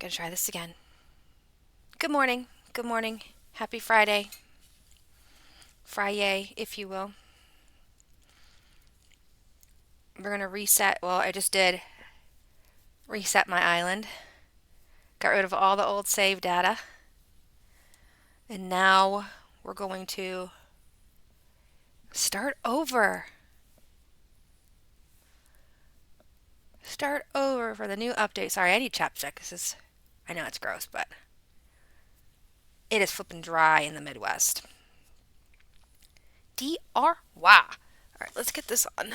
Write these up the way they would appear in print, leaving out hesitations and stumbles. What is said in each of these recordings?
Gonna try this again. Good morning. Good morning. Happy Friday. Friday, if you will. We're gonna reset. Well, I just did reset my island. Got rid of all the old save data. And now we're going to start over. Start over for the new update. Sorry, I need chapstick. I know it's gross, but it is flipping dry in the Midwest. D-R-Y. All right, let's get this on.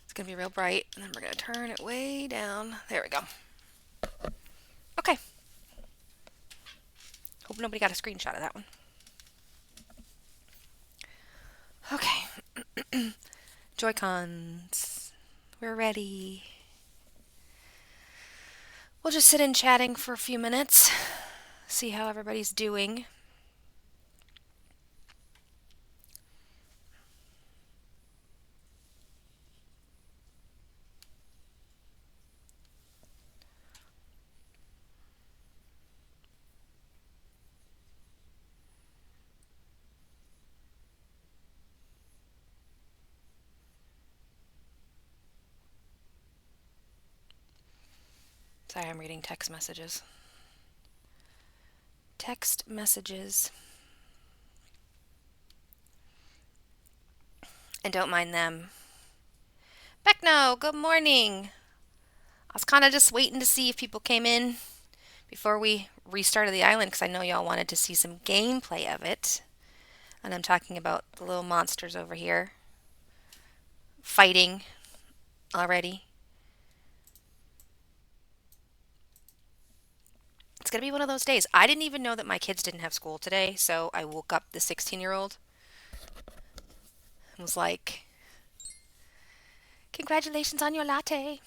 It's going to be real bright, and then we're going to turn it way down. There we go. Okay. Hope nobody got a screenshot of that one. Okay. Joy-Cons. We're ready. We'll just sit in chatting for a few minutes, see how everybody's doing. Sorry, I'm reading text messages. Text messages. And don't mind them. Beckno, good morning. I was kind of just waiting to see if people came in before we restarted the island because I know y'all wanted to see some gameplay of it. And I'm talking about the little monsters over here fighting already. It's going to be one of those days. I didn't even know that my kids didn't have school today, so I woke up the 16-year-old and was like, congratulations on your latte.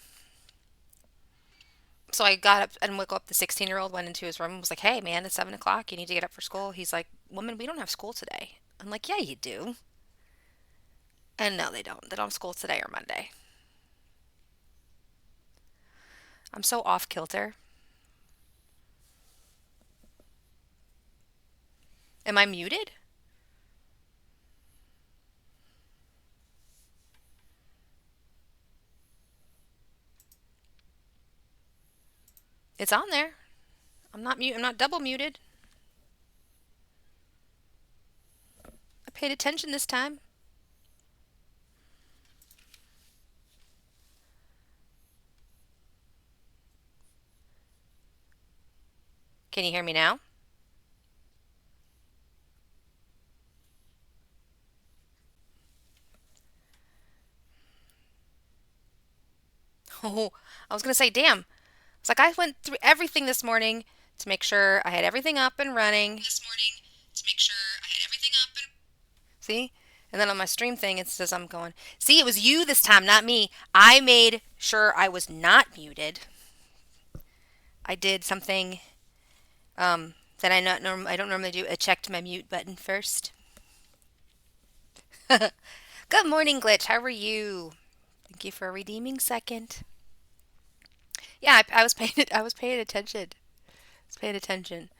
So I got up and woke up the 16-year-old, went into his room and was like, hey, man, it's 7 o'clock. You need to get up for school. He's like, woman, we don't have school today. I'm like, yeah, you do. And no, they don't. They don't have school today or Monday. I'm so off kilter. Am I muted? It's on there. I'm not mute. I'm not double muted. I paid attention this time. Can you hear me now? Oh, I was gonna say, damn. It's like I went through everything this morning to make sure I had everything up and running. See? And then on my stream thing, it says I'm going, see, it was you this time, not me. I made sure I was not muted. I did something that I don't normally do. I checked my mute button first. Good morning, Glitch. How are you? Thank you for a redeeming second. Yeah, I was paying it. I was paying attention. I was paying attention.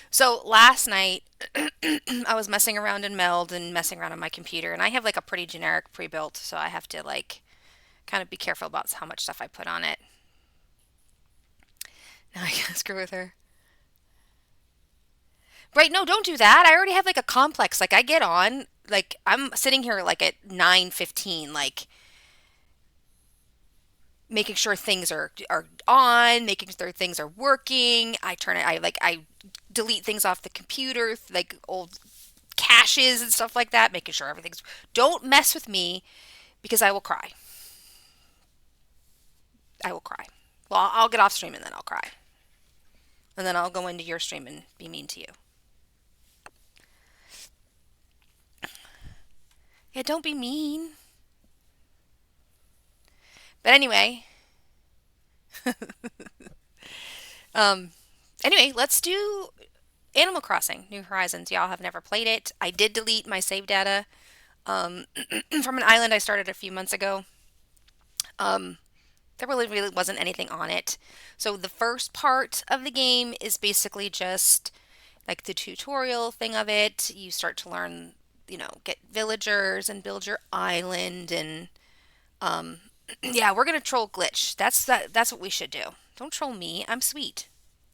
So last night, I was messing around in Meld and messing around on my computer, and I have like a pretty generic pre-built, so I have to like kind of be careful about how much stuff I put on it. Now I gotta screw with her. Right? No, don't do that. I already have like a complex. Like I get on, like I'm sitting here like at 9:15, like making sure things are on, making sure things are working. I delete things off the computer, like old caches and stuff like that, making sure everything's. Don't mess with me because I will cry. I will cry. Well, I'll get off stream and then I'll cry. And then I'll go into your stream and be mean to you. Yeah, don't be mean. But anyway, um, anyway, let's do Animal Crossing New Horizons. Y'all have never played it. I did delete my save data um, from an island I started a few months ago. Um, There really wasn't anything on it. So the first part of the game is basically just like the tutorial thing of it. You start to learn, get villagers and build your island and um yeah, we're gonna troll Glitch. That's what we should do. Don't troll me. I'm sweet.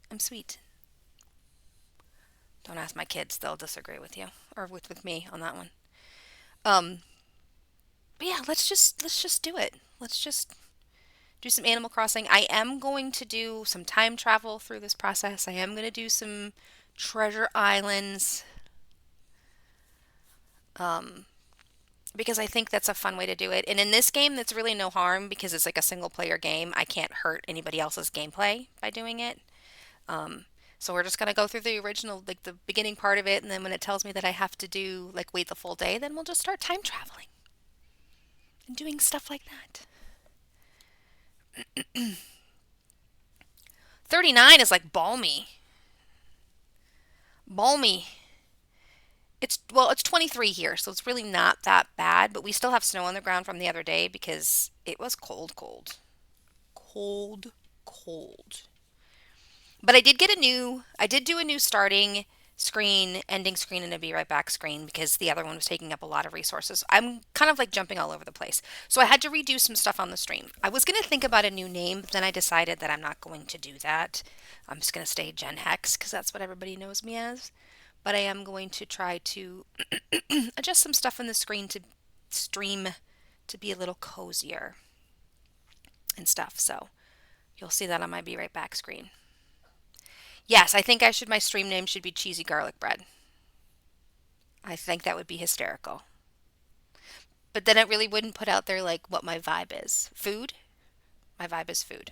I'm sweet. Don't ask my kids, they'll disagree with you. Or with me on that one. Um but yeah, let's just do it. Let's just do some Animal Crossing. I am going to do some time travel through this process. I am going to do some treasure islands um, because I think that's a fun way to do it. And in this game, that's really no harm because it's like a single player game. I can't hurt anybody else's gameplay by doing it. Um, so we're just going to go through the original, like the beginning part of it. And then when it tells me that I have to do, like, wait the full day, then we'll just start time traveling and doing stuff like that. 39 is like balmy. Balmy. It's 23 here, so it's really not that bad, but we still have snow on the ground from the other day because it was cold, cold. Cold, cold. But I did do a new starting screen, ending screen, and a be right back screen because the other one was taking up a lot of resources. I'm kind of like jumping all over the place. So I had to redo some stuff on the stream. I was going to think about a new name, but then I decided that I'm not going to do that. I'm just going to stay Gen Hex because that's what everybody knows me as. But I am going to try to adjust some stuff on the screen to stream to be a little cozier and stuff. So you'll see that on my be right back screen. Yes, I think my stream name should be cheesy garlic bread. I think that would be hysterical. But then it really wouldn't put out there like what my vibe is. Food? My vibe is food.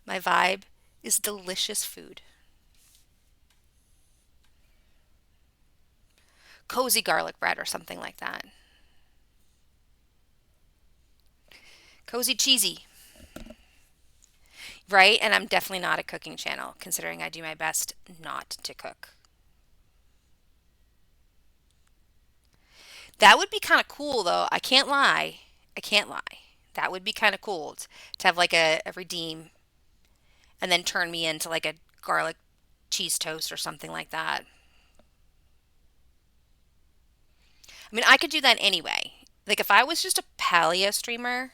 My vibe is delicious food. Cozy garlic bread or something like that. Cozy cheesy, right? And I'm definitely not a cooking channel, considering I do my best not to cook. That would be kind of cool, though. I can't lie. I can't lie. That would be kind of cool to have like a redeem and then turn me into like a garlic cheese toast or something like that. I mean, I could do that anyway. Like if I was just a Palia streamer,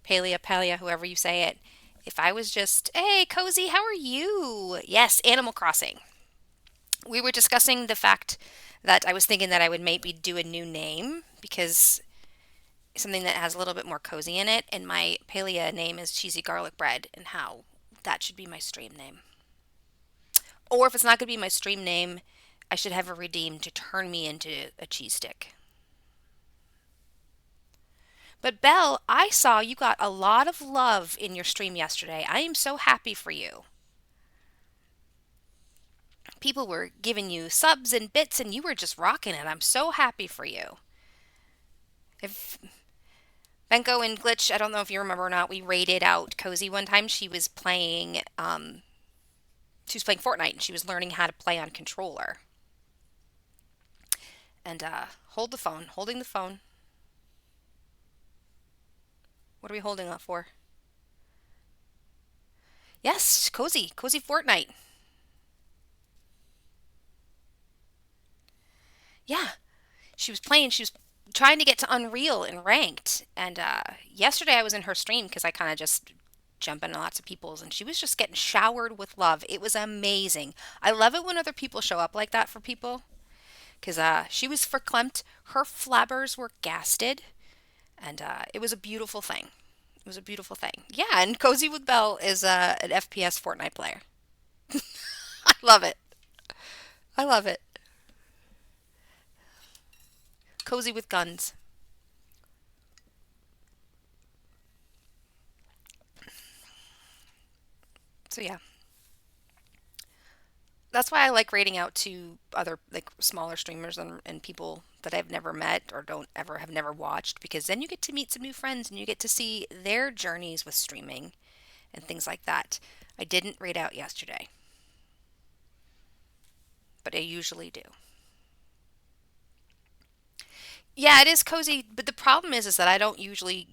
Palia, whoever you say it, if I was just, hey, Cozy, how are you? Yes, Animal Crossing. We were discussing the fact that I was thinking that I would maybe do a new name because something that has a little bit more cozy in it, and my Palia name is Cheesy Garlic Bread, and how that should be my stream name. Or if it's not going to be my stream name, I should have a redeem to turn me into a cheese stick. But Belle, I saw you got a lot of love in your stream yesterday. I am so happy for you. People were giving you subs and bits, and you were just rocking it. I'm so happy for you. If Benko and Glitch, I don't know if you remember or not, we raided out Cozy one time. She was playing Fortnite and she was learning how to play on controller. And holding the phone. What are we holding that for? Yes, Cozy Fortnite. Yeah, she was trying to get to Unreal and ranked. And yesterday I was in her stream because I kind of just jump into lots of people's, and she was just getting showered with love. It was amazing. I love it when other people show up like that for people because she was verklempt. Her flabbers were gasted, and it was a beautiful thing. It was a beautiful thing. Yeah, and Cozy with Belle is an FPS Fortnite player. I love it. I love it. Cozy with guns. So yeah, that's why I like rating out to other like smaller streamers and people that I've never met or don't ever have never watched because then you get to meet some new friends and you get to see their journeys with streaming and things like that. I didn't rate out yesterday, but I usually do. Yeah, it is cozy, but the problem is that I'm usually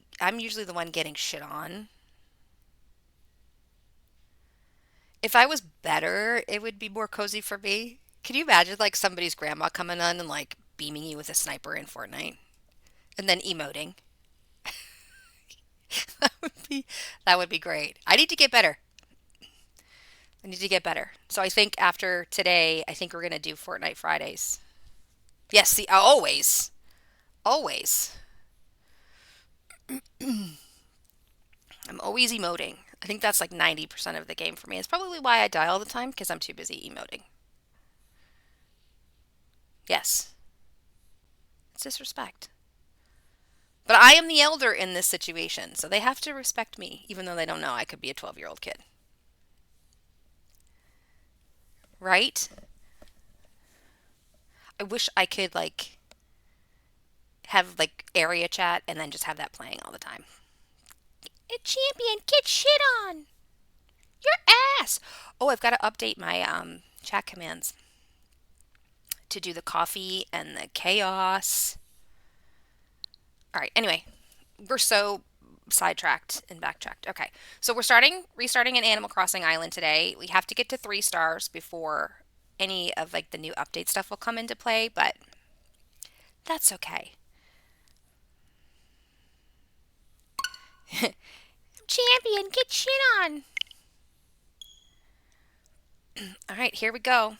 the one getting shit on. If I was better, it would be more cozy for me. Can you imagine like somebody's grandma coming on and like beaming you with a sniper in Fortnite and then emoting? That would be that would be great. I need to get better. I need to get better. So I think after today, I think we're gonna do Fortnite Fridays. Yes, see, always, always. I'm always emoting. I think that's like 90% of the game for me. It's probably why I die all the time because I'm too busy emoting. Yes, it's disrespect. But I am the elder in this situation, so they have to respect me, even though they don't know I could be a 12-year-old kid. Right? I wish I could, like, have, like, area chat and then just have that playing all the time. A champion, get shit on! Your ass! Oh, I've got to update my chat commands to do the coffee and the chaos. All right, anyway, we're so sidetracked and backtracked. Okay, so restarting an Animal Crossing island today. We have to get to 3 stars before any of like the new update stuff will come into play, but that's okay. Champion, get shit on. All right, here we go.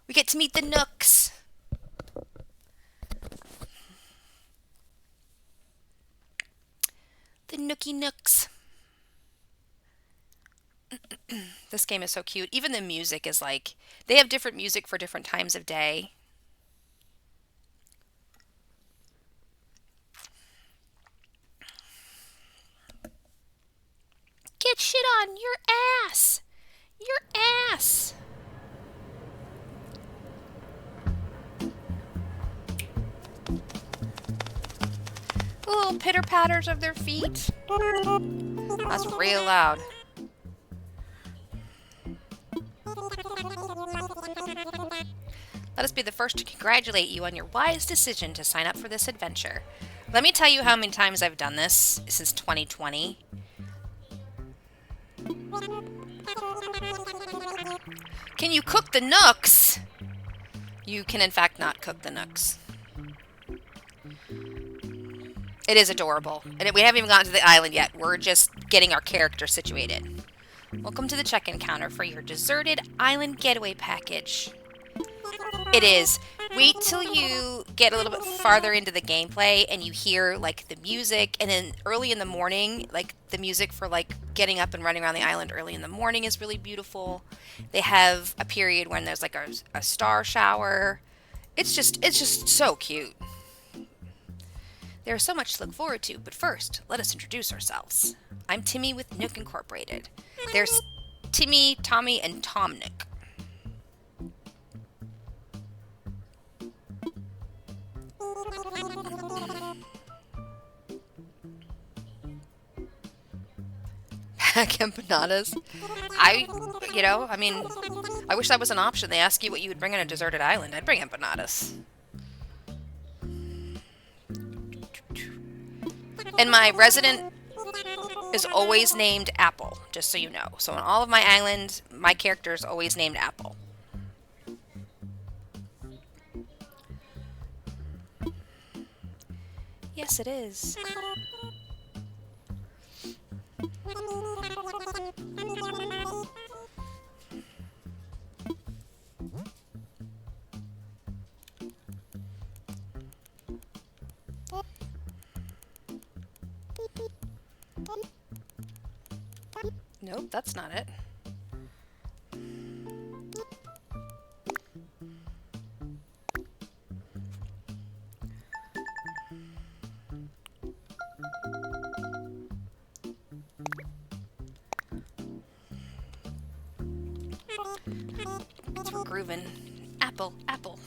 We get to meet the Nooks. The Nookie Nooks. This game is so cute. Even the music is like they have different music for different times of day. Get shit on your ass. Your ass. The little pitter patters of their feet. That's real loud. Let us be the first to congratulate you on your wise decision to sign up for this adventure. Let me tell you how many times I've done this since 2020. Can you cook the Nooks? You can, in fact, not cook the Nooks. It is adorable. And we haven't even gotten to the island yet. We're just getting our character situated. Welcome to the check-in counter for your deserted island getaway package. It is. Wait till you get a little bit farther into the gameplay and you hear like the music, and then early in the morning, like the music for like getting up and running around the island early in the morning is really beautiful. They have a period when there's like a star shower. It's just so cute. There's so much to look forward to, but first, let us introduce ourselves. I'm Timmy with Nook Incorporated. There's Timmy, Tommy, and Tom Nook. Pack empanadas. I mean, I wish that was an option. They ask you what you would bring on a deserted island. I'd bring empanadas. And my resident is always named Apple, just so you know. So on all of my islands, my character is always named Apple. Yes, it is. Nope, that's not it. It's for grooving. Apple, apple.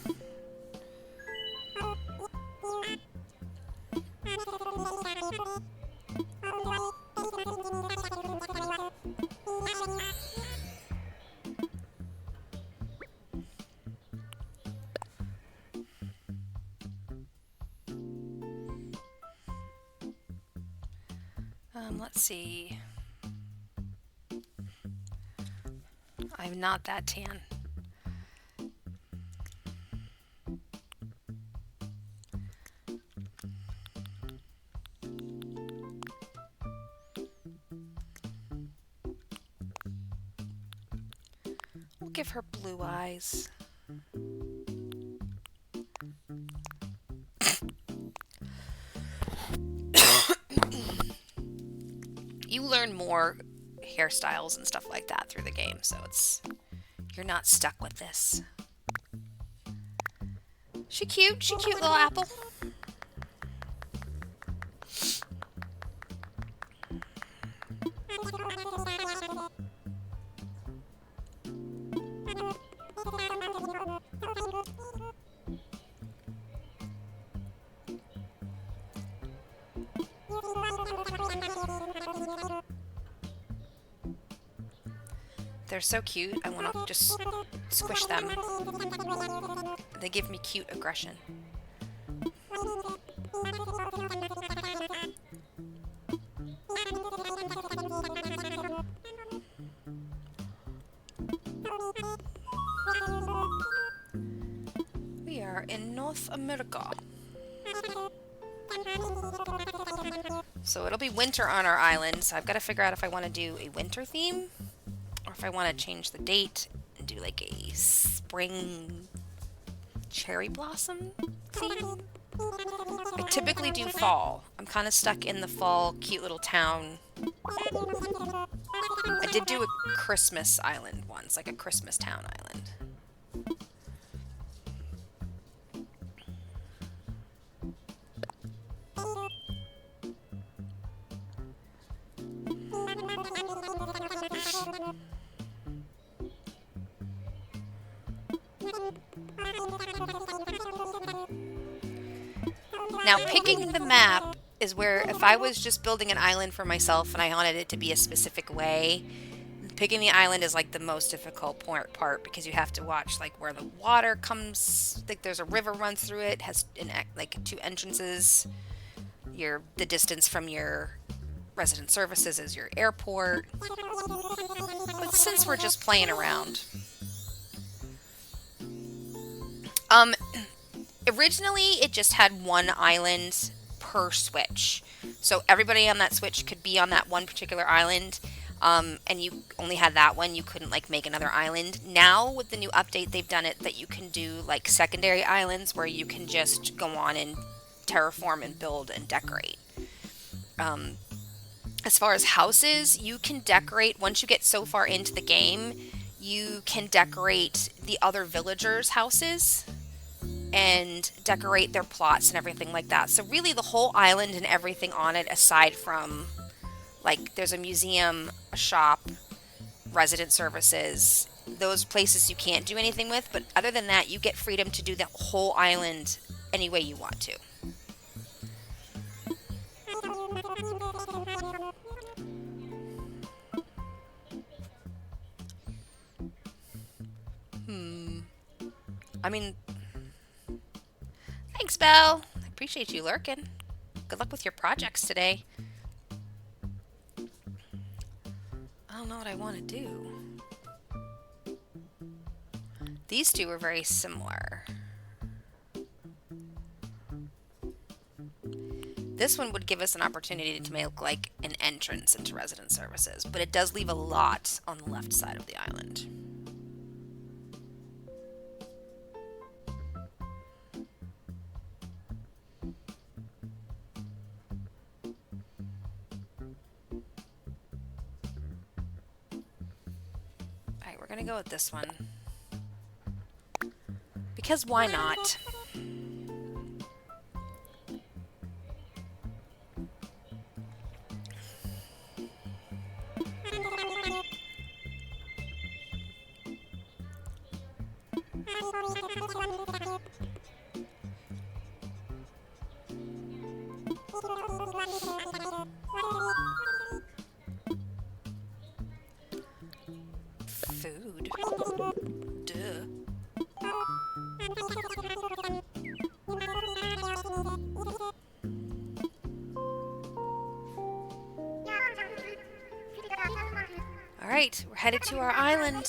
Let's see. I'm not that tan. We'll give her blue eyes. You learn more hairstyles and stuff like that through the game, so you're not stuck with this. She cute, little apple. They're so cute, I want to just squish them. They give me cute aggression. We are in North America. So it'll be winter on our island, so I've got to figure out if I want to do a winter theme or if I want to change the date and do like a spring cherry blossom theme. I typically do fall. I'm kind of stuck in the fall cute little town. I did do a Christmas island once, like a Christmas town island. Now, picking the map is where if I was just building an island for myself and I wanted it to be a specific way, picking the island is like the most difficult part because you have to watch like where the water comes, like there's a river runs through it, has like 2 entrances. The distance from your resident services is your airport. But since we're just playing around, originally it just had 1 island per switch, so everybody on that switch could be on that one particular island, and you only had that one. You couldn't like make another island. Now with the new update, they've done it that you can do like secondary islands where you can just go on and terraform and build and decorate. As far as houses, you can decorate once you get so far into the game. You can decorate the other villagers' houses and decorate their plots and everything like that. So really the whole island and everything on it, aside from like there's a museum, a shop, resident services, those places you can't do anything with, but other than that you get freedom to do the whole island any way you want to. I mean, thanks, Belle. I appreciate you lurking. Good luck with your projects today. I don't know what I want to do. These two are very similar. This one would give us an opportunity to make like an entrance into resident services, but it does leave a lot on the left side of the island. Alright, we're gonna go with this one. Because why not? Food. Duh. Alright, we're headed to our island.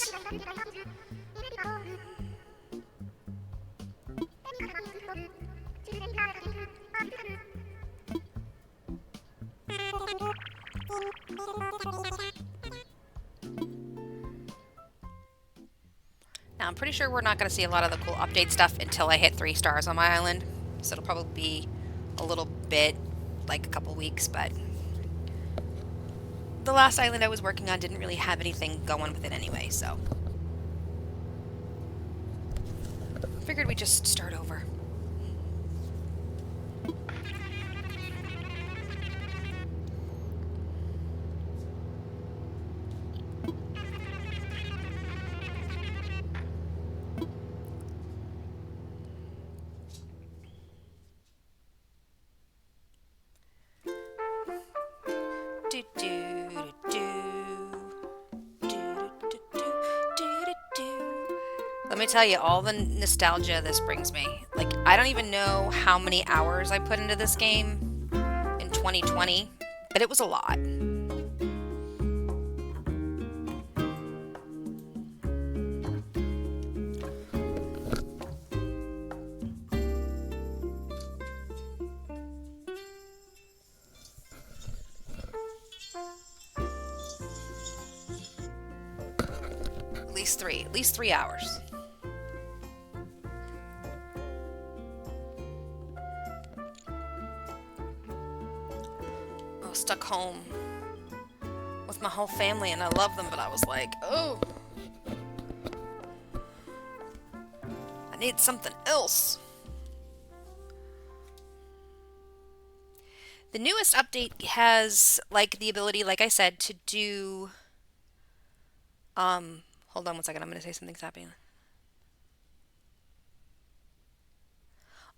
Now, I'm pretty sure we're not going to see a lot of the cool update stuff until I hit 3 stars on my island. So it'll probably be a little bit, like a couple weeks, but the last island I was working on didn't really have anything going with it anyway, so figured we'd just start over. Do, do, do, do, do, do, do, do, do. Let me tell you all the nostalgia this brings me. Like, I don't even know how many hours I put into this game in 2020, but it was a lot. At least 3 hours. I was stuck home with my whole family and I love them, but I was like, oh, I need something else. The newest update has like the ability, like I said, to do hold on one second, I'm gonna say something's happening.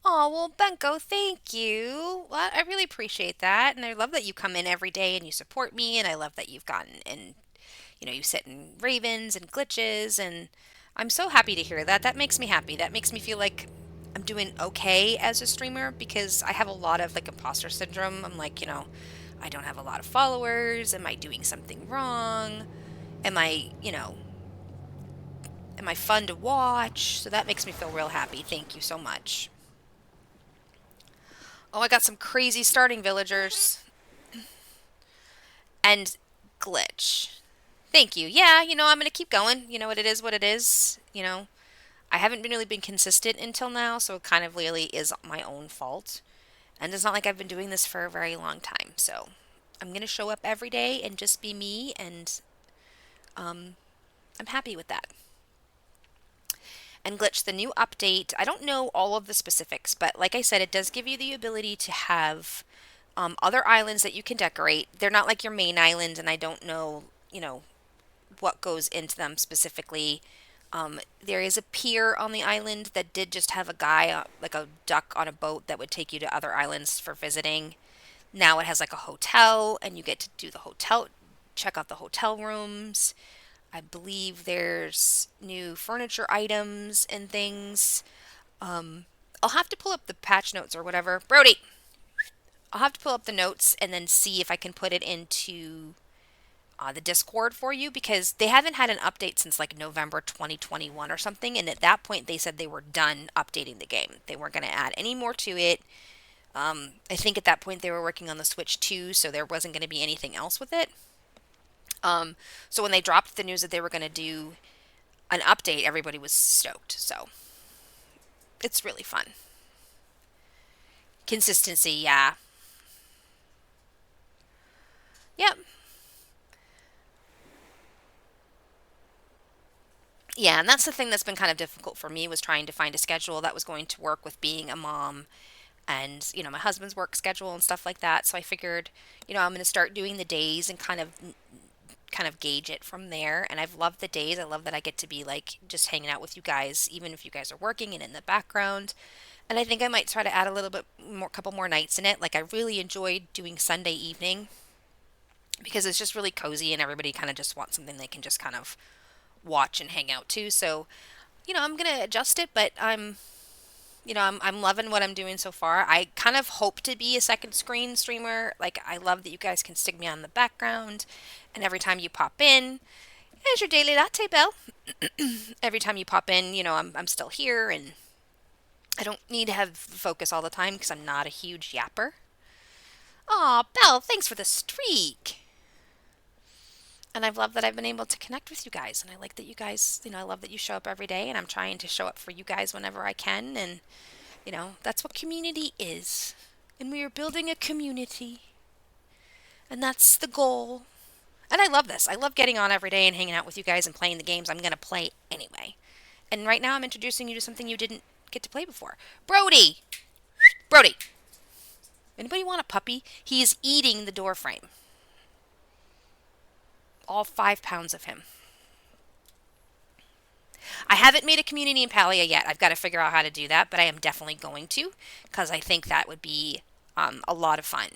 Oh, well, Benko, thank you. Well, I really appreciate that. And I love that you come in every day and you support me. And I love that you've gotten in, you sit in Ravens and glitches. And I'm so happy to hear that. That makes me happy. That makes me feel like I'm doing okay as a streamer because I have a lot of like imposter syndrome. I'm like, I don't have a lot of followers. Am I doing something wrong? Am I, am I fun to watch? So that makes me feel real happy. Thank you so much. Oh, I got some crazy starting villagers. And glitch. Thank you. Yeah, I'm going to keep going. It is what it is. I haven't really been consistent until now, so it kind of really is my own fault. And it's not like I've been doing this for a very long time. So I'm going to show up every day and just be me, and I'm happy with that. And Glitch, the new update, I don't know all of the specifics, but like I said, it does give you the ability to have other islands that you can decorate. They're not like your main island, and I don't know, what goes into them specifically. There is a pier on the island that did just have a guy, like a duck on a boat that would take you to other islands for visiting. Now it has like a hotel, and you get to do the hotel, check out the hotel rooms. I believe there's new furniture items and things. I'll have to pull up the patch notes or whatever. Brody! I'll have to pull up the notes and then see if I can put it into the Discord for you because they haven't had an update since like November 2021 or something. And at that point, they said they were done updating the game. They weren't going to add any more to it. I think at that point they were working on the Switch 2, so there wasn't going to be anything else with it. So when they dropped the news that they were going to do an update, everybody was stoked. So it's really fun. Consistency, yeah. Yep. Yeah, and that's the thing that's been kind of difficult for me was trying to find a schedule that was going to work with being a mom and, my husband's work schedule and stuff like that. So I figured, I'm going to start doing the days and kind of gauge it from there. And I've loved the days. I love that I get to be like just hanging out with you guys, even if you guys are working and in the background. And I think I might try to add a little bit more, couple more nights in it. Like I really enjoyed doing Sunday evening because it's just really cozy and everybody kind of just wants something they can just kind of watch and hang out to. So, I'm going to adjust it, but I'm loving what I'm doing so far. I kind of hope to be a second screen streamer. Like I love that you guys can stick me on the background and every time you pop in, There's your daily latte bell. Every time you pop in, I'm still here and I don't need to have focus all the time because I'm not a huge yapper. Aw, Belle, thanks for the streak. And I've loved that I've been able to connect with you guys. And I like that you guys, I love that you show up every day and I'm trying to show up for you guys whenever I can. And, that's what community is. And we are building a community. And that's the goal. And I love this. I love getting on every day and hanging out with you guys and playing the games I'm going to play anyway. And right now I'm introducing you to something you didn't get to play before. Brody! Brody! Anybody want a puppy? He is eating the door frame. All 5 pounds of him. I haven't made a community in Palia yet. I've got to figure out how to do that, but I am definitely going to because I think that would be a lot of fun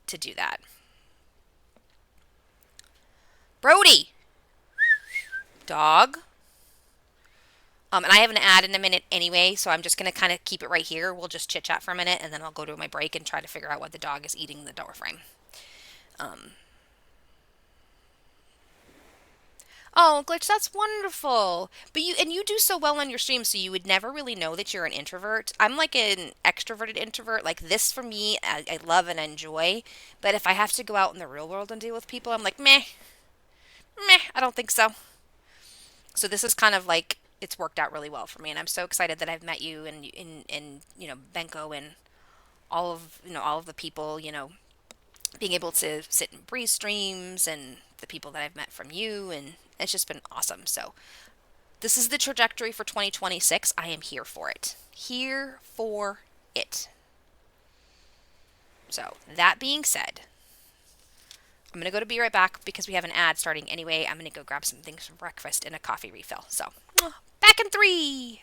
to do that. Brody! Dog. And I have an ad in a minute anyway, so I'm just going to kind of keep it right here. We'll just chit chat for a minute, and then I'll go to my break and try to figure out what the dog is eating in the door frame. Um, oh, Glitch, that's wonderful. But you do so well on your stream, so you would never really know that you're an introvert. I'm like an extroverted introvert. Like this for me, I love and enjoy. But if I have to go out in the real world and deal with people, I'm like, meh, meh, I don't think so. So this is kind of like it's worked out really well for me, and I'm so excited that I've met you and Benko and all of the people, being able to sit in Breeze streams and the people that I've met from you, and it's just been awesome. So this is the trajectory for 2026. I am here for it. Here for it. So that being said, I'm going to go to be right back because we have an ad starting anyway. I'm going to go grab some things for breakfast and a coffee refill. So back in 3.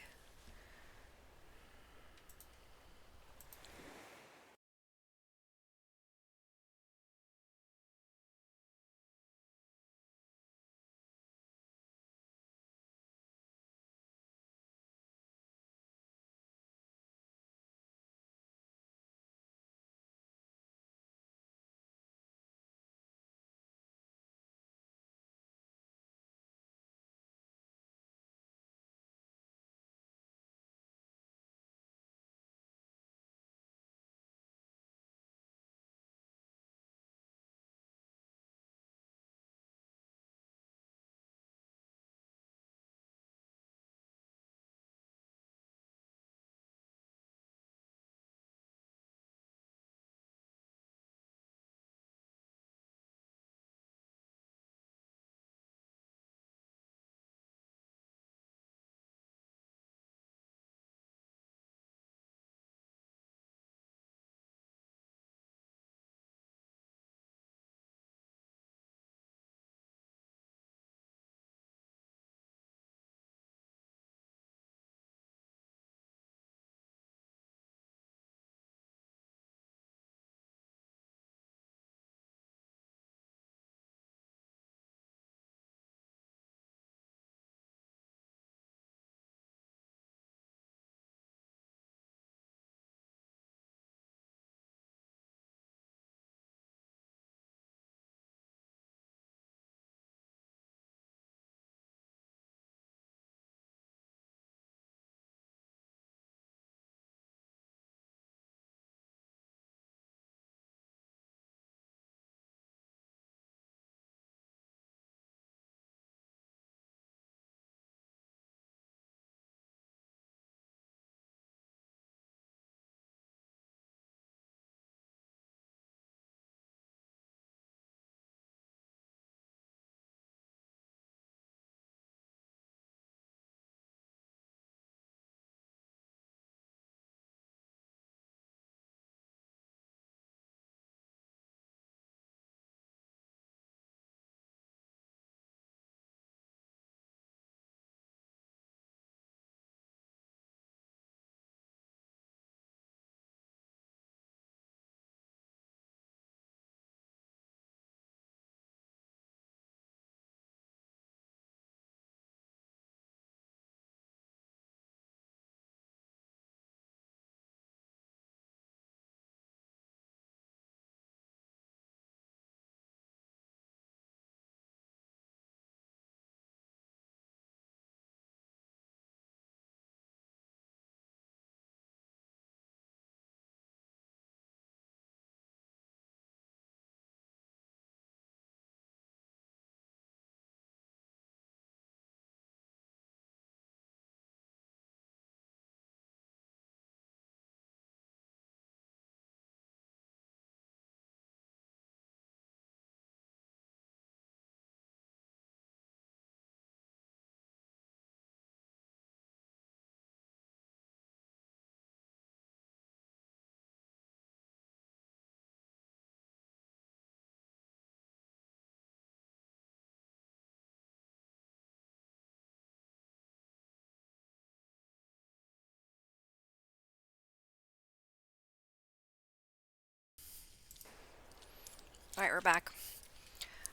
All right, we're back.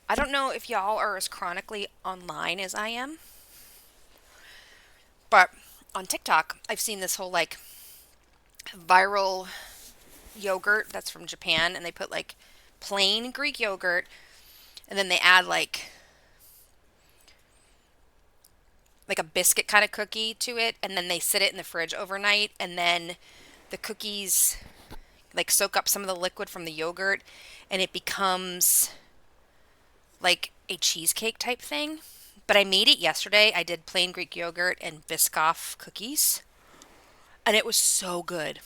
I don't know if y'all are as chronically online as I am, but on TikTok, I've seen this whole like viral yogurt that's from Japan, and they put like plain Greek yogurt, and then they add like a biscuit kind of cookie to it, and then they sit it in the fridge overnight, and then the cookies like soak up some of the liquid from the yogurt, and it becomes like a cheesecake type thing. But I made it yesterday. I did plain Greek yogurt and Biscoff cookies, and it was so good.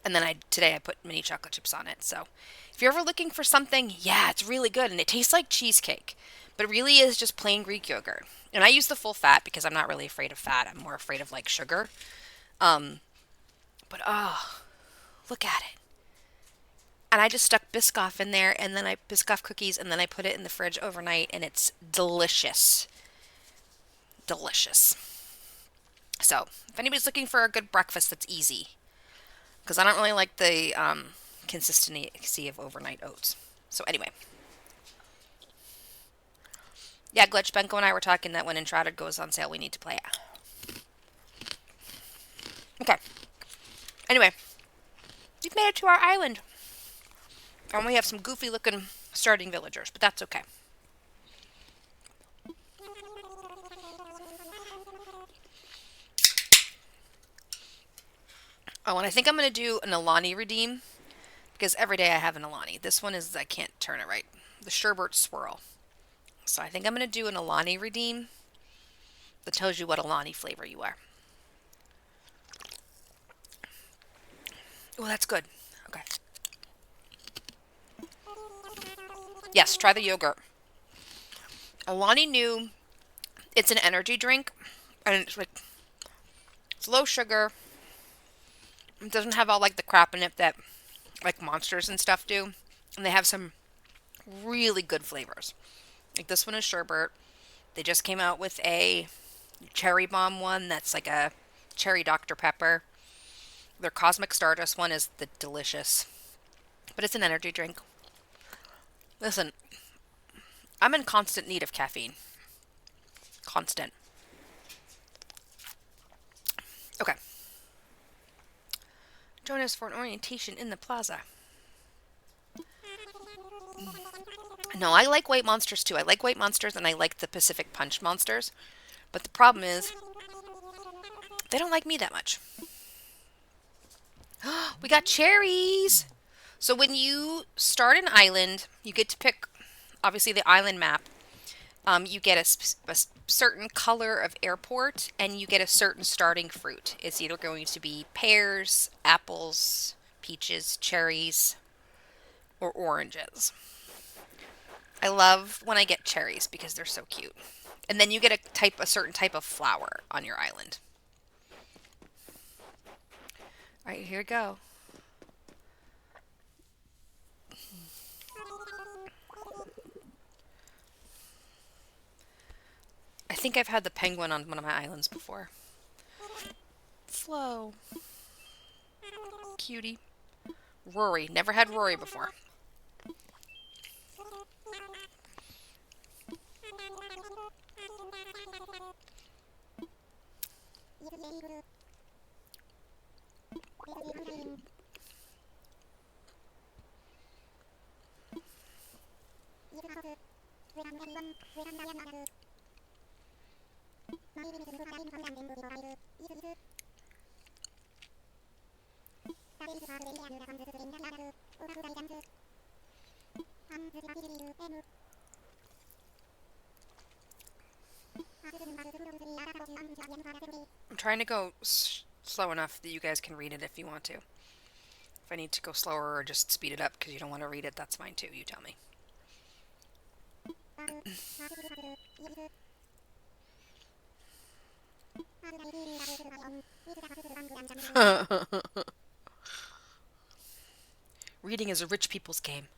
And then today I put mini chocolate chips on it. So if you're ever looking for something, yeah, it's really good, and it tastes like cheesecake, but it really is just plain Greek yogurt. And I use the full fat because I'm not really afraid of fat. I'm more afraid of like sugar. Um, but oh, look at it. And I just stuck Biscoff in there, and then I Biscoff cookies, and then I put it in the fridge overnight, and it's delicious. Delicious. So, if anybody's looking for a good breakfast that's easy, because I don't really like the consistency of overnight oats. So, anyway, yeah, Glitch, Benko, and I were talking that when Enshrouded goes on sale, we need to play it. Okay. Anyway, we've made it to our island. And we have some goofy looking starting villagers, but that's okay. Oh, and I think I'm going to do an Alani redeem because every day I have an Alani. This one is, I can't turn it right. The Sherbert Swirl. So I think I'm going to do an Alani redeem that tells you what Alani flavor you are. Oh, that's good. Okay. Yes, try the yogurt. Alani knew it's an energy drink, and it's low sugar. It doesn't have all like the crap in it that like Monsters and stuff do, and they have some really good flavors. Like this one is sherbet. They just came out with a cherry bomb one that's like a cherry Dr. Pepper. Their Cosmic Stardust one is the delicious, but it's an energy drink. Listen, I'm in constant need of caffeine. Constant. Okay. Join us for an orientation in the plaza. No, I like White Monsters too. I like White Monsters and I like the Pacific Punch Monsters. But the problem is, they don't like me that much. We got cherries! So when you start an island, you get to pick, obviously, the island map. You get a certain color of airport, and you get a certain starting fruit. It's either going to be pears, apples, peaches, cherries, or oranges. I love when I get cherries because they're so cute. And then you get a certain type of flower on your island. All right, here we go. I think I've had the penguin on one of my islands before. Flo. Cutie. Rory. Never had Rory before. I'm trying to go slow enough that you guys can read it if you want to. If I need to go slower or just speed it up because you don't want to read it, that's fine too. You tell me. Reading is a rich people's game.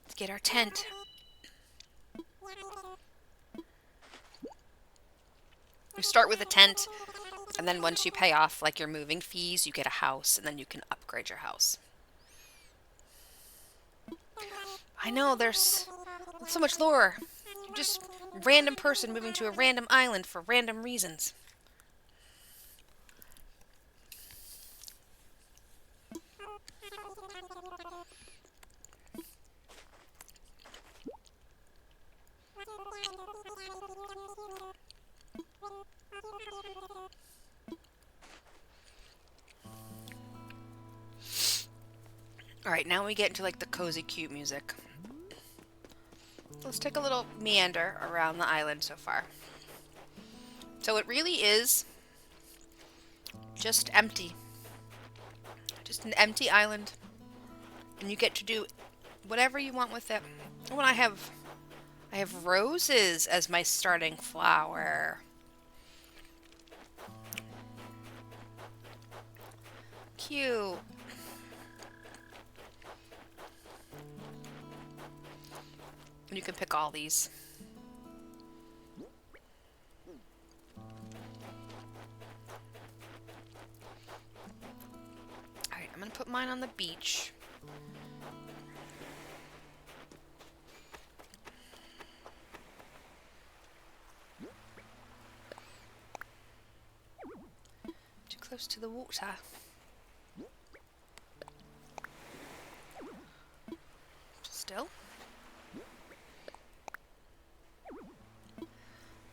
Let's get our tent. You start with a tent, and then once you pay off like your moving fees, you get a house, and then you can upgrade your house. I know, there's so much lore. You're just a random person moving to a random island for random reasons. Alright, now we get into like the cozy cute music. Let's take a little meander around the island so far. So it really is just empty. Just an empty island. And you get to do whatever you want with it. Oh, and I have roses as my starting flower. Cute. And you can pick all these. Alright, I'm gonna put mine on the beach. Too close to the water. Still.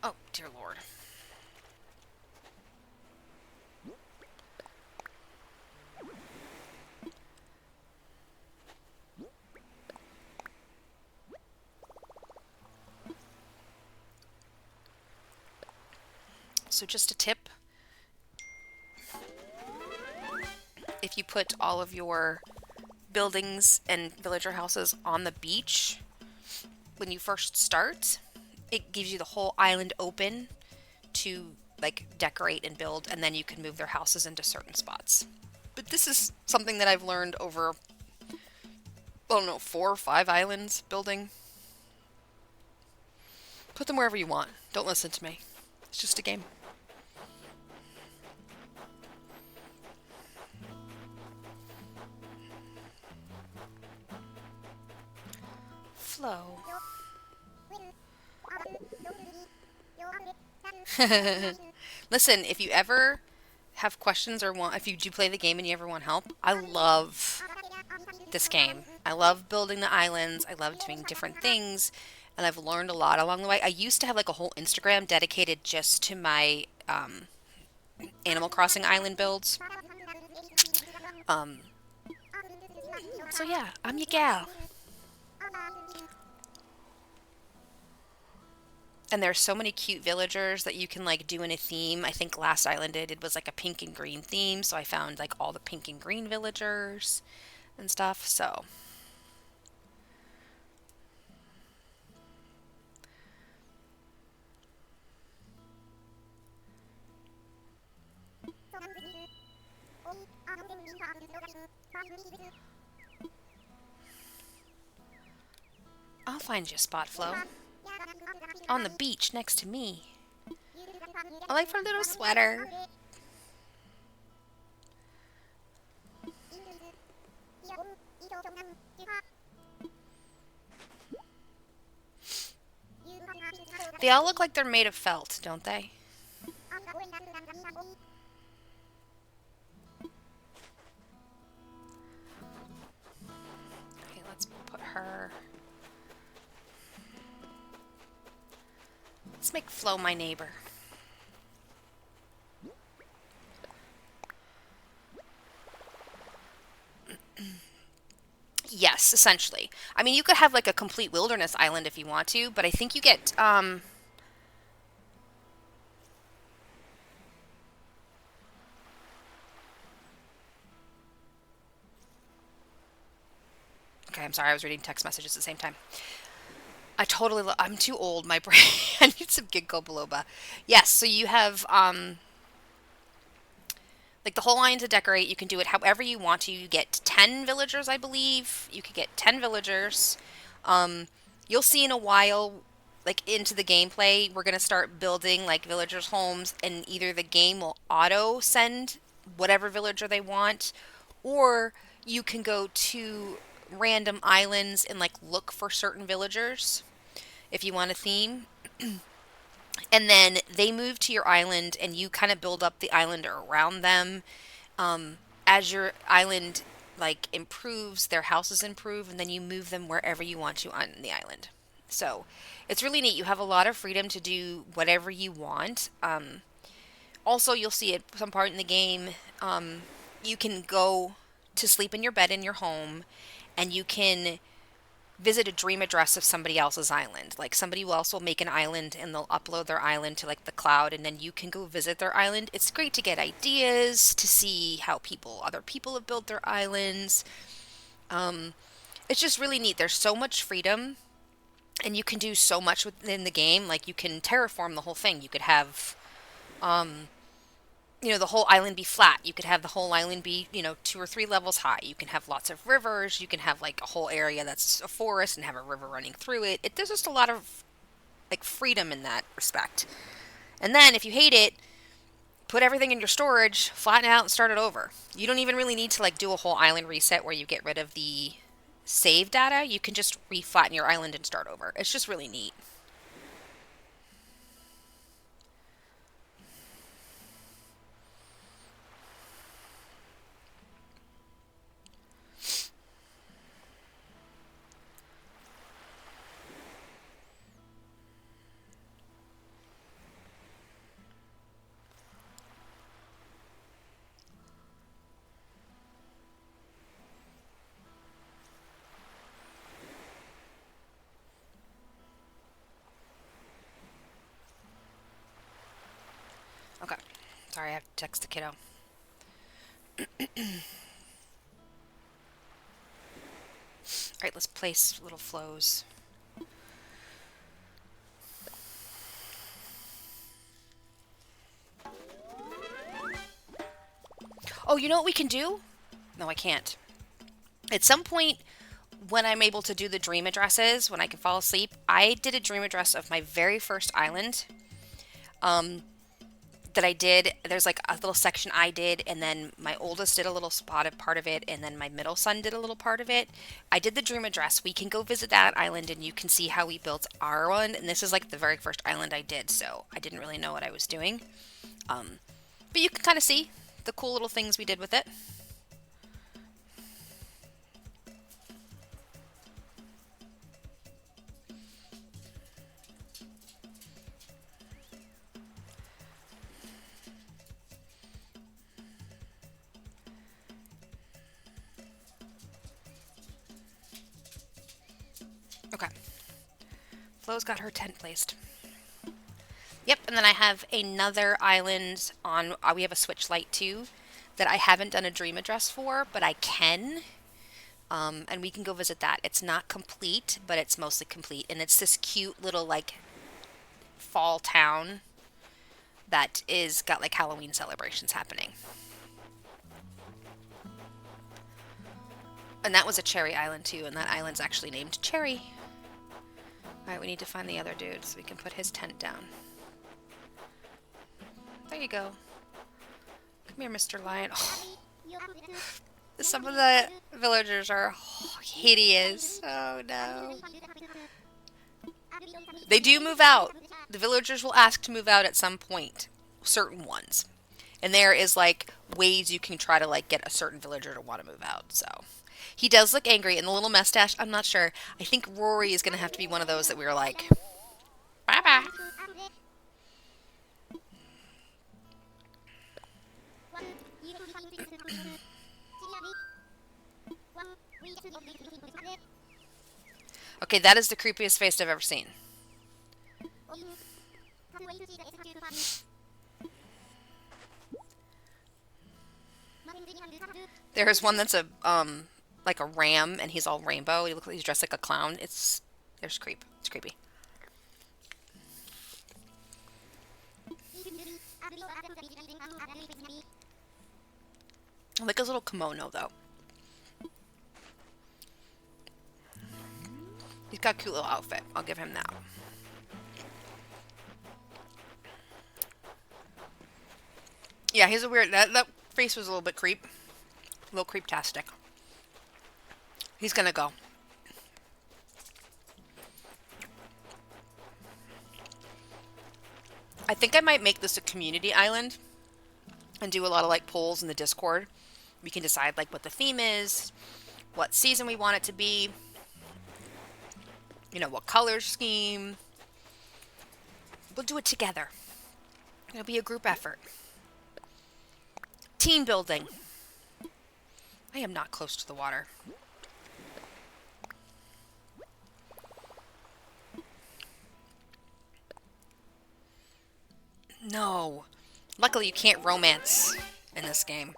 Oh, dear Lord. So just a tip. If you put all of your buildings and villager houses on the beach when you first start, it gives you the whole island open to like decorate and build, and then you can move their houses into certain spots. But this is something that I've learned over, I don't know, 4 or 5 islands building. Put them wherever you want. Don't listen to me. It's just a game. Flow. Listen, if you ever have questions or if you do play the game and you ever want help, I love this game. I love building the islands. I love doing different things, and I've learned a lot along the way. I used to have like a whole Instagram dedicated just to my Animal Crossing island builds. Um, so yeah, I'm your gal. And there's so many cute villagers that you can like do in a theme. I think last island I did was like a pink and green theme, so I found like all the pink and green villagers and stuff. So I'll find you a spot, Flo. On the beach next to me. I like her little sweater. They all look like they're made of felt, don't they? Okay, let's put her... Let's make Flo my neighbor. Yes, essentially. I mean, you could have like a complete wilderness island if you want to, but I think you get, Okay, I'm sorry, I was reading text messages at the same time. I'm too old, my brain. I need some ginkgo biloba. Yes, so you have, Like the whole island to decorate. You can do it however you want to. You get 10 villagers, I believe. You could get 10 villagers. Um, you'll see in a while, like into the gameplay, we're gonna start building like villagers' homes, and either the game will auto send whatever villager they want, or you can go to random islands and like look for certain villagers if you want a theme. And then they move to your island, and you kind of build up the island around them. As your island like improves, their houses improve, and then you move them wherever you want to on the island. So it's really neat. You have a lot of freedom to do whatever you want. Also, you'll see at some part in the game, you can go to sleep in your bed in your home, and you can visit a dream address of somebody else's island. Like somebody else will make an island and they'll upload their island to like the cloud, and then you can go visit their island. It's great to get ideas, to see how other people have built their islands. Um, it's just really neat. There's so much freedom, and you can do so much within the game. Like you can terraform the whole thing. You could have the whole island be flat. You could have the whole island be, 2 or 3 levels high. You can have lots of rivers. You can have like a whole area that's a forest and have a river running through it. There's just a lot of like freedom in that respect. And then if you hate it, put everything in your storage, flatten it out, and start it over. You don't even really need to like do a whole island reset where you get rid of the save data. You can just reflatten your island and start over. It's just really neat. Okay. Sorry, I have to text the kiddo. All right, let's place little flows. Oh, you know what we can do? No, I can't. At some point, when I'm able to do the dream addresses, when I can fall asleep, I did a dream address of my very first island um, that I did. There's like a little section I did, and then my oldest did a little spotted part of it, and then my middle son did a little part of it. I did the dream address. We can go visit that island, and you can see how we built our one. And this is like the very first island I did, so I didn't really know what I was doing. Um, but you can kind of see the cool little things we did with it. Okay. Flo's got her tent placed. Yep, and then I have another island on. We have a switch light too that I haven't done a dream address for, but I can. And we can go visit that. It's not complete, but it's mostly complete. And it's this cute little like fall town that is got like Halloween celebrations happening. And that was a cherry island too, and that island's actually named Cherry. Alright, we need to find the other dude so we can put his tent down. There you go. Come here, Mr. Lion. Oh, some of the villagers are hideous. Oh no. They do move out. The villagers will ask to move out at some point. Certain ones. And there is like ways you can try to like get a certain villager to want to move out. So he does look angry, and the little mustache, I'm not sure. I think Rory is gonna have to be one of those that we were like, bye bye. Okay, that is the creepiest face I've ever seen. There's one that's a like a ram, and he's all rainbow. He looks like he's dressed like a clown. There's creep. It's creepy. I like his little kimono, though. He's got a cute little outfit. I'll give him that. Yeah, he's a weird... That face was a little bit creep. A little creep-tastic. He's gonna go. I think I might make this a community island and do a lot of like polls in the Discord. We can decide like what the theme is, what season we want it to be, you know, what color scheme. We'll do it together. It'll be a group effort. Team building. I am not close to the water. No. Luckily, you can't romance in this game.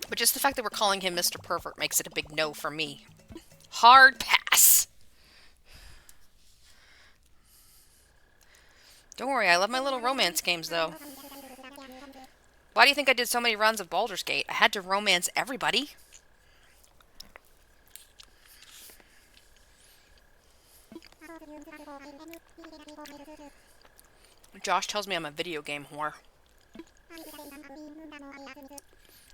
But just the fact that we're calling him Mr. Pervert makes it a big no for me. Hard pass. Don't worry, I love my little romance games, though. Why do you think I did so many runs of Baldur's Gate? I had to romance everybody. Josh tells me I'm a video game whore.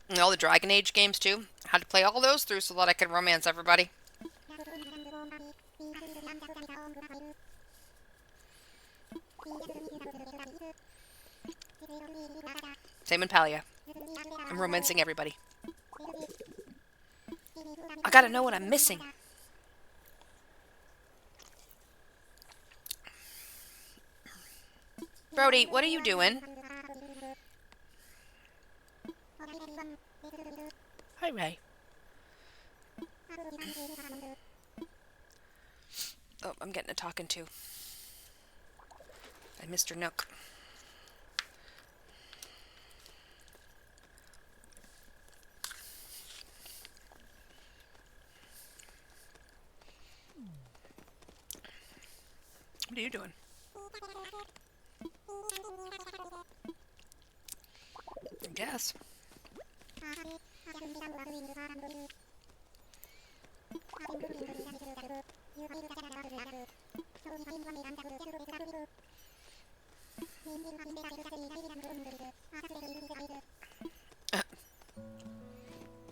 And all the Dragon Age games, too. I had to play all those through so that I could romance everybody. Same in Palia. I'm romancing everybody. I gotta know what I'm missing. Brody, what are you doing? Hi, Ray. Oh, I'm getting a talking to. By Mr. Nook. What are you doing? I guess.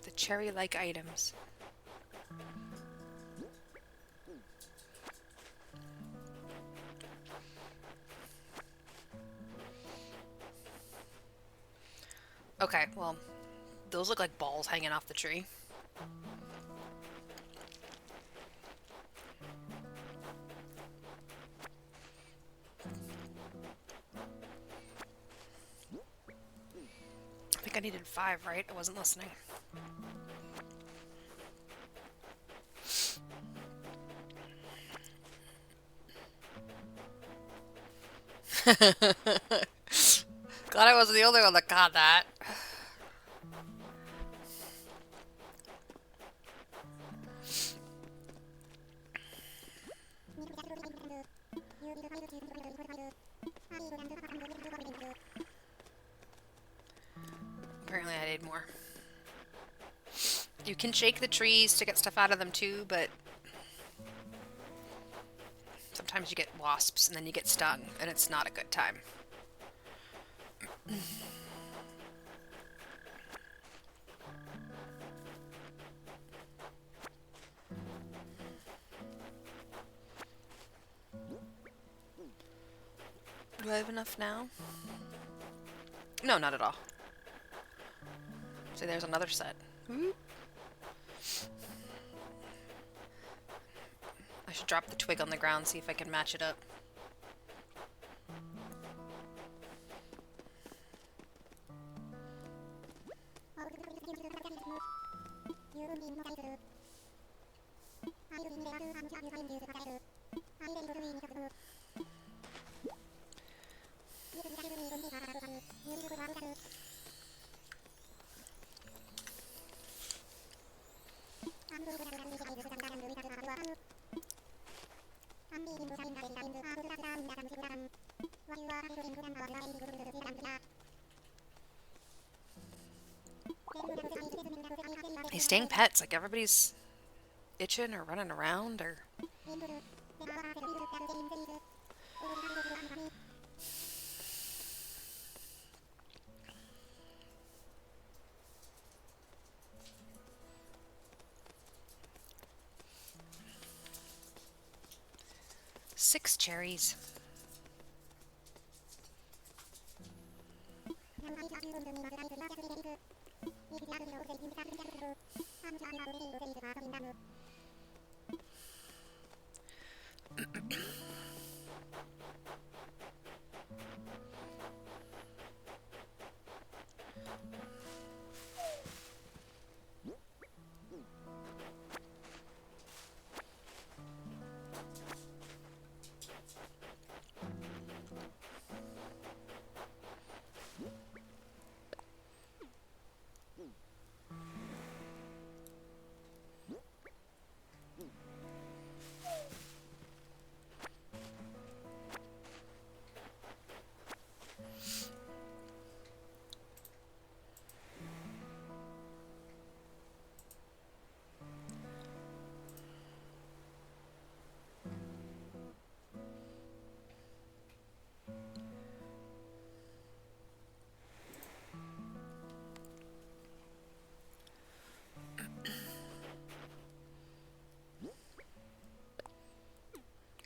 The cherry-like items. Okay, well, those look like balls hanging off the tree. I think I needed 5, right? I wasn't listening. Glad I wasn't the only one that got that. Apparently I need more. You can shake the trees to get stuff out of them too, but sometimes you get wasps and then you get stung, and it's not a good time. Do I have enough now? No, not at all. See, there's another set. I should drop the twig on the ground, see if I can match it up. These dang pets, like everybody's itching or running around or. 6 cherries.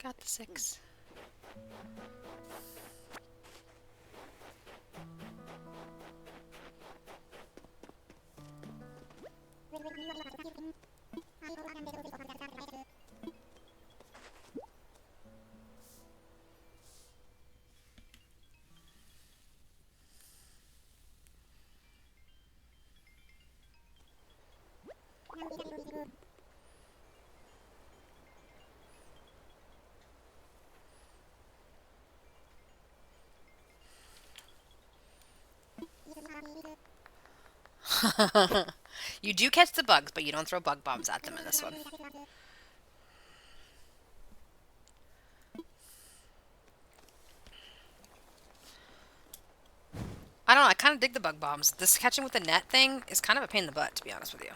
Got the 6. You do catch the bugs, but you don't throw bug bombs at them in this one. I don't know, I kind of dig the bug bombs. This catching with the net thing is kind of a pain in the butt, to be honest with you.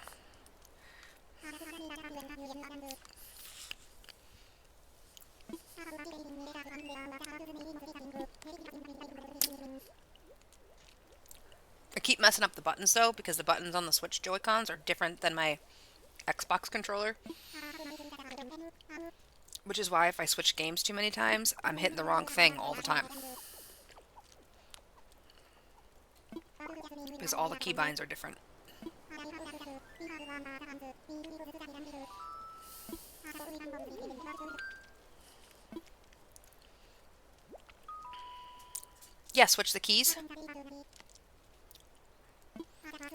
I keep messing up the buttons though, because the buttons on the Switch Joy-Cons are different than my Xbox controller. Which is why if I switch games too many times, I'm hitting the wrong thing all the time. Because all the keybinds are different. Yeah, switch the keys.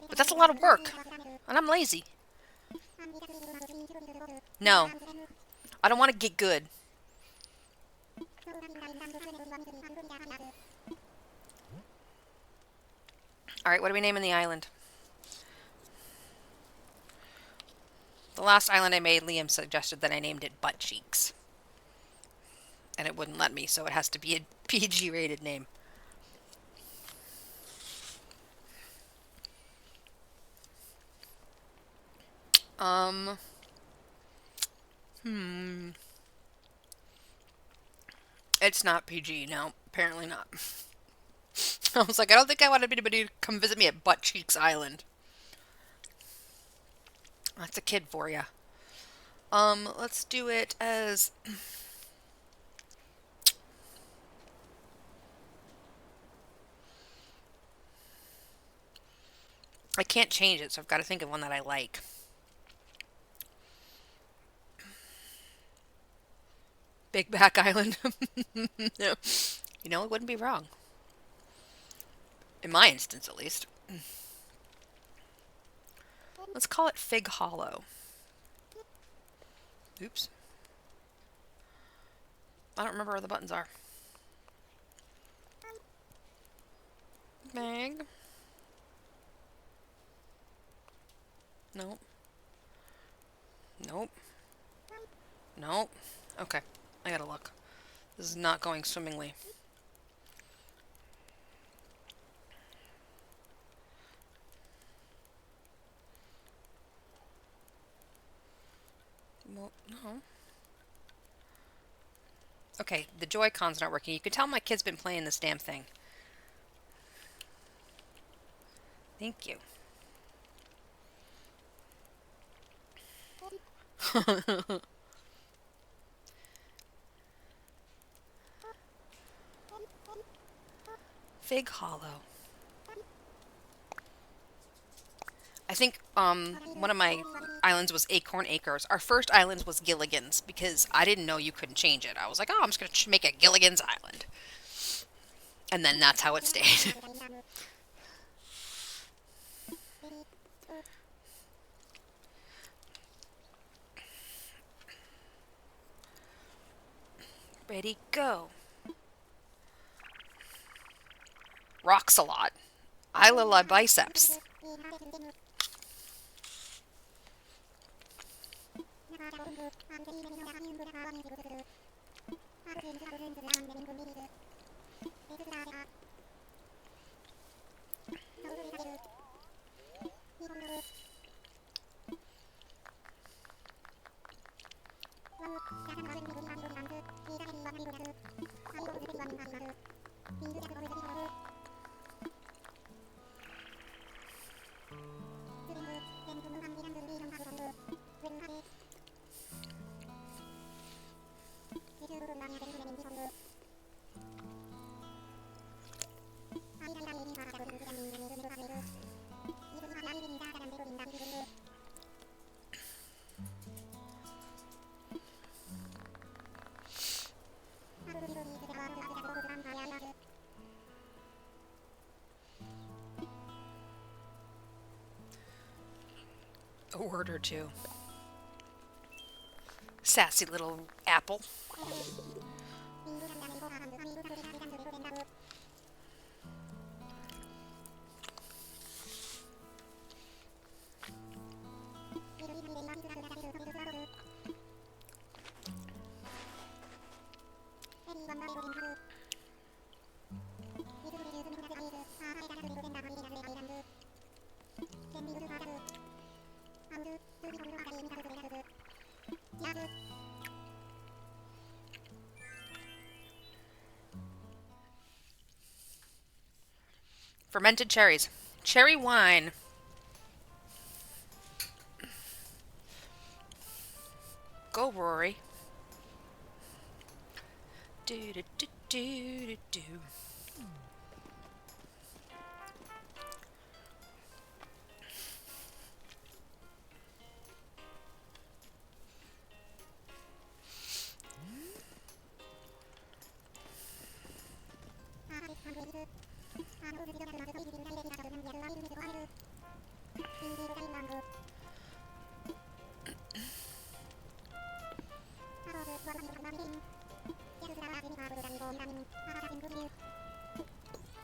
But that's a lot of work. And I'm lazy. No. I don't want to get good. Alright, what are we naming the island? The last island I made, Liam suggested that I named it Butt Cheeks. And it wouldn't let me, so it has to be a PG rated name. It's not PG, no. Apparently not. I was like, I don't think I want anybody to come visit me at Butt Cheeks Island. That's a kid for ya. Let's do it as... I can't change it, so I've got to think of one that I like. Big Back Island. No. You know, it wouldn't be wrong. In my instance, at least. Let's call it Fig Hollow. Oops. I don't remember where the buttons are. Meg? Nope. Nope. Nope. Okay. I gotta look. This is not going swimmingly. Well, no. Okay, the Joy-Cons not working. You can tell my kid's been playing this damn thing. Thank you. Fig Hollow. I think one of my islands was Acorn Acres. Our first island was Gilligan's because I didn't know you couldn't change it. I was like, oh, I'm just gonna make a Gilligan's Island, and then that's how it stayed. Ready, go. Rocks a lot. Isla biceps. A word or two. Sassy little apple. Fermented cherries. Cherry wine. Go, Rory. Do do do do do do.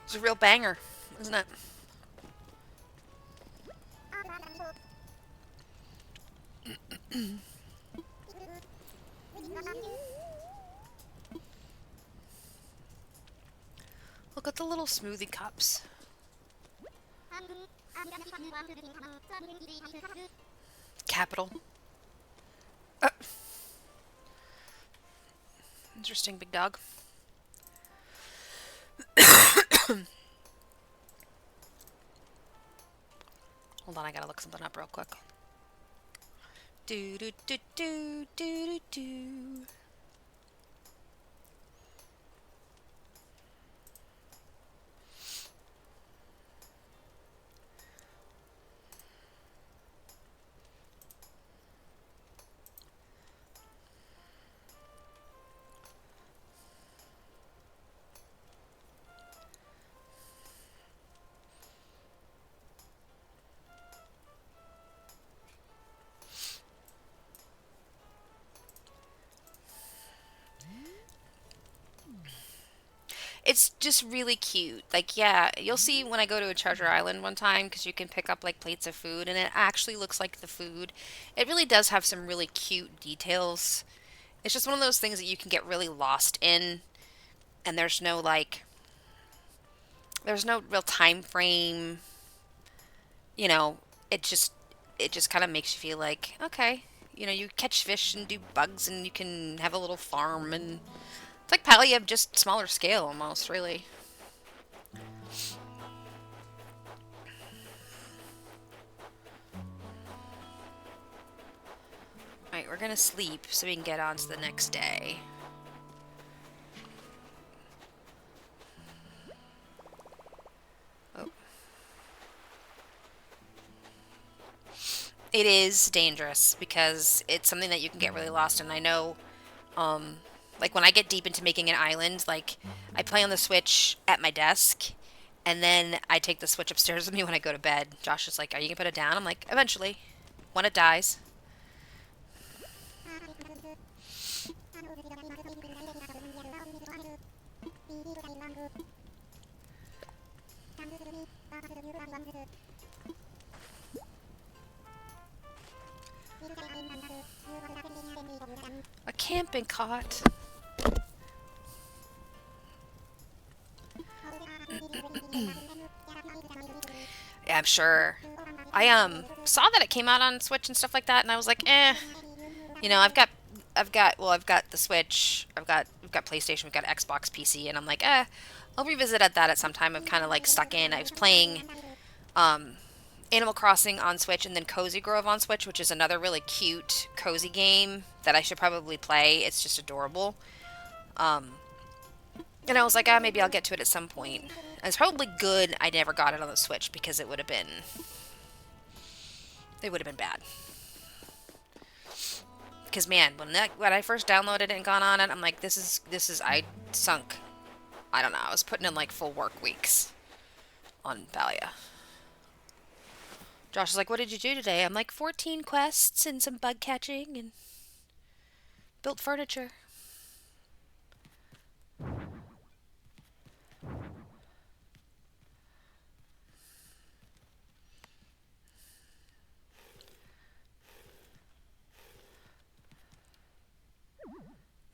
It's a real banger, isn't it? Look at the little smoothie cups. Capital. Uh, Interesting, big dog. Hold on, I gotta look something up real quick. Do do do do do do do. It's just really cute. Like, yeah, you'll see when I go to a Treasure Island one time because you can pick up like plates of food and it actually looks like the food. It really does have some really cute details. It's just one of those things that you can get really lost in, and there's no real time frame. You know, it just kind of makes you feel like, okay, You know, you catch fish and do bugs, and you can have a little farm, and it's like Palia, just smaller scale almost, really. Alright, we're gonna sleep so we can get on to the next day. Oh. It is dangerous because it's something that you can get really lost in. I know, um, like when I get deep into making an island, like I play on the Switch at my desk, and then I take the Switch upstairs with me when I go to bed. Josh is like, "Are you gonna put it down?" I'm like, "Eventually, when it dies." A camping cot. Yeah, I'm sure. I saw that it came out on Switch and stuff like that, and I was like, eh. You know, I've got the Switch, we've got PlayStation, we've got Xbox, PC, and I'm like, I'll revisit at that at some time. I'm kind of like stuck in. I was playing um, Animal Crossing on Switch, and then Cozy Grove on Switch, which is another really cute cozy game that I should probably play. It's just adorable. Um, and I was like, maybe I'll get to it at some point. And it's probably good I never got it on the Switch because it would have been bad. Because man, when I first downloaded it and gone on it, I'm like, this is I sunk. I don't know. I was putting in like full work weeks on Valia. Josh is like, "What did you do today?" I'm like, 14 quests and some bug catching and built furniture.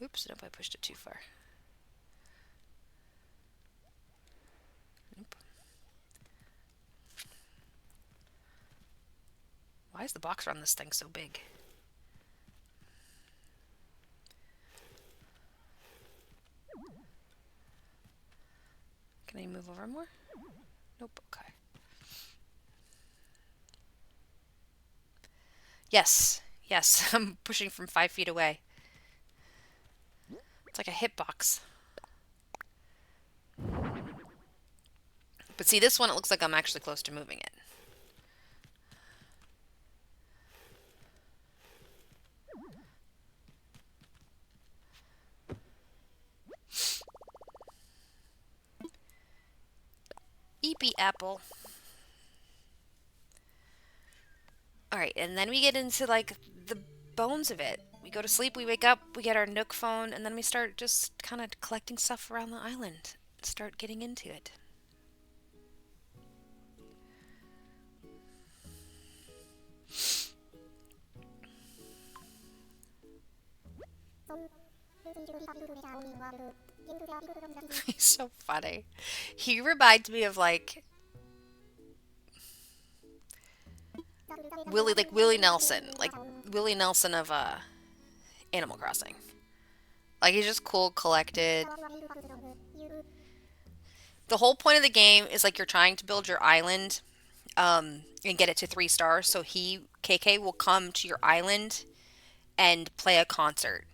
Oops, nope, I pushed it too far. Nope. Why is the box around this thing so big? Can I move over more? Nope, okay. Yes, yes, I'm pushing from 5 feet away. It's like a hitbox. But see, this one, it looks like I'm actually close to moving it. Eepy apple. Alright, and then we get into like the bones of it. We go to sleep, we wake up, we get our Nook phone, and then we start just kind of collecting stuff around the island. Start getting into it. He's so funny. He reminds me of like Willie Nelson, like Willie Nelson of Animal Crossing. Like he's just cool, collected. The whole point of the game is like you're trying to build your island and get it to 3 stars. So KK will come to your island and play a concert.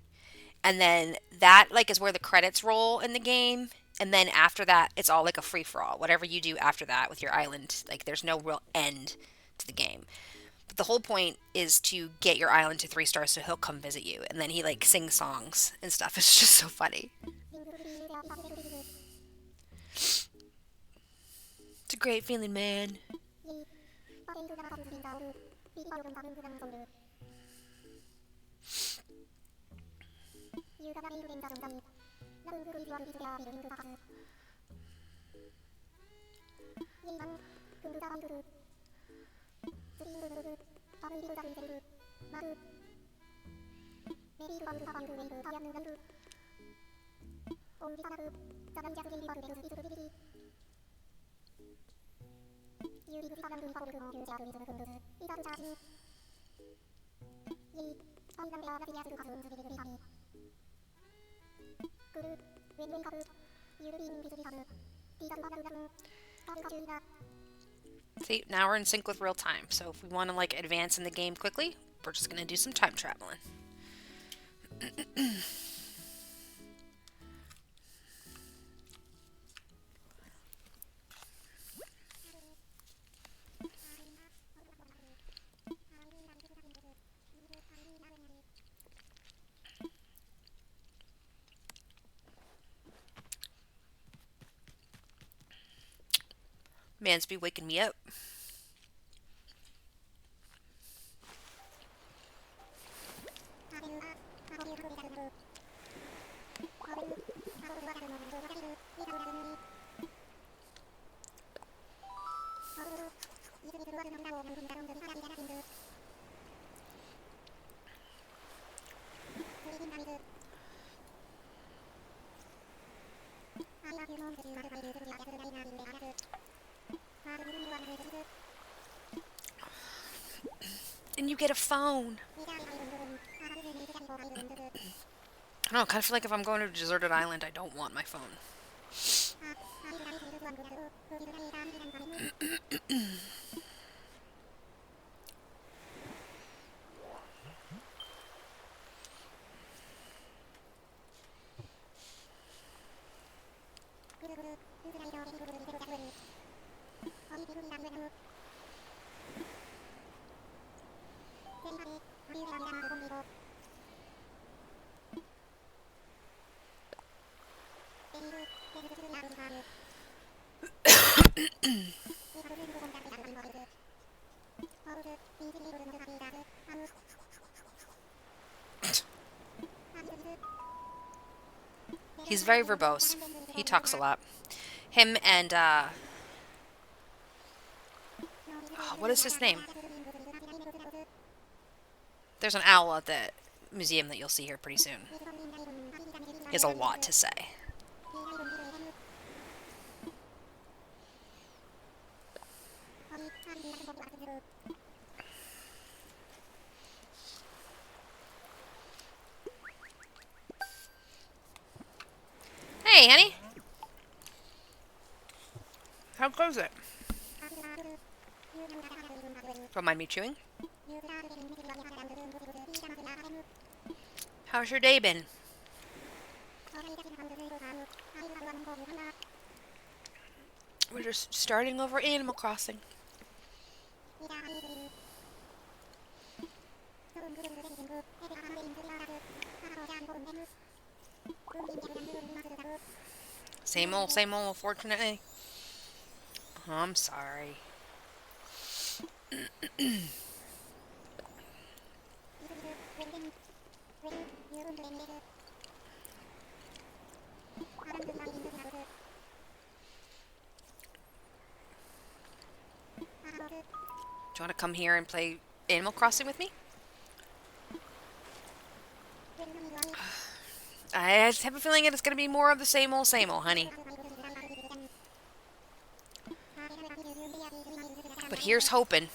And then that like is where the credits roll in the game. And then after that, it's all like a free for all. Whatever you do after that with your island, like there's no real end to the game. But the whole point is to get your island to 3 stars so he'll come visit you. And then he like sings songs and stuff. It's just so funny. It's a great feeling, man. See, now we're in sync with real time. So if we want to like advance in the game quickly, we're just gonna do some time traveling. Man's be waking me up. And you get a phone. I don't know, I kind of feel like if I'm going to a deserted island, I don't want my phone. He's very verbose. He talks a lot. Him and, oh, what is his name? There's an owl at the museum that you'll see here pretty soon. He has a lot to say. Hey, honey. How goes it? Don't mind me chewing. How's your day been? We're just starting over Animal Crossing. Same old, unfortunately. Oh, I'm sorry. Do you want to come here and play Animal Crossing with me? I just have a feeling it's going to be more of the same old, honey. But here's hoping.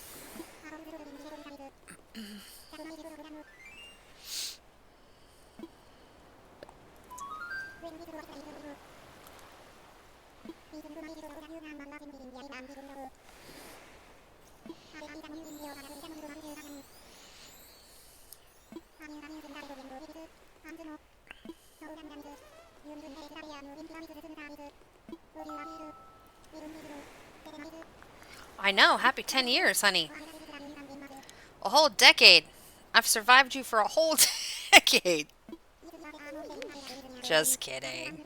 I know. Happy 10 years, honey. A whole decade. I've survived you for a whole decade. Just kidding.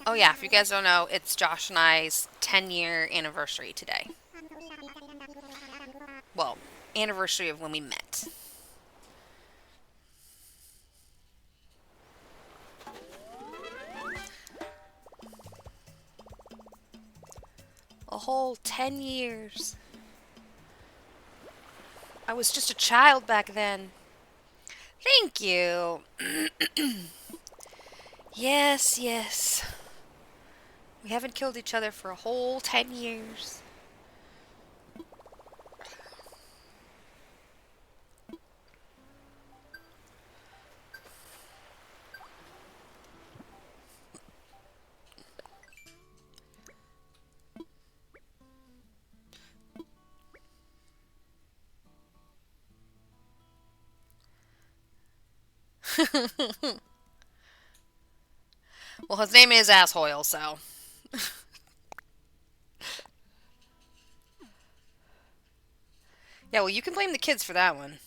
Oh yeah, if you guys don't know, it's Josh and I's 10-year anniversary today. Well, anniversary of when we met. A whole 10 years. I was just a child back then. Thank you. Yes, yes. We haven't killed each other for a whole 10 years. Well, his name is Asshole, so. Yeah, well, you can blame the kids for that one.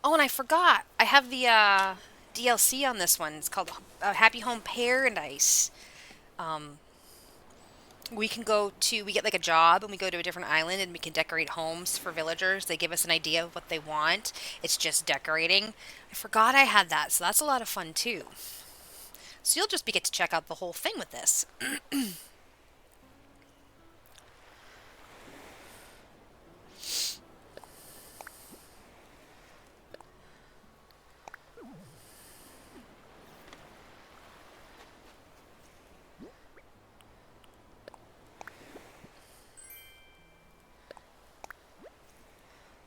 Oh, and I forgot. I have the DLC on this one. It's called Happy Home Paradise. Um, we can go to, we get like a job and we go to a different island and we can decorate homes for villagers. They give us an idea of what they want. It's just decorating. I forgot I had that, so that's a lot of fun too. So you'll just get to check out the whole thing with this.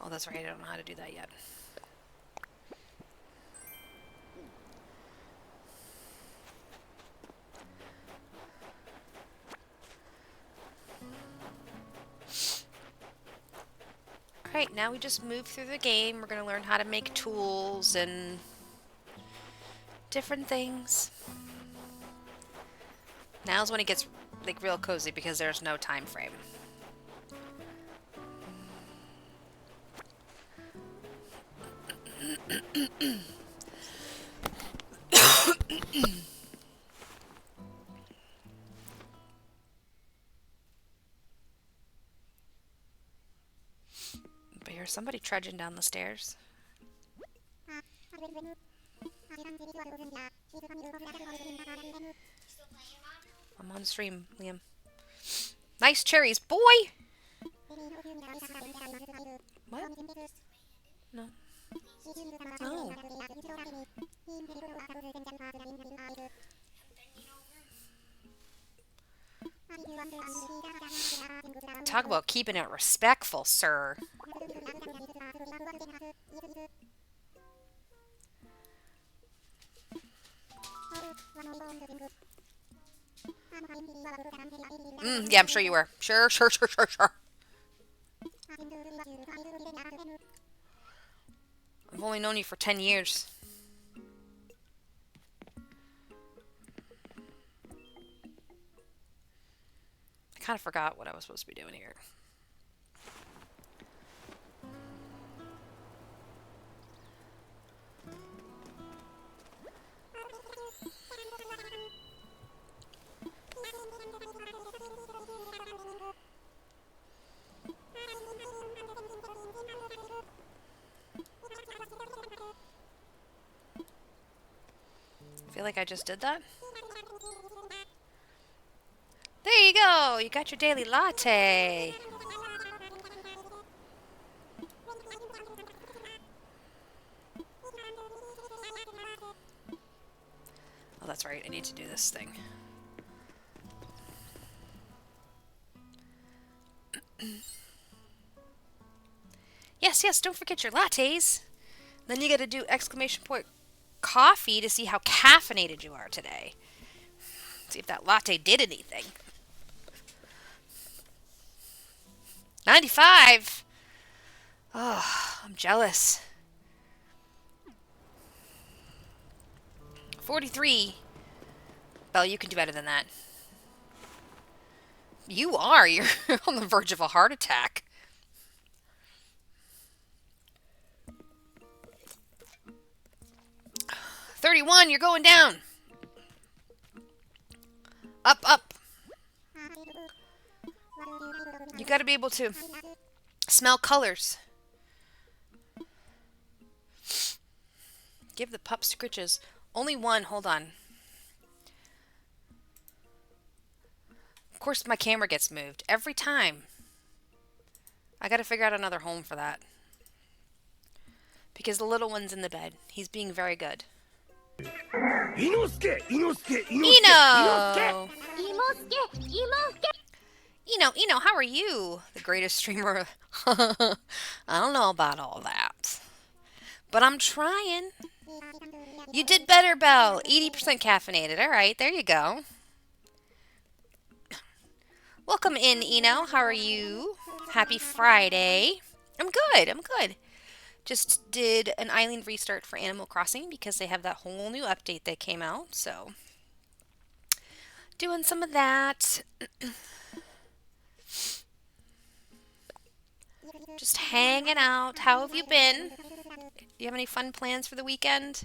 Oh, that's right. I don't know how to do that yet. Alright, now we just move through the game. We're going to learn how to make tools and different things. Now's when it gets like real cozy because there's no time frame. But here's somebody trudging down the stairs. I'm on stream, Liam. Nice cherries, boy! What? No. Oh. Talk about keeping it respectful, sir. Yeah, I'm sure you were. Sure. I've only known you for 10 years. I kind of forgot what I was supposed to be doing here. I feel like I just did that. There you go. You got your daily latte. Oh, that's right. I need to do this thing. Yes, don't forget your lattes. Then you got to do exclamation point coffee to see how caffeinated you are today. See if that latte did anything. 95? Oh, I'm jealous. 43. Belle, you can do better than that. You are. You're on the verge of a heart attack. 31, you're going down. Up. You gotta be able to smell colors. Give the pup scritches. Only one. Hold on. Of course, my camera gets moved every time. I got to figure out another home for that because the little one's in the bed. He's being very good. Inosuke, Inosuke, Inosuke, Inosuke! Eno, Eno, how are you? The greatest streamer. I don't know about all that, but I'm trying. You did better, Belle. 80% caffeinated. All right, there you go. Welcome in, Eno. How are you? Happy Friday. I'm good. I'm good. Just did an island restart for Animal Crossing because they have that whole new update that came out. So, doing some of that. Just hanging out. How have you been? Do you have any fun plans for the weekend?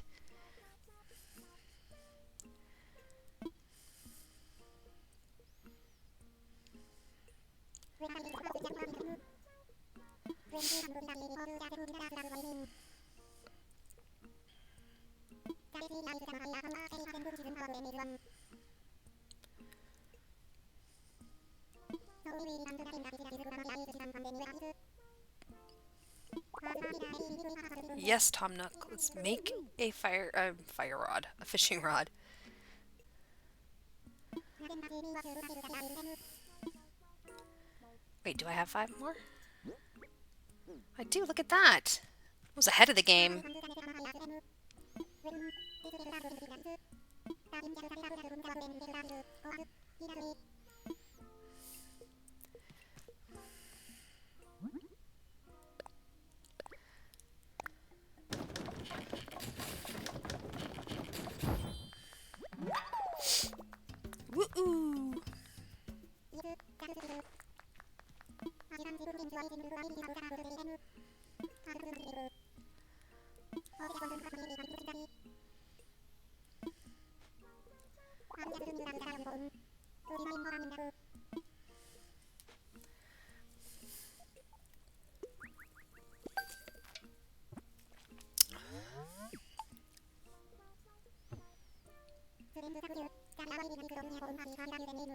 Yes, Tom Nook. Let's make a fire rod, a fishing rod. Wait, do I have 5 more? I do. Look at that. I was ahead of the game. Woo-oo.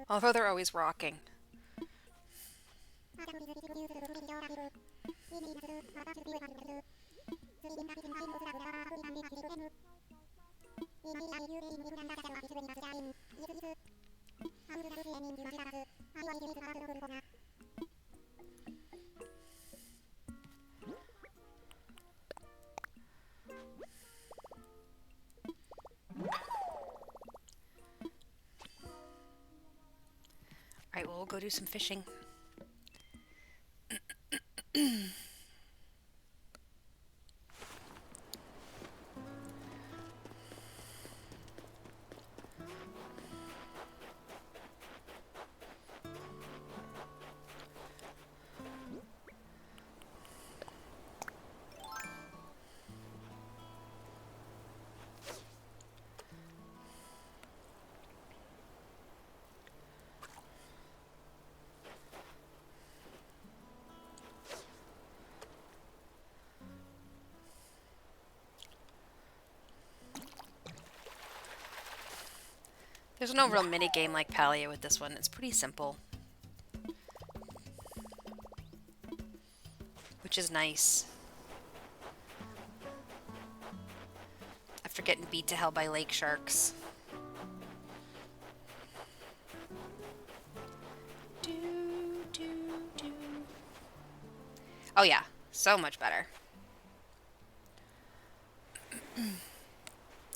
Although they're always rocking. Alright, well, we'll go do some fishing. There's no real mini game like Palia with this one. It's pretty simple, which is nice. After getting beat to hell by lake sharks. Do, do, do. Oh yeah, so much better.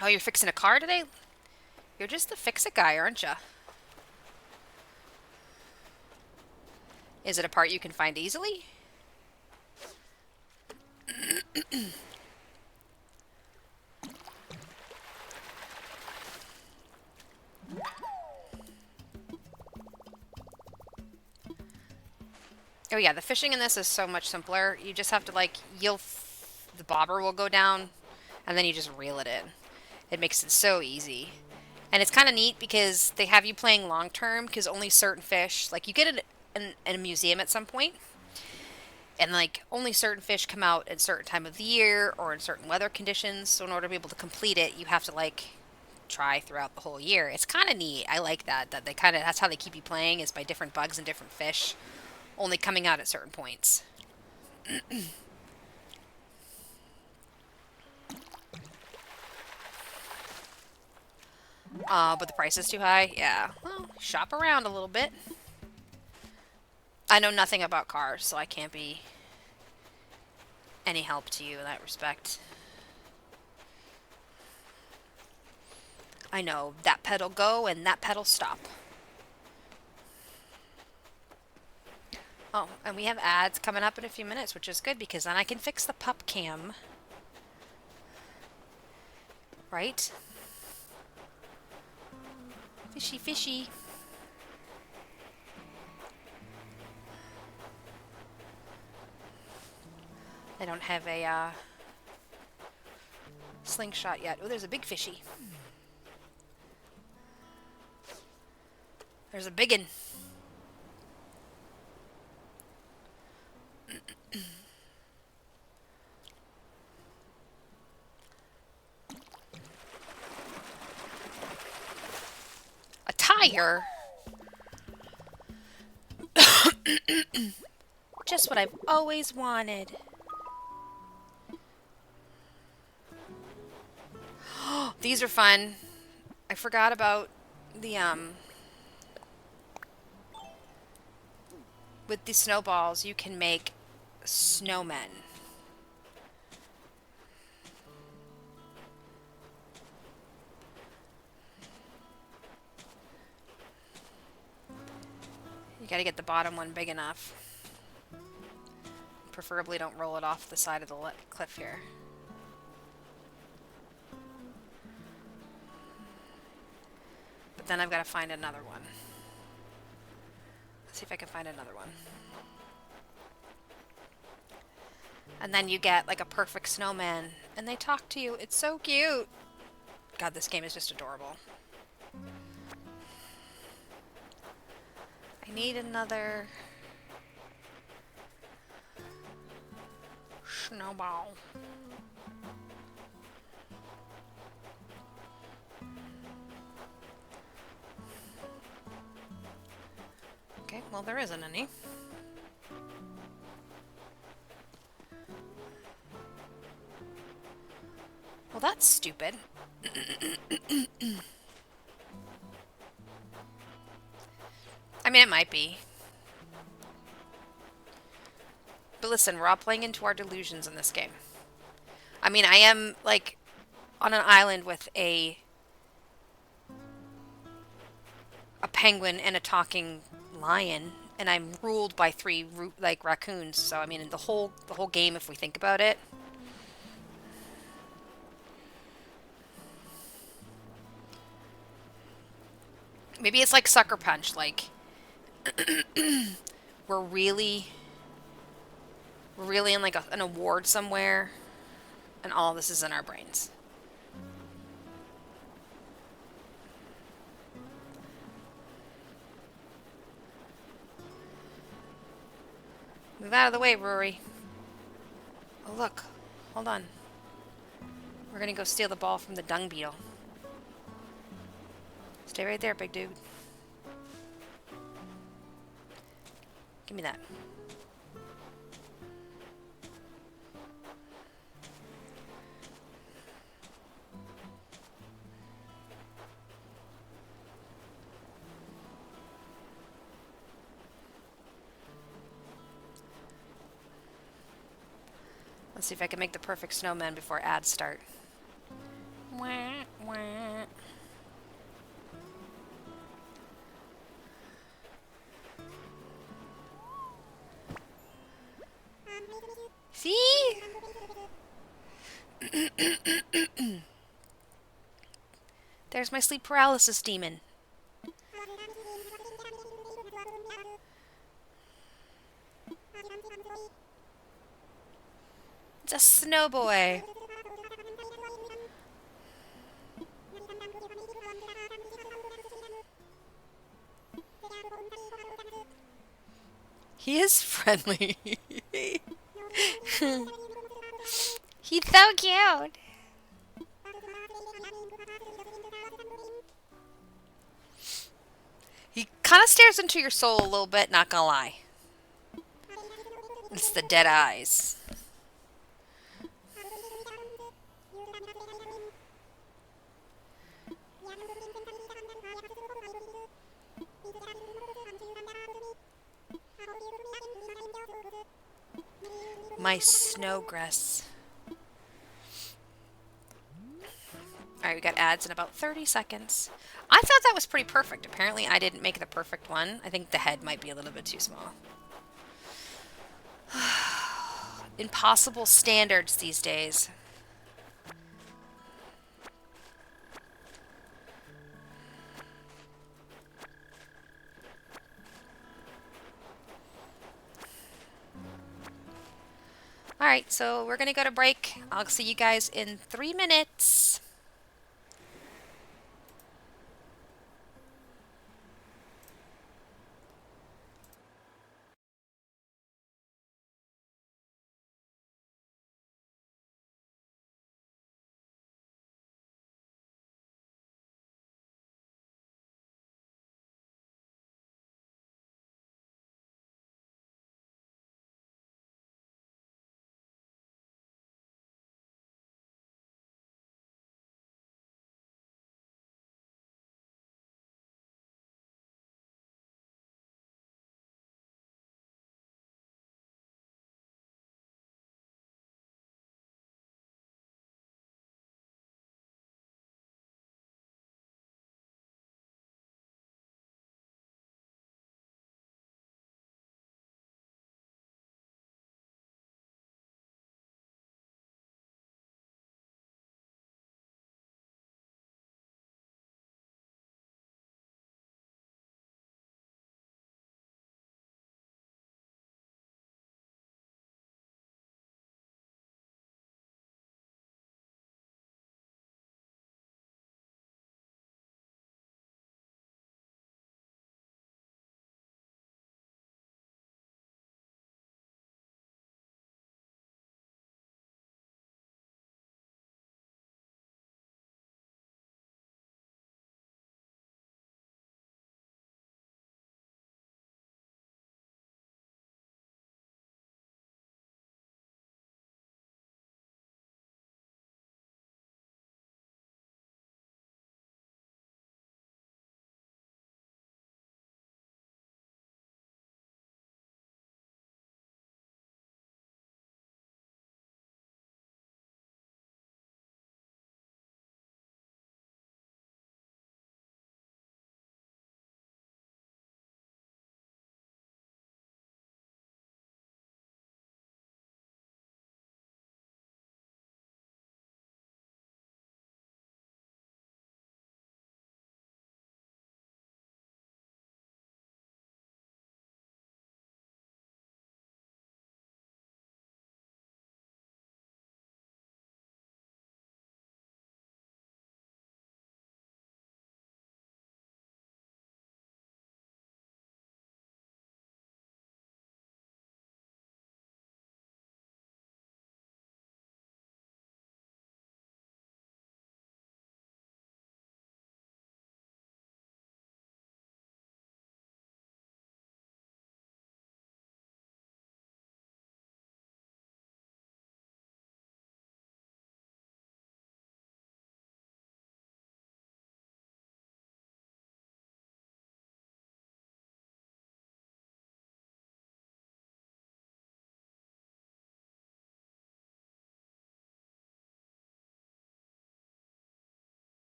Oh, you're fixing a car today? You're just the fix-it guy, aren't you? Is it a part you can find easily? Oh yeah, the fishing in this is so much simpler. You just have to like, the bobber will go down, and then you just reel it in. It makes it so easy. And it's kind of neat because they have you playing long term because only certain fish, like you get it in a museum at some point, and like only certain fish come out at a certain time of the year or in certain weather conditions. So in order to be able to complete it, you have to like try throughout the whole year. It's kind of neat. I like that they kind of that's how they keep you playing is by different bugs and different fish only coming out at certain points. But the price is too high. Yeah. Well, shop around a little bit. I know nothing about cars, so I can't be any help to you in that respect. I know that pedal go and that pedal stop. Oh, and we have ads coming up in a few minutes, which is good because then I can fix the pup cam. Right? Fishy, fishy. I don't have a slingshot yet. Oh, there's a big fishy. There's a biggin. A tire? Just what I've always wanted. These are fun. I forgot about the with the snowballs you can make snowmen. You gotta get the bottom one big enough. Preferably don't roll it off the side of the cliff here. But then I've got to find another one. Let's see if I can find another one. And then you get like a perfect snowman and they talk to you. It's so cute. God, this game is just adorable. I need another snowball. Okay, well there isn't any. Well, that's stupid. I mean, it might be. But listen, we're all playing into our delusions in this game. I mean, I am, like, on an island with a penguin and a talking lion, and I'm ruled by 3, like, raccoons. So, I mean, the whole game, if we think about it. Maybe it's like Sucker Punch, like, we're really in like an award somewhere, and all this is in our brains. Move out of the way, Rory. Oh, look. Hold on. We're gonna go steal the ball from the dung beetle. Stay right there, big dude. Give me that. Let's see if I can make the perfect snowman before ads start. Wah, wah. See? There's my sleep paralysis demon. It's a snow boy. He is friendly. He's so cute. He kind of stares into your soul a little bit, not gonna lie. It's the dead eyes. My snowgrass. Alright, we got ads in about 30 seconds. I thought that was pretty perfect. Apparently, I didn't make the perfect one. I think the head might be a little bit too small. Impossible standards these days. Alright, so we're gonna go to break. I'll see you guys in 3 minutes.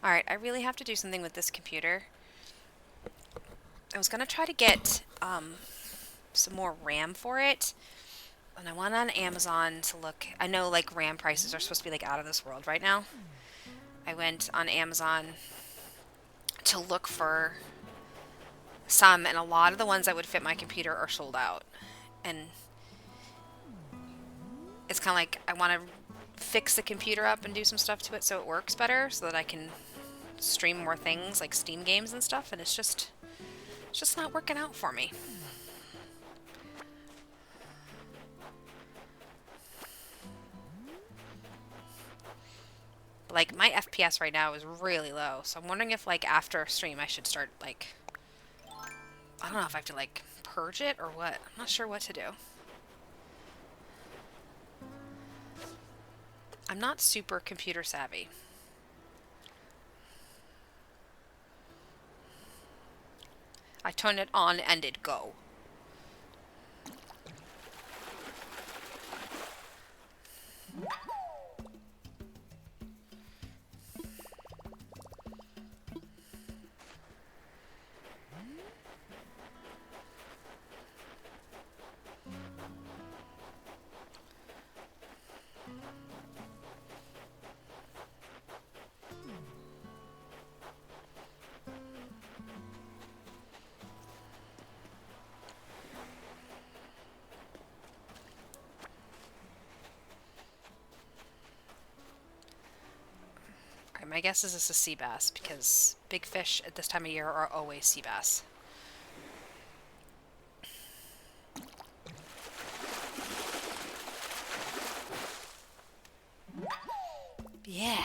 Alright, I really have to do something with this computer. I was gonna try to get some more RAM for it. And I went on Amazon to look. I know like RAM prices are supposed to be like out of this world right now. I went on Amazon to look for some, and a lot of the ones that would fit my computer are sold out. And it's kind of like I want to fix the computer up and do some stuff to it so it works better, so that I can stream more things like Steam games and stuff. And it's just not working out for me. Like my FPS right now is really low, so I'm wondering if like after a stream I should start like, I don't know if I have to like purge it or what. I'm not sure what to do. I'm not super computer savvy. I turned it on and it go. Alright, my guess is this is sea bass because big fish at this time of year are always sea bass. Yeah.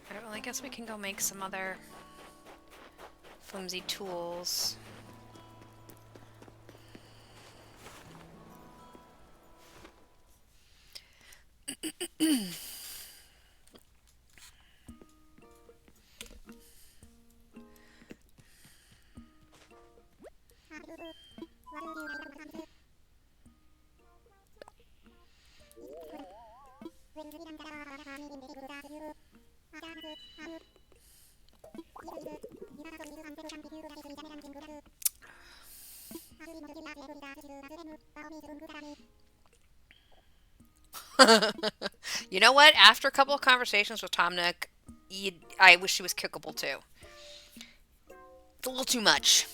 Alright, well I guess we can go make some other flimsy tools. You know what? After a couple of conversations with Tom Nook, I wish he was kickable too. It's a little too much.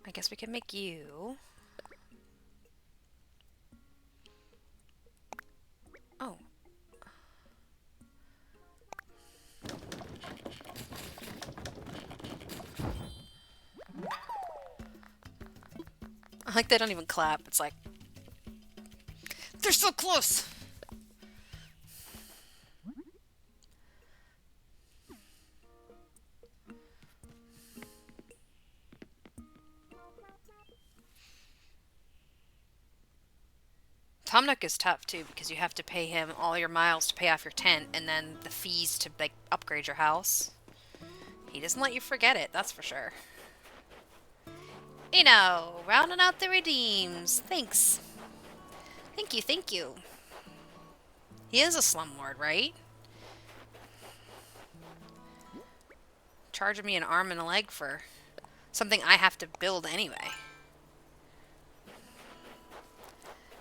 I guess we can make you. Oh. I like they don't even clap. It's like, they're so close. Tom Nook is tough too because you have to pay him all your miles to pay off your tent and then the fees to like upgrade your house. He doesn't let you forget it, that's for sure. Rounding out the redeems. Thanks. Thank you, thank you. He is a slumlord, right? Charging me an arm and a leg for something I have to build anyway.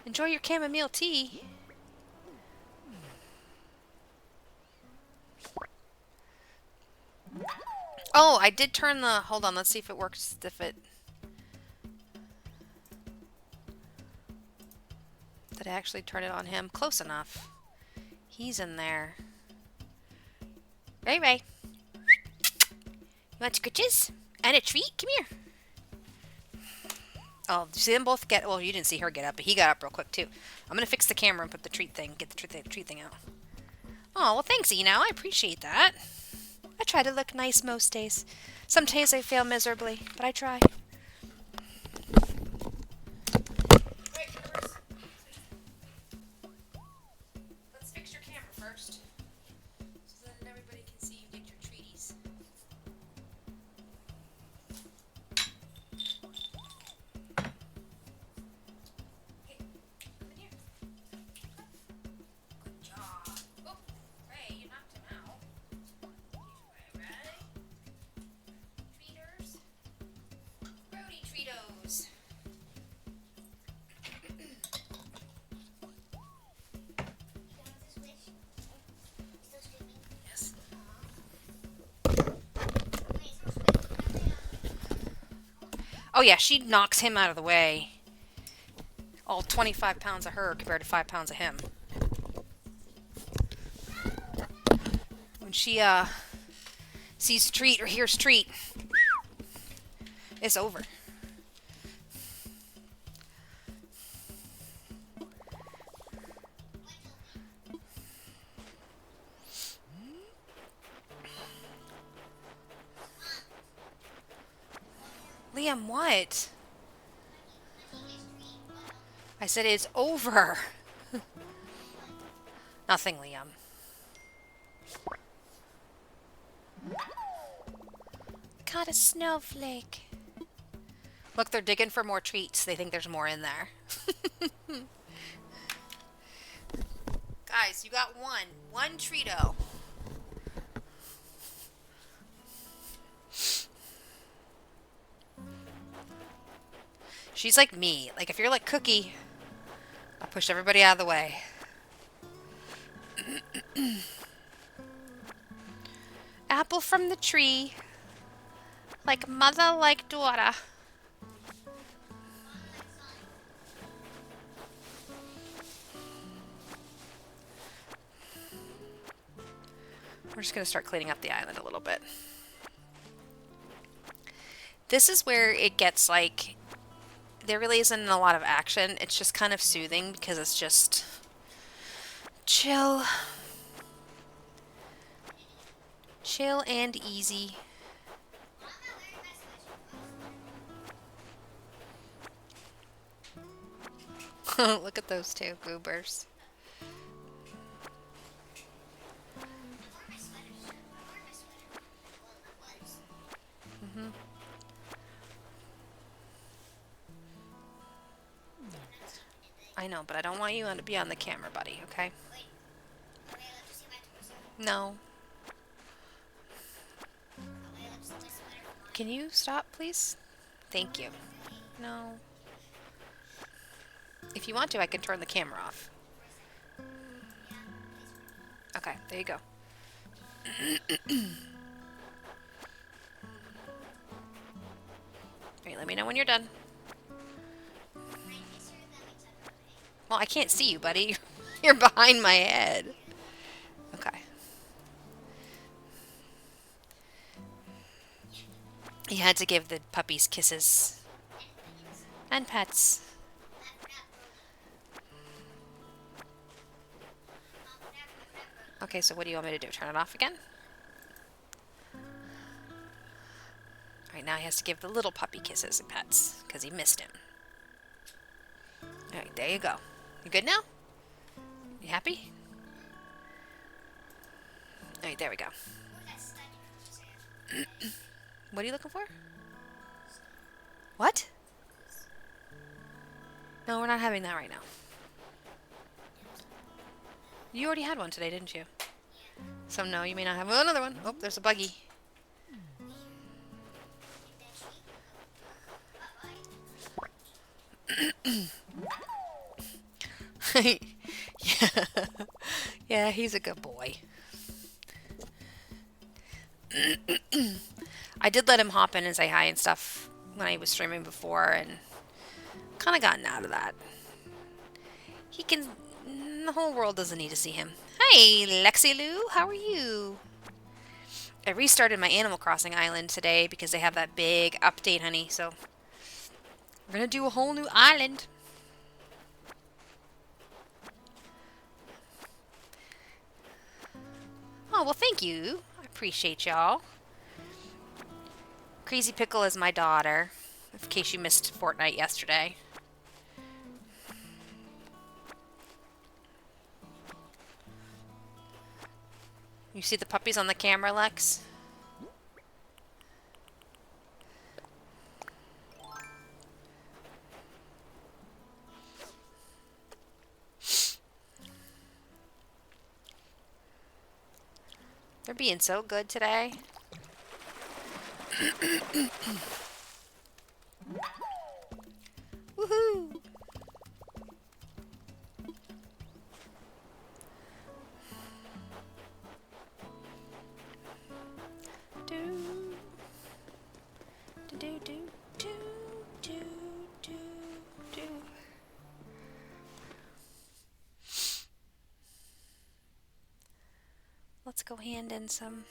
Enjoy your chamomile tea. Oh, I did turn the... Hold on, let's see if it works. If it... Did I actually turn it on him? Close enough. He's in there. Ray Ray. You want scritches? And a treat? Come here. Oh, see them both get... Well, you didn't see her get up, but he got up real quick, too. I'm going to fix the camera and put the treat thing... Get the treat thing out. Oh, well, thanks, Eno. I appreciate that. I I try to look nice most days. Some days I fail miserably, but I try. Let's fix your camera first, so that everybody can see you get your treaties. Hey, come in here. Good job. Oh, Ray, you knocked him out. Ready? Treaters. Brody Treatos. Yes. Oh yeah, she knocks him out of the way. All 25 pounds of her compared to 5 pounds of him. When she sees treat or hears treat, it's over. Liam, what? I said it's over. Nothing, Liam. Caught a snowflake. Look, they're digging for more treats. They think there's more in there. Guys, you got one. One Treato. She's like me. Like, if you're like Cookie, I push everybody out of the way. Apple from the tree. Like mother, like daughter. We're just going to start cleaning up the island a little bit. This is where it gets like, there really isn't a lot of action. It's just kind of soothing because it's just chill. Chill and easy. Look at those two goobers. I know, but I don't want you to be on the camera, buddy, okay? No. Can you stop, please? Thank you. No. If you want to, I can turn the camera off. Okay, there you go. Alright, let me know when you're done. Well, I can't see you, buddy. You're behind my head. Okay. You had to give the puppies kisses. And pets. Okay, so what do you want me to do? Turn it off again? Alright, now he has to give the little puppy kisses and pets, because he missed him. Alright, there you go. You good now? You happy? Alright, there we go. What are you looking for? What? No, we're not having that right now. You already had one today, didn't you? So no, you may not have another one. Oh, there's a buggy. Yeah. Yeah, he's a good boy. I did let him hop in and say hi and stuff when I was streaming before, and kind of gotten out of that. He can... The whole world doesn't need to see him. Hi, Lexi Lou. How are you? I restarted my Animal Crossing island today because they have that big update, honey. So we're going to do a whole new island. Oh, well, thank you. I appreciate y'all. Crazy Pickle is my daughter, in case you missed Fortnite yesterday. You see the puppies on the camera, Lex? They're being so good today. Woohoo! Do do do do do do do do. Let's go hand in some.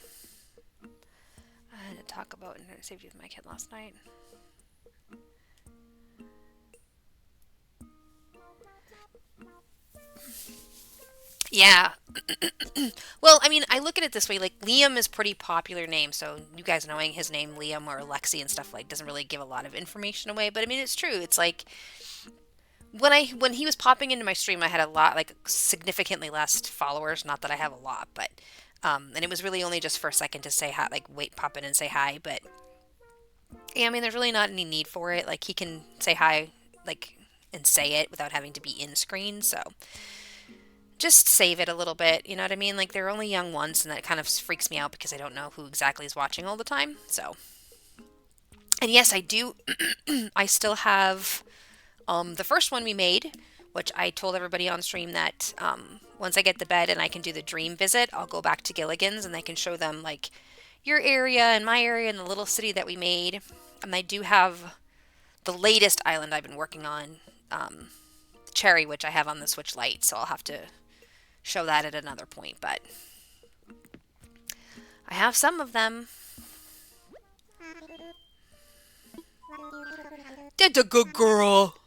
I had to talk about internet safety with my kid last night. Yeah. Well, I mean, I look at it this way. Like, Liam is pretty popular name, so you guys knowing his name, Liam or Lexi and stuff, like, doesn't really give a lot of information away. But I mean, it's true. It's like when he was popping into my stream, I had a lot, like, significantly less followers. Not that I have a lot, but and it was really only just for a second to say hi, like, wait, pop in and say hi. But yeah, I mean, there's really not any need for it. Like, he can say hi, like, and say it without having to be in screen. So just save it a little bit. You know what I mean? Like, they're only young ones, and that kind of freaks me out because I don't know who exactly is watching all the time. So, and yes, I do. I still have the first one we made, which I told everybody on stream that once I get to bed and I can do the dream visit, I'll go back to Gilligan's and I can show them like your area and my area and the little city that we made. And I do have the latest island I've been working on, Cherry, which I have on the Switch Lite, so I'll have to show that at another point. But I have some of them. That's a good girl.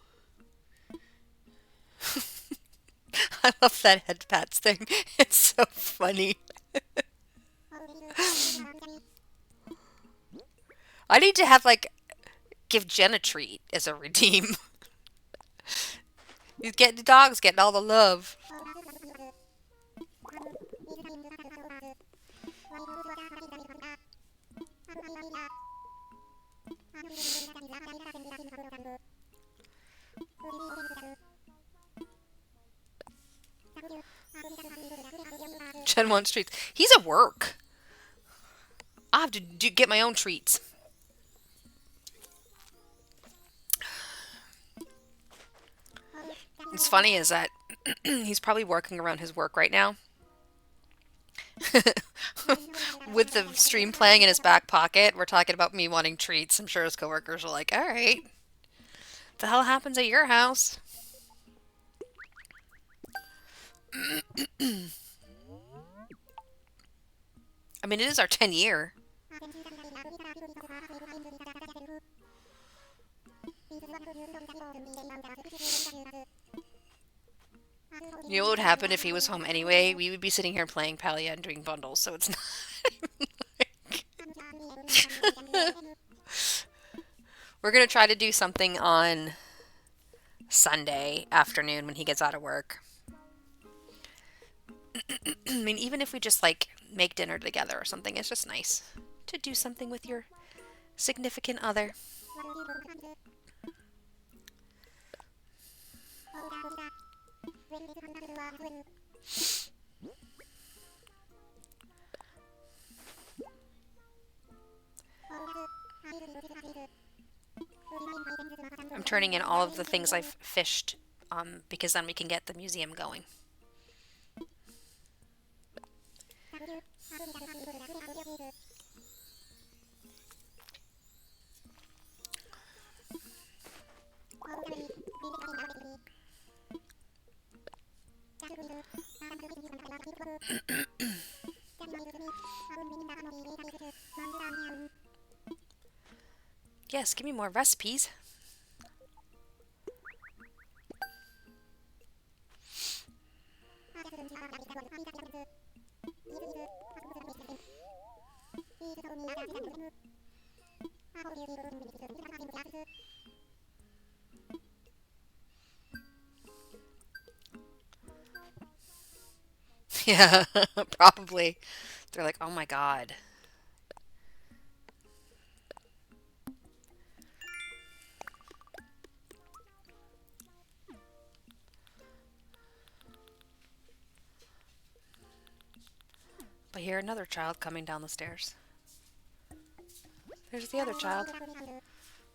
I love that head pats thing. It's so funny. I need to have like give Jen a treat as a redeem. He's getting the dog's getting all the love. Jen wants treats. He's at work. I have to get my own treats. What's funny is that he's probably working around his work right now. With the stream playing in his back pocket, we're talking about me wanting treats. I'm sure his coworkers are like, all right. What the hell happens at your house? I mean, it is our 10-year. You know what would happen if he was home anyway? We would be sitting here playing Palia and doing bundles, so it's not like... We're going to try to do something on Sunday afternoon when he gets out of work. I mean, even if we just, like, make dinner together or something, it's just nice to do something with your significant other. I'm turning in all of the things I've fished because then we can get the museum going. Yes, give me more recipes. Yeah, probably. They're like, oh my God. But hear another child coming down the stairs. There's the other child.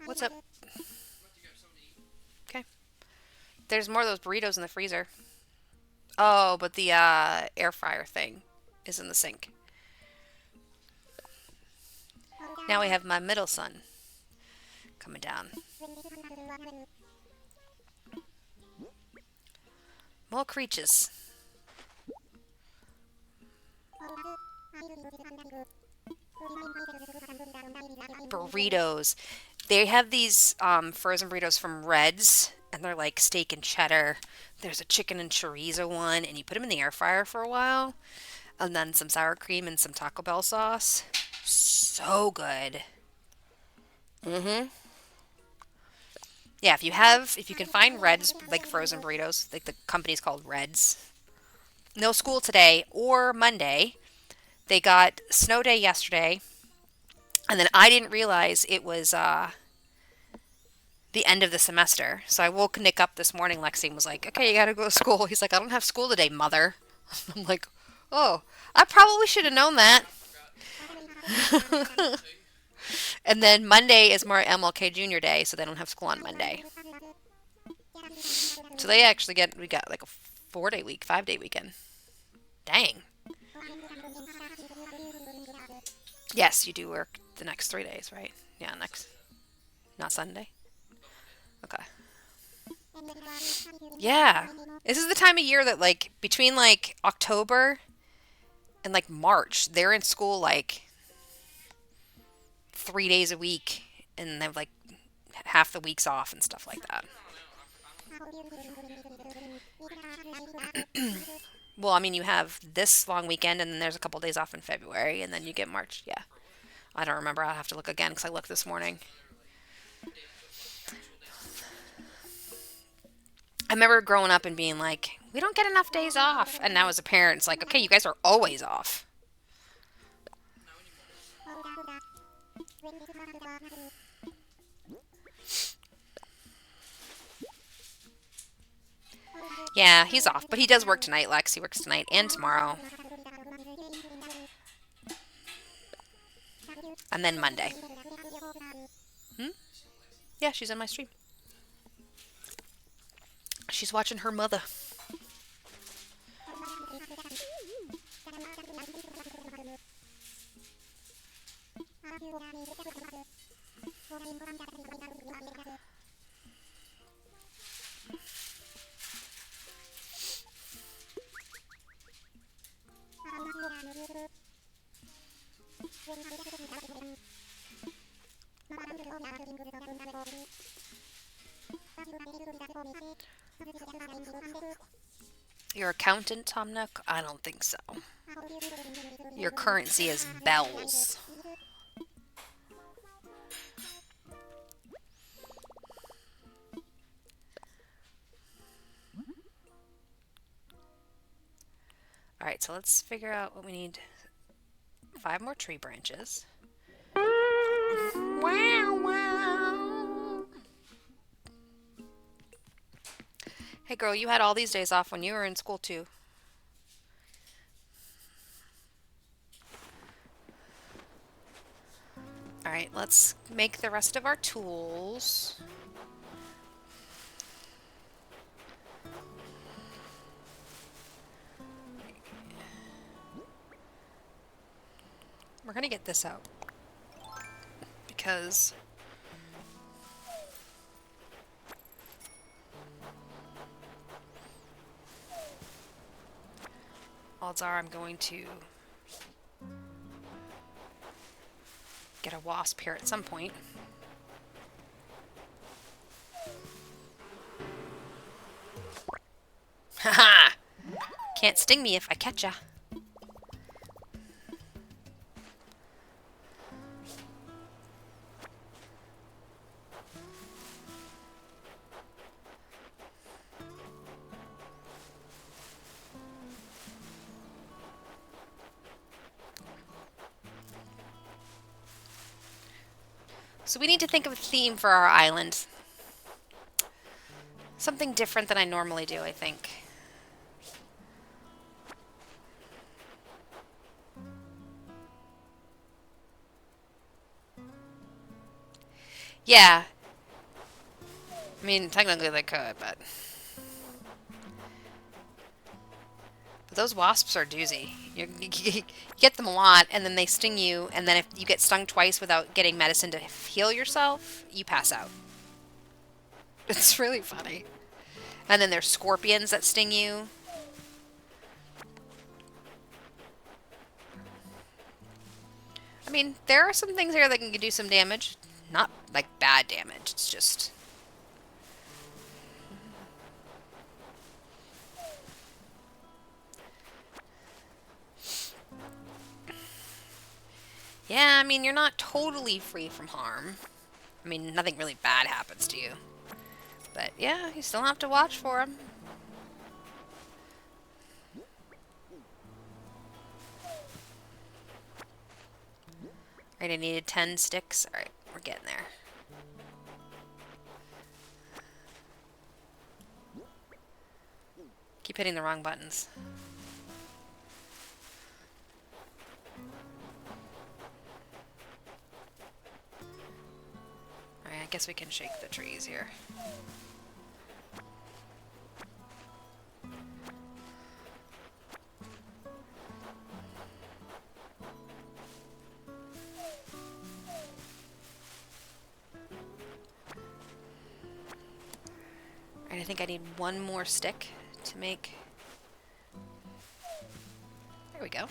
What's up? Okay. There's more of those burritos in the freezer. Oh, but the air fryer thing is in the sink. Now we have my middle son coming down. More creatures. Burritos. They have these frozen burritos from Reds, and they're like steak and cheddar. There's a chicken and chorizo one, and you put them in the air fryer for a while, and then some sour cream and some Taco Bell sauce. So good. Mm-hmm. Yeah, if you can find Reds, like frozen burritos, like the company's called Reds. No school today or Monday. They got snow day yesterday, and then I didn't realize it was the end of the semester. So I woke Nick up this morning. Lexi was like, "Okay, you gotta go to school." He's like, "I don't have school today, mother." I'm like, "Oh, I probably should have known that." And then Monday is more MLK Junior Day, so they don't have school on Monday. So they actually we got like a 4 day week, 5 day weekend. Dang. Yes, you do work the next 3 days, right? Yeah, next. Not Sunday? Okay. Yeah. This is the time of year that, like, between, like, October and, like, March, they're in school, like, 3 days a week, and they have, like, half the weeks off and stuff like that. Well, I mean, you have this long weekend, and then there's a couple days off in February, and then you get March. Yeah. I don't remember. I'll have to look again because I looked this morning. I remember growing up and being like, we don't get enough days off. And now as a parent, it's like, okay, you guys are always off. Yeah, he's off, but he does work tonight, Lex. He works tonight and tomorrow. And then Monday. Hmm? Yeah, she's in my stream. She's watching her mother. Your accountant, Tom Nook? I don't think so. Your currency is bells. Alright, so let's figure out what we need. 5 more tree branches. Wow, wow. Hey girl, you had all these days off when you were in school too. Alright, let's make the rest of our tools. We're gonna get this out because odds are I'm going to get a wasp here at some point. Haha! Can't sting me if I catch ya. So we need to think of a theme for our island. Something different than I normally do, I think. Yeah. I mean, technically they could, but those wasps are doozy. You get them a lot, and then they sting you, and then if you get stung twice without getting medicine to heal yourself, you pass out. It's really funny. And then there's scorpions that sting you. I mean, there are some things here that can do some damage. Not like bad damage. It's just... Yeah, I mean, you're not totally free from harm. I mean, nothing really bad happens to you. But yeah, you still have to watch for them. Alright, I needed 10 sticks. Alright, we're getting there. Keep hitting the wrong buttons. Alright, I guess we can shake the trees here. Alright, I think I need one more stick to make... There we go.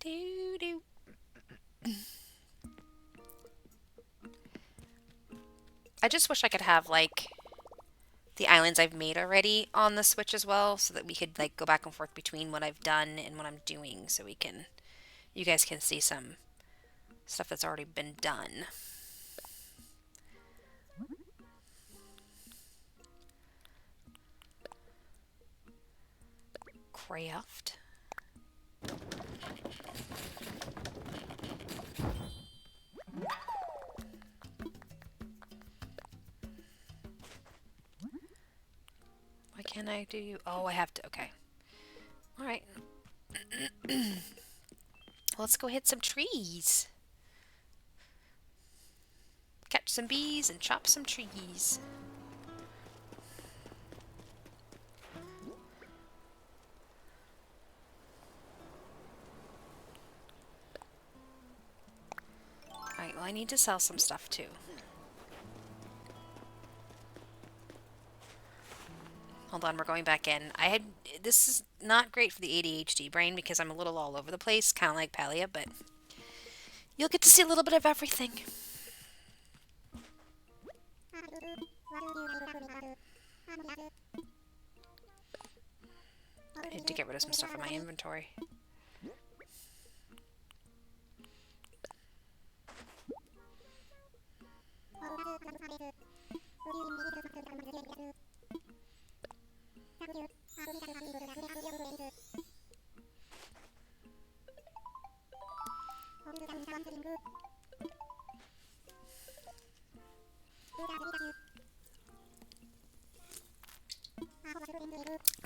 Doo-doo. I just wish I could have, like, the islands I've made already on the Switch as well, so that we could, like, go back and forth between what I've done and what I'm doing, so we can... You guys can see some stuff that's already been done. Craft. Why can't I do you? Oh, I have to. Okay. Alright. Let's go hit some trees. Catch some bees and chop some trees. Alright, well I need to sell some stuff too. Hold on, we're going back in. This is not great for the ADHD brain because I'm a little all over the place, kind of like Palia, but you'll get to see a little bit of everything. I need to get rid of some stuff from my inventory.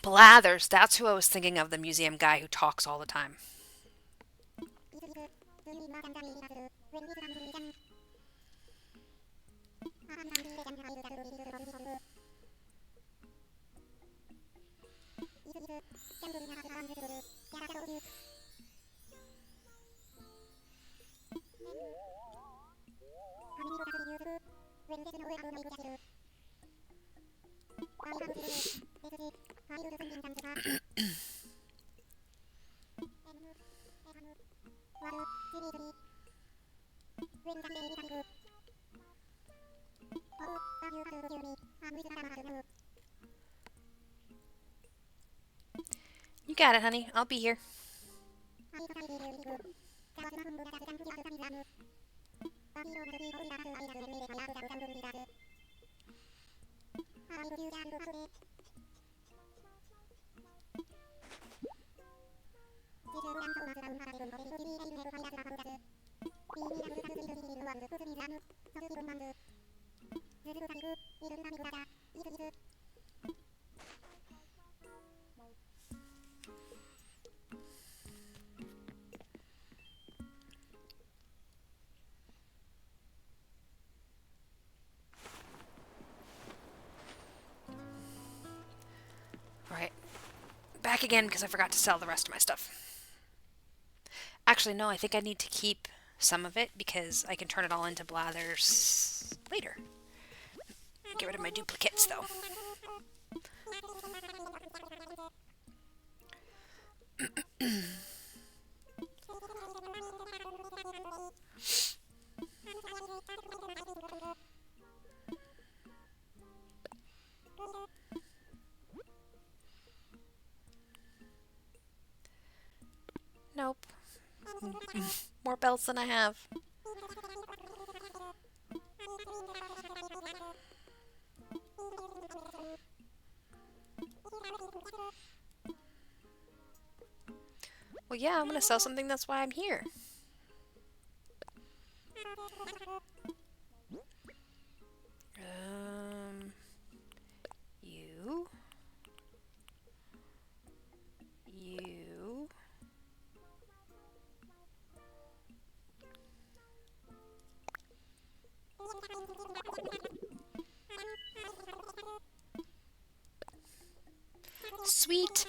Blathers, that's who I was thinking of, the museum guy who talks all the time. You got it, honey. I'll be here. All right, back again because I forgot to sell the rest of my stuff. Actually, no, I think I need to keep some of it because I can turn it all into blathers later. Get rid of my duplicates, though. Nope. More bells than I have. Well, yeah, I'm gonna sell something. That's why I'm here. You. You. Sweet.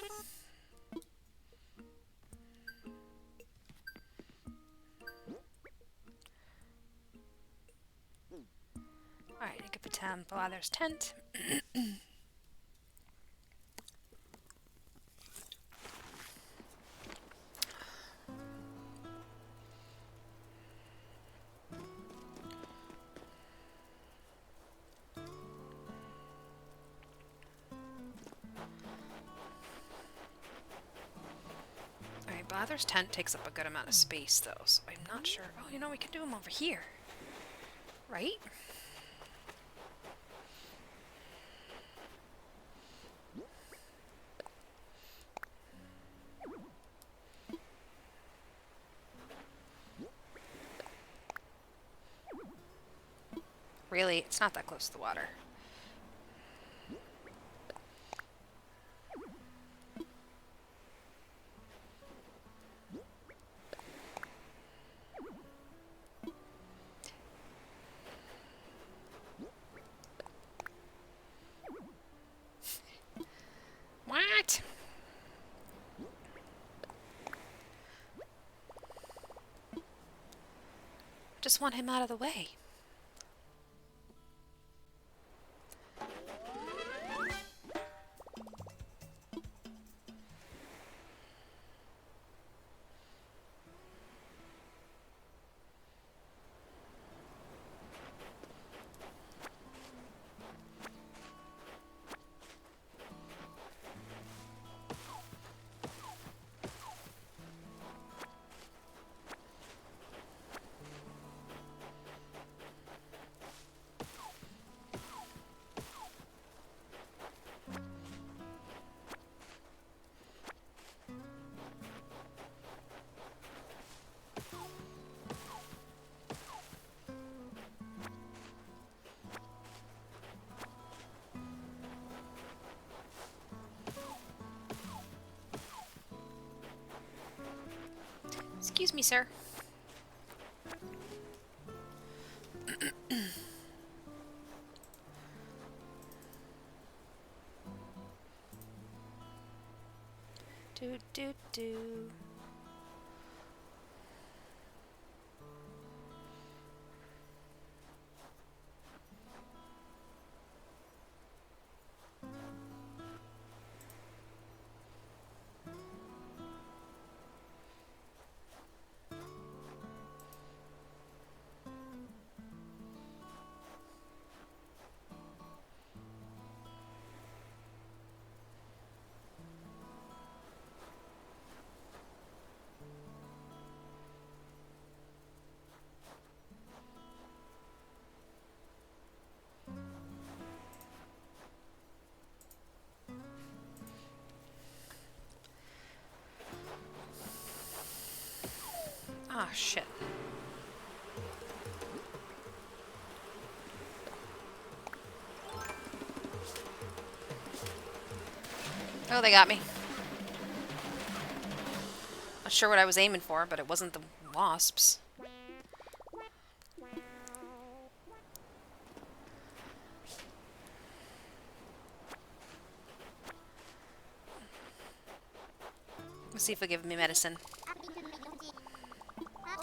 Alright, I could pretend Blather's tent. Alright, Blather's tent takes up a good amount of space, though, so I'm not sure. Oh, you know, we can do them over here. Right? Really, it's not that close to the water. What? Just want him out of the way. Excuse me, sir. Do do do. shit. Oh, they got me. Not sure what I was aiming for, but it wasn't the wasps. Let's see if they'll give me medicine.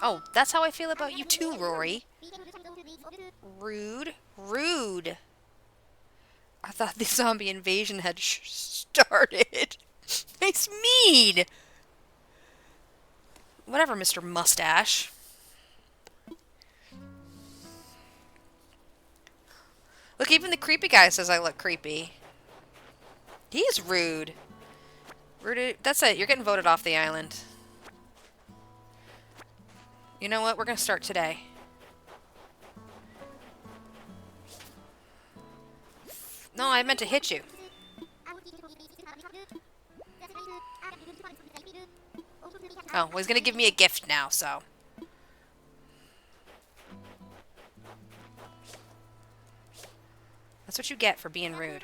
Oh, that's how I feel about you too, Rory. Rude. Rude. I thought the zombie invasion had started. It's mean. Whatever, Mr. Mustache. Look, even the creepy guy says I look creepy. He is rude. Rude. That's it. You're getting voted off the island. You know what? We're going to start today. No, I meant to hit you. Oh, well, he's going to give me a gift now, so. That's what you get for being rude.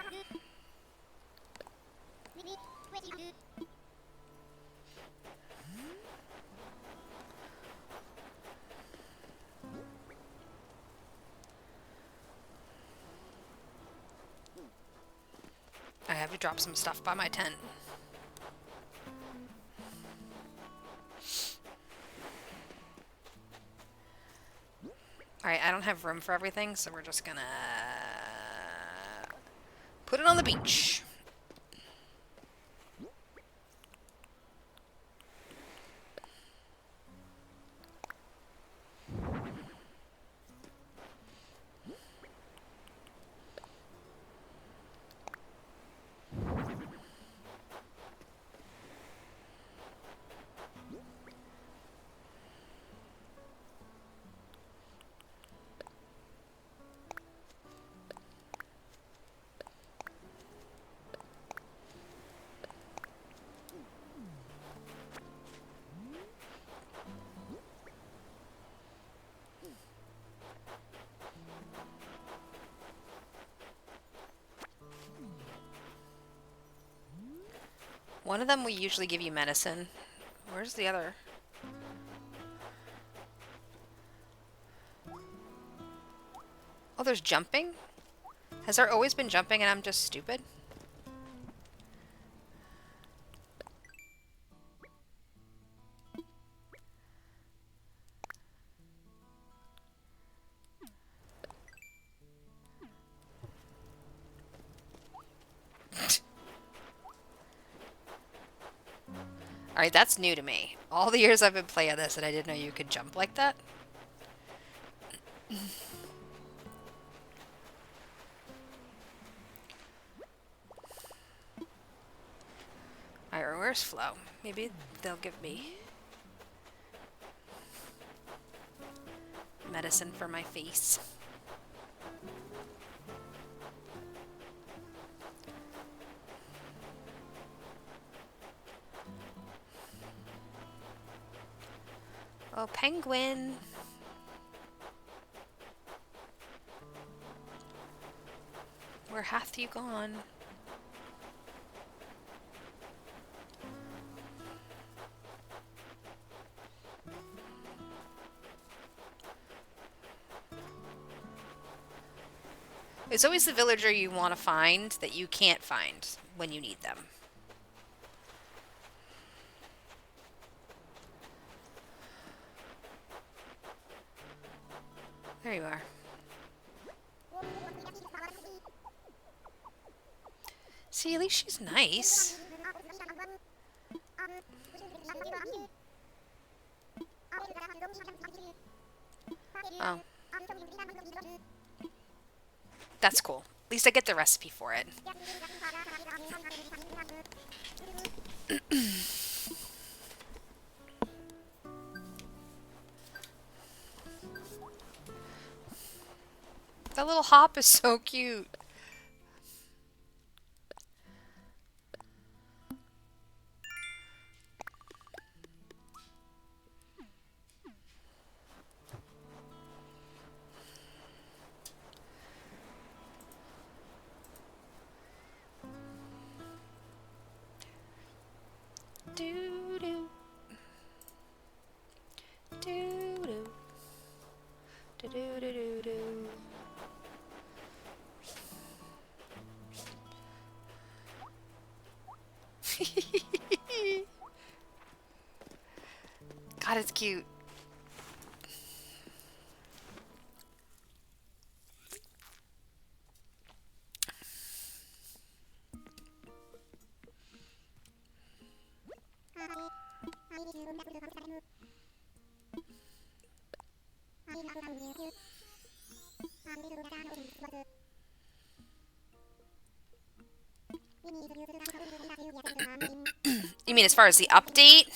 I have to drop some stuff by my tent. Alright, I don't have room for everything, so we're just gonna put it on the beach. One of them we usually give you medicine. Where's the other? Oh, there's jumping? Has there always been jumping and I'm just stupid? Alright, that's new to me. All the years I've been playing this and I didn't know you could jump like that. Alright, where's Flo? Maybe they'll give me medicine for my face. Oh, penguin. Where hath you gone? It's always the villager you want to find that you can't find when you need them. There you are. See, at least she's nice. Oh. That's cool. At least I get the recipe for it. That little hop is so cute. God, it's cute. You mean as far as the update?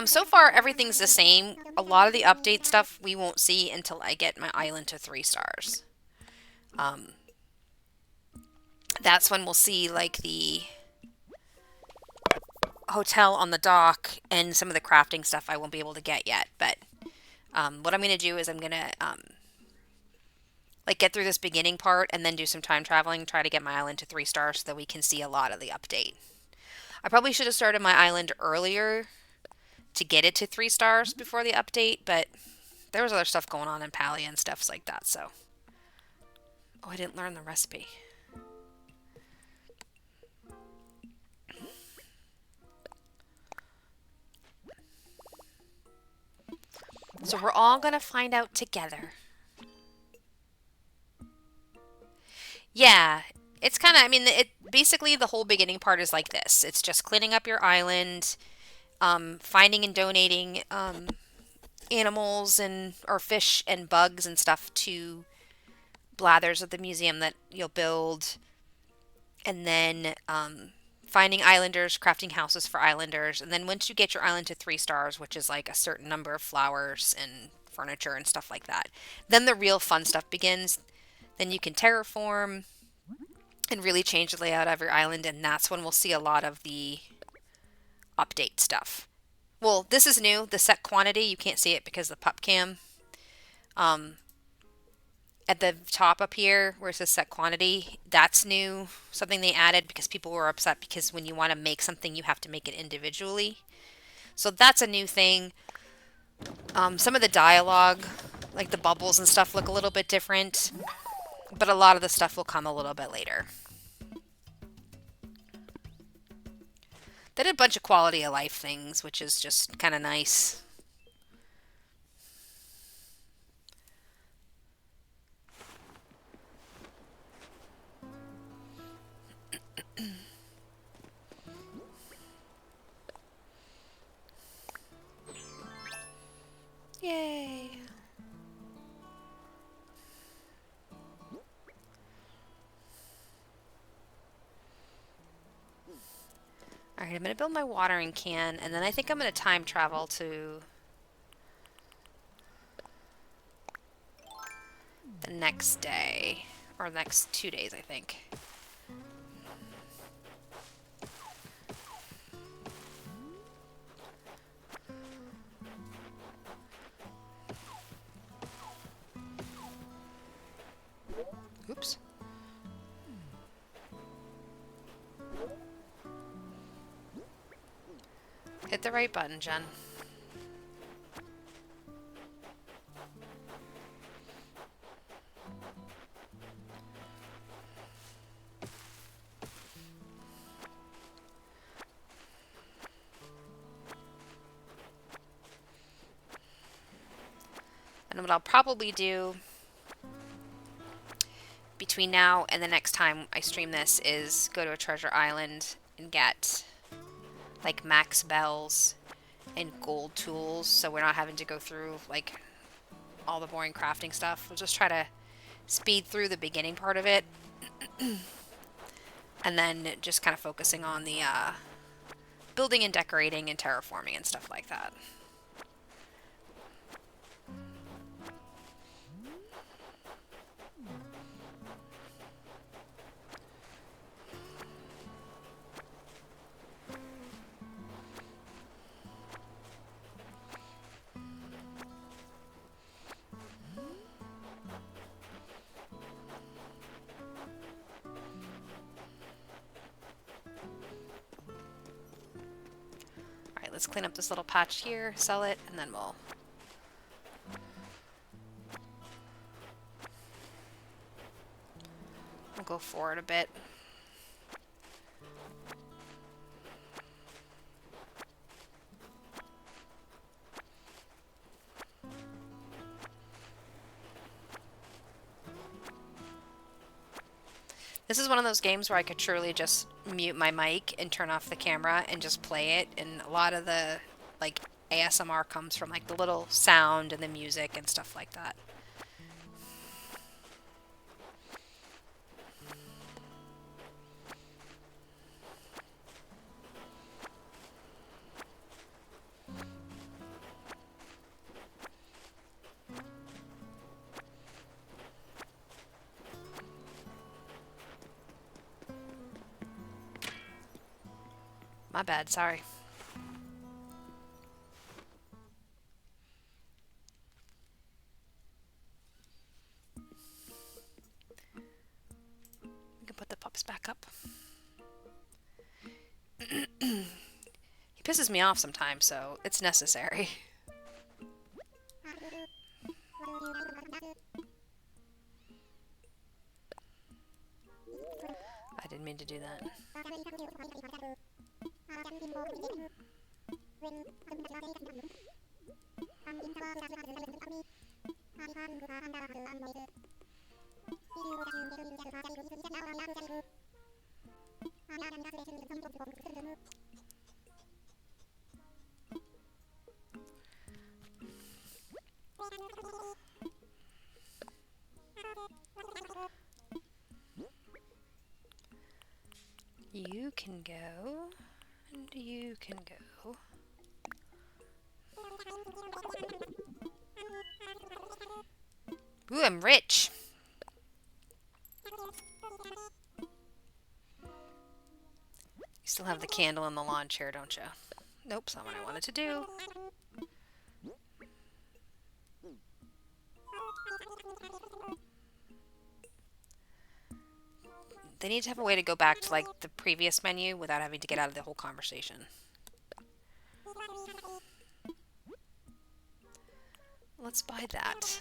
So far everything's the same. A lot of the update stuff we won't see until I get my island to 3 stars. Um, that's when we'll see like the hotel on the dock and some of the crafting stuff I won't be able to get yet. But what I'm gonna do is I'm gonna like get through this beginning part and then do some time traveling, try to get my island to 3 stars so that we can see a lot of the update. I probably should have started my island earlier to get it to 3 stars before the update, but there was other stuff going on in Palia and stuff like that, so. Oh, I didn't learn the recipe. So we're all gonna find out together. Yeah, it's kind of, I mean, it basically the whole beginning part is like this. It's just cleaning up your island, finding and donating animals and or fish and bugs and stuff to blathers of the museum that you'll build, and then finding islanders, crafting houses for islanders, and then once you get your island to 3 stars, which is like a certain number of flowers and furniture and stuff like that, then the real fun stuff begins. Then you can terraform and really change the layout of your island, and that's when we'll see a lot of the update stuff. Well, this is new, the set quantity. You can't see it because of the pup cam. Um, at the top up here where it says set quantity, that's new. Something they added because people were upset because when you want to make something, you have to make it individually. So that's a new thing. Some of the dialogue, like the bubbles and stuff, look a little bit different, but a lot of the stuff will come a little bit later. They did a bunch of quality of life things, which is just kind of nice. Yay! Alright, I'm going to build my watering can, and then I think I'm going to time travel to the next day. Or the next 2 days, I think. Oops. Hit the right button, Jen. And what I'll probably do between now and the next time I stream this is go to a treasure island and get like max bells and gold tools, so we're not having to go through like all the boring crafting stuff. We'll just try to speed through the beginning part of it and then just kind of focusing on the building and decorating and terraforming and stuff like that. Alright, let's clean up this little patch here, sell it, and then we'll go forward a bit. This is one of those games where I could truly just mute my mic and turn off the camera and just play it. And a lot of the like ASMR comes from like the little sound and the music and stuff like that. My bad, sorry. We can put the pups back up. He pisses me off sometimes, so it's necessary. I didn't mean to do that. You can go, and you can go. Ooh, I'm rich. You still have the candle in the lawn chair, don't you? Nope, that's not what I wanted to do. They need to have a way to go back to like the previous menu without having to get out of the whole conversation. Let's buy that.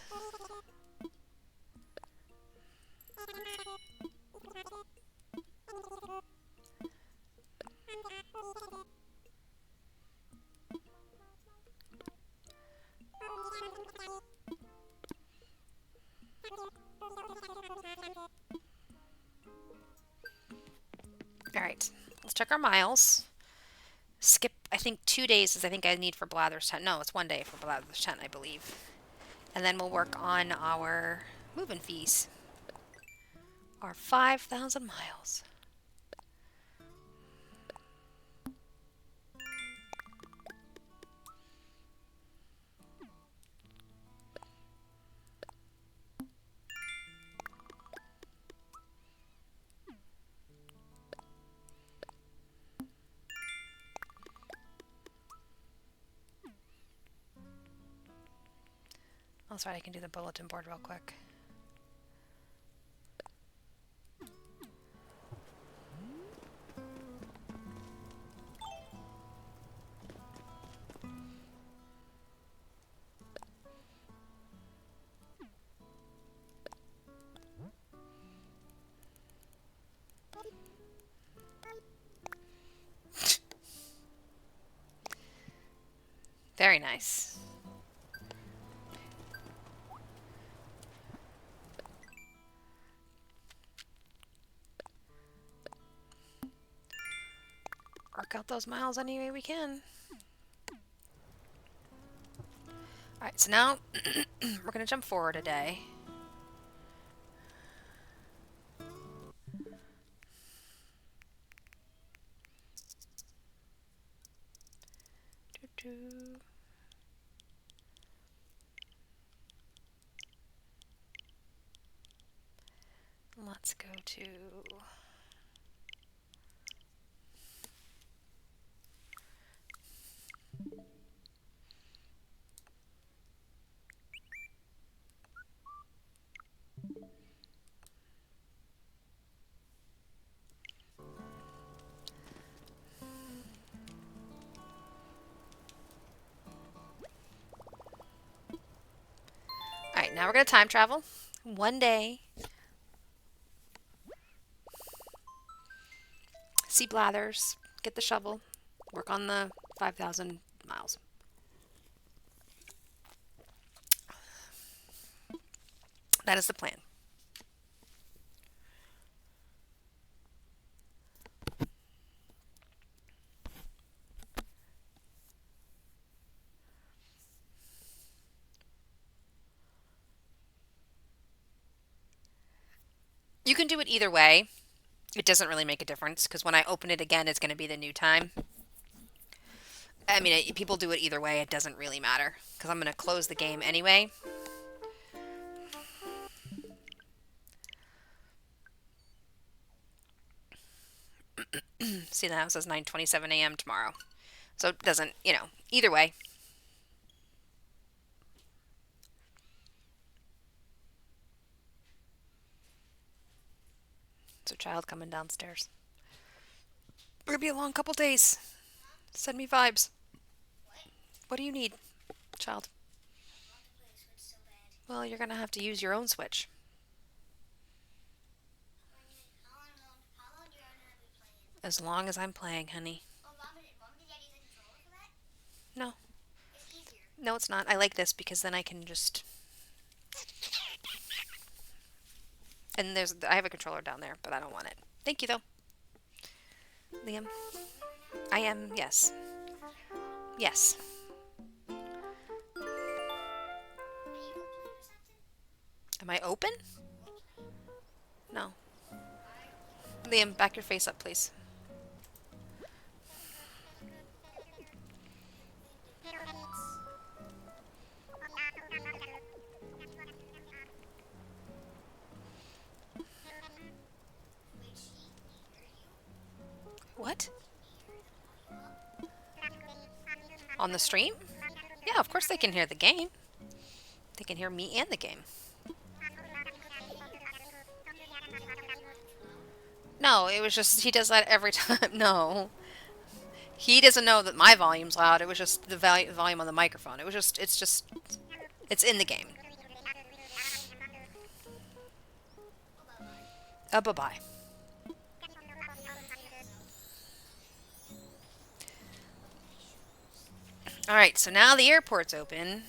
Alright, let's check our miles. Skip, I think 2 days is I think I need for Blather's tent. No, it's 1 day for Blather's tent, I believe. And then we'll work on our moving fees. Our 5,000 miles. That's right, I can do the bulletin board real quick. Very nice. Work out those miles any way we can. Alright, so now we're going to jump forward a day. Let's go to... Alright, now we're going to time travel. 1 day. See Blathers. Get the shovel. Work on the 5,000 miles. That is the plan. You can do it either way. It doesn't really make a difference because when I open it again, it's going to be the new time. I mean, people do it either way. It doesn't really matter because I'm going to close the game anyway. See, now it says 9:27 a.m. tomorrow. So it doesn't, either way. So child coming downstairs. We're going to be a long couple days. Send me vibes. What do you need, child? Well, you're going to have to use your own Switch. As long as I'm playing, honey. No. No, it's not. I like this because then I can just... And I have a controller down there, but I don't want it. Thank you, though. Liam. I am, yes. Yes. Am I open? No. Liam, back your face up, please. What? On the stream? Yeah, of course they can hear the game. They can hear me and the game. No, it was just, he does that every time. No. He doesn't know that my volume's loud. It was just the volume on the microphone. It's in the game. Bye-bye. Alright, so now the airport's open.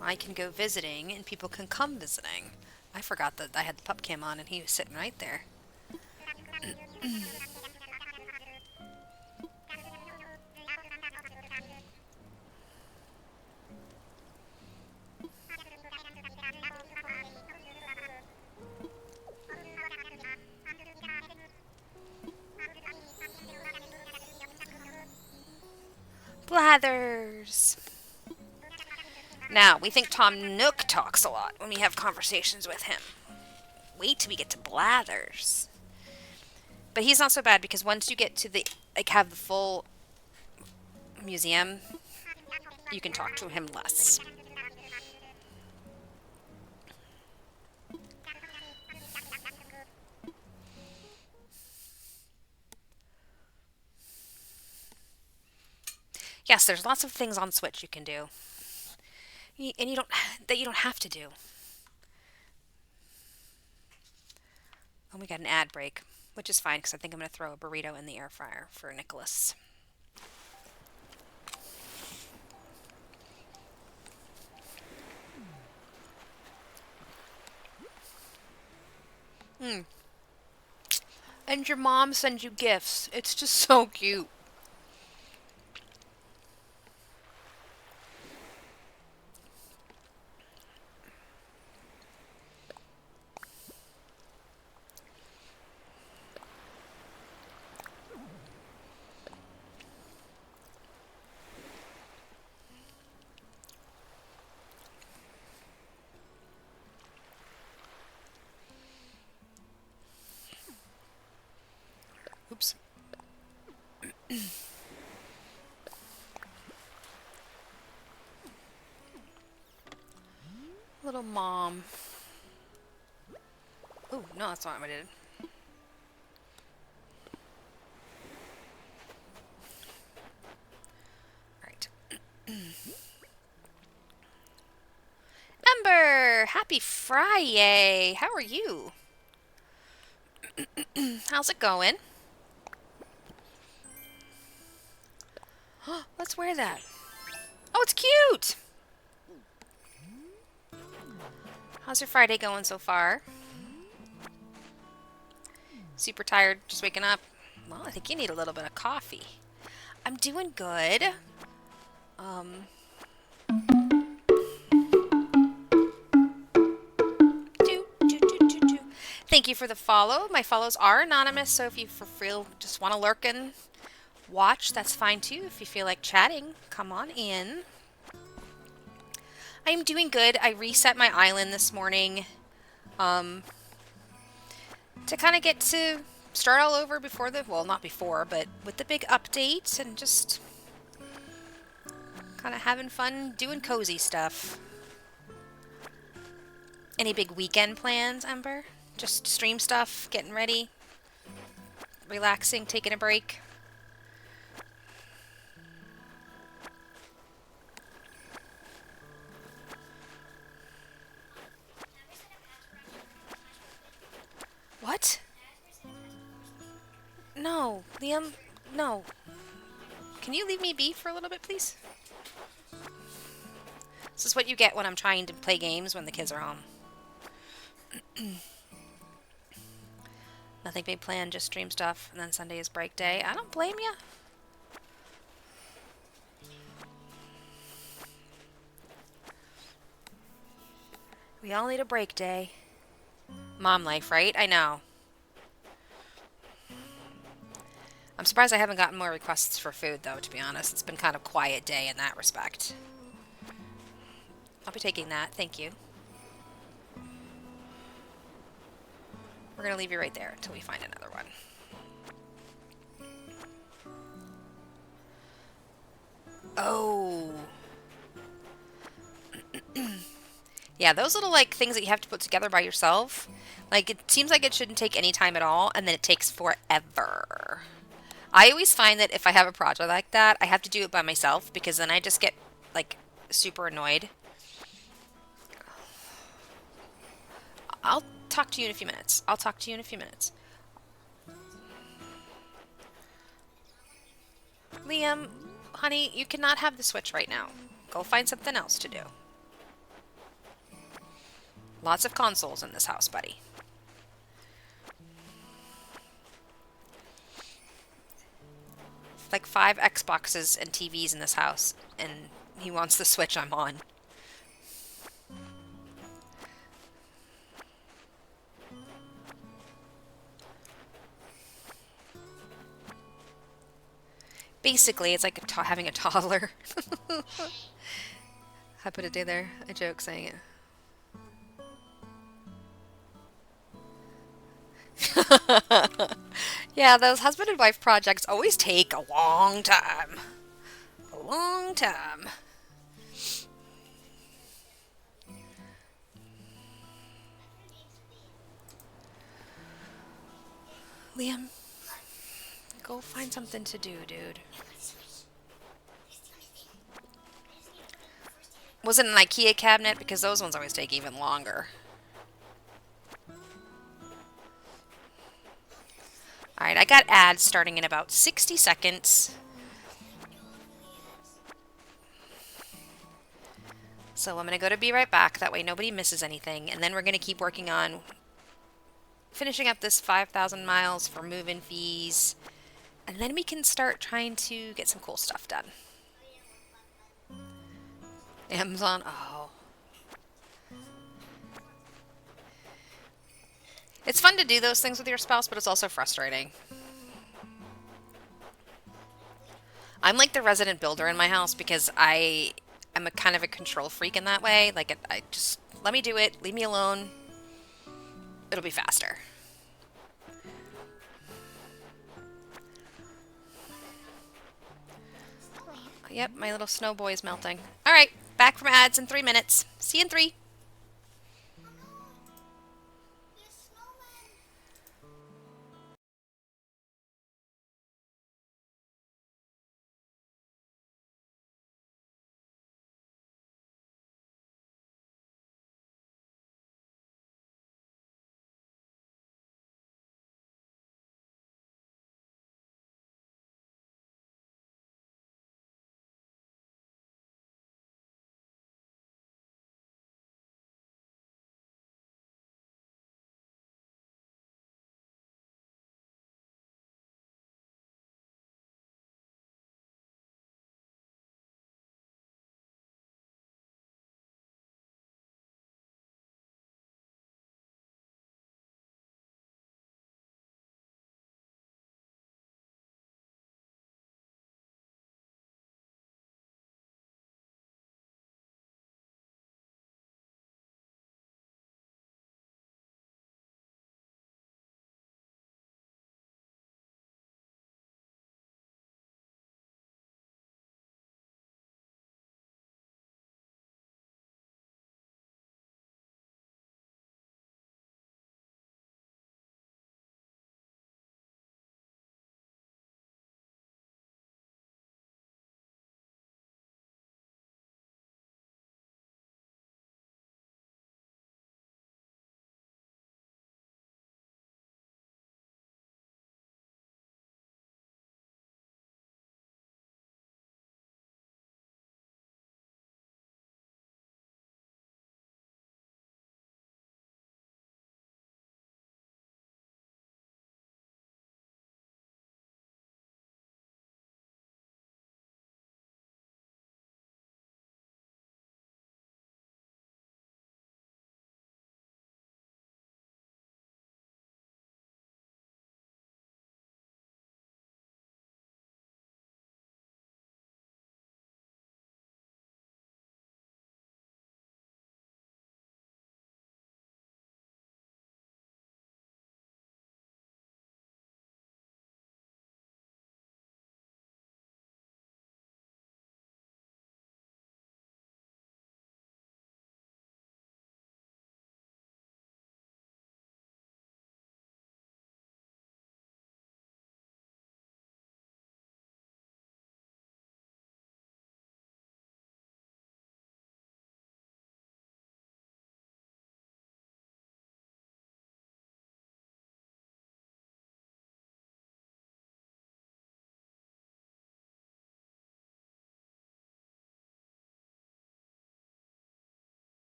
I can go visiting, and people can come visiting. I forgot that I had the pup cam on, and he was sitting right there. Blathers. Now, we think Tom Nook talks a lot when we have conversations with him. Wait till we get to Blathers. But he's not so bad because once you get to have the full museum, you can talk to him less. Yes, there's lots of things on Switch you can do. And you don't have to do. Oh, we got an ad break, which is fine because I think I'm going to throw a burrito in the air fryer for Nicholas. And your mom sends you gifts. It's just so cute. Oops. Little mom. Oh, no, that's not what I did. Alright. Ember! Happy Friday! How are you? How's it going? Let's wear that. Oh, it's cute! How's your Friday going so far? Super tired, just waking up? Well, I think you need a little bit of coffee. I'm doing good. Thank you for the follow. My follows are anonymous, so if you feel just want to lurk and watch, that's fine too. If you feel like chatting, come on in. I am doing good. I reset my island this morning um, to kind of get to start all over before the, well, not before, but with the big update and just kind of having fun doing cozy stuff. Any big weekend plans, Ember? Just stream stuff, getting ready, relaxing, taking a break. What? No, Liam, no. Can you leave me be for a little bit, please? This is what you get when I'm trying to play games when the kids are home. Nothing big planned, just stream stuff, and then Sunday is break day. I don't blame you. We all need a break day. Mom life, right? I know. I'm surprised I haven't gotten more requests for food, though, to be honest. It's been kind of a quiet day in that respect. I'll be taking that. Thank you. We're going to leave you right there until we find another one. Oh. Yeah, those little, like, things that you have to put together by yourself. Like, it seems like it shouldn't take any time at all, and then it takes forever. I always find that if I have a project like that, I have to do it by myself, because then I just get, like, super annoyed. I'll talk to you in a few minutes. I'll talk to you in a few minutes. Liam, honey, you cannot have the Switch right now. Go find something else to do. Lots of consoles in this house, buddy. Like 5 Xboxes and TVs in this house, and he wants the Switch I'm on. Basically, it's like having a toddler. I put a day there. I joke saying it. Yeah, those husband and wife projects always take a long time. A long time. Liam, go find something to do, dude. Was it an IKEA cabinet? Because those ones always take even longer. Alright, I got ads starting in about 60 seconds. So I'm going to go to be right back. That way nobody misses anything. And then we're going to keep working on finishing up this 5,000 miles for move-in fees. And then we can start trying to get some cool stuff done. Amazon. Oh. It's fun to do those things with your spouse, but it's also frustrating. I'm like the resident builder in my house because I'm a kind of a control freak in that way. Like, I just, let me do it. Leave me alone. It'll be faster. Yep, my little snow boy is melting. All right, back from ads in 3 minutes. See you in 3.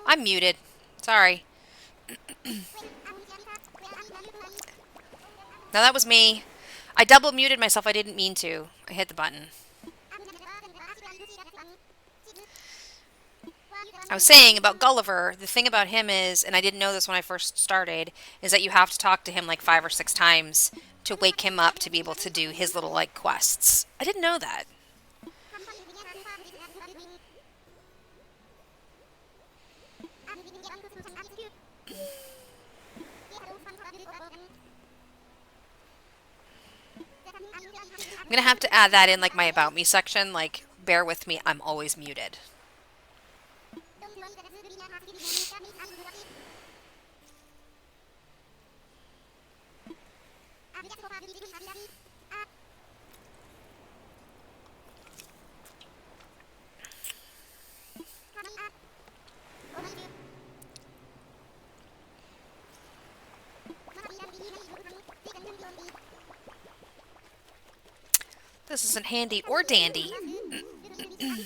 I'm muted. Sorry. Now that was me. I double muted myself. I didn't mean to. I hit the button. I was saying about Gulliver, the thing about him is, and I didn't know this when I first started, is that you have to talk to him like 5 or 6 times to wake him up to be able to do his little like quests. I didn't know that. I'm gonna have to add that in like my about me section. Like, bear with me, I'm always muted. This isn't handy or dandy. I'm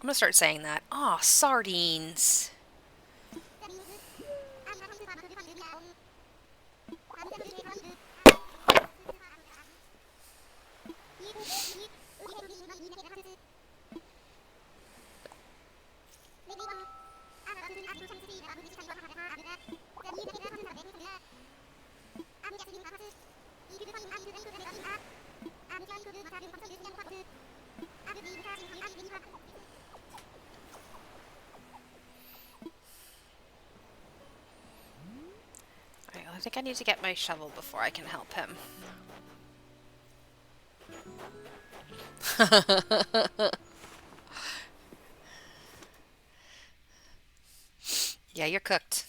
gonna start saying that. Aw, sardines. Alright, well, I think I need to get my shovel before I can help him. Yeah, you're cooked.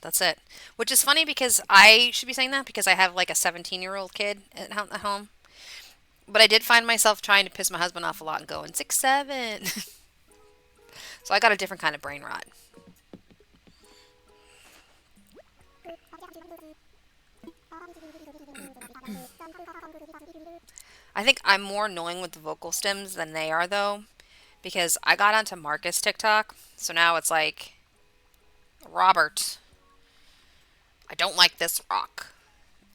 That's it. Which is funny because I should be saying that because I have like a 17-year-old kid at home. But I did find myself trying to piss my husband off a lot and going, 6, 7. So I got a different kind of brain rot. I think I'm more annoying with the vocal stems than they are, though. Because I got onto Marcus TikTok. So now it's like, Robert, I don't like this rock.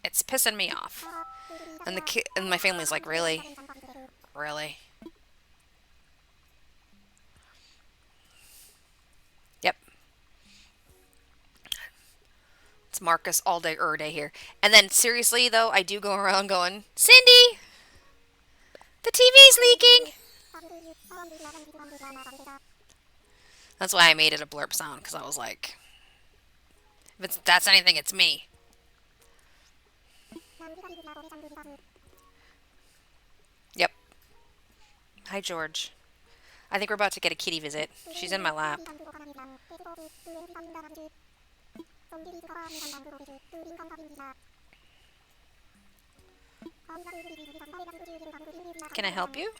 It's pissing me off. And and my family's like, really? Really? Yep. It's Marcus all day, day here. And then, seriously, though, I do go around going, Cindy! The TV's leaking! That's why I made it a blurb sound, because I was like, if that's anything, it's me. Yep. Hi, George. I think we're about to get a kitty visit. She's in my lap. Can I help you?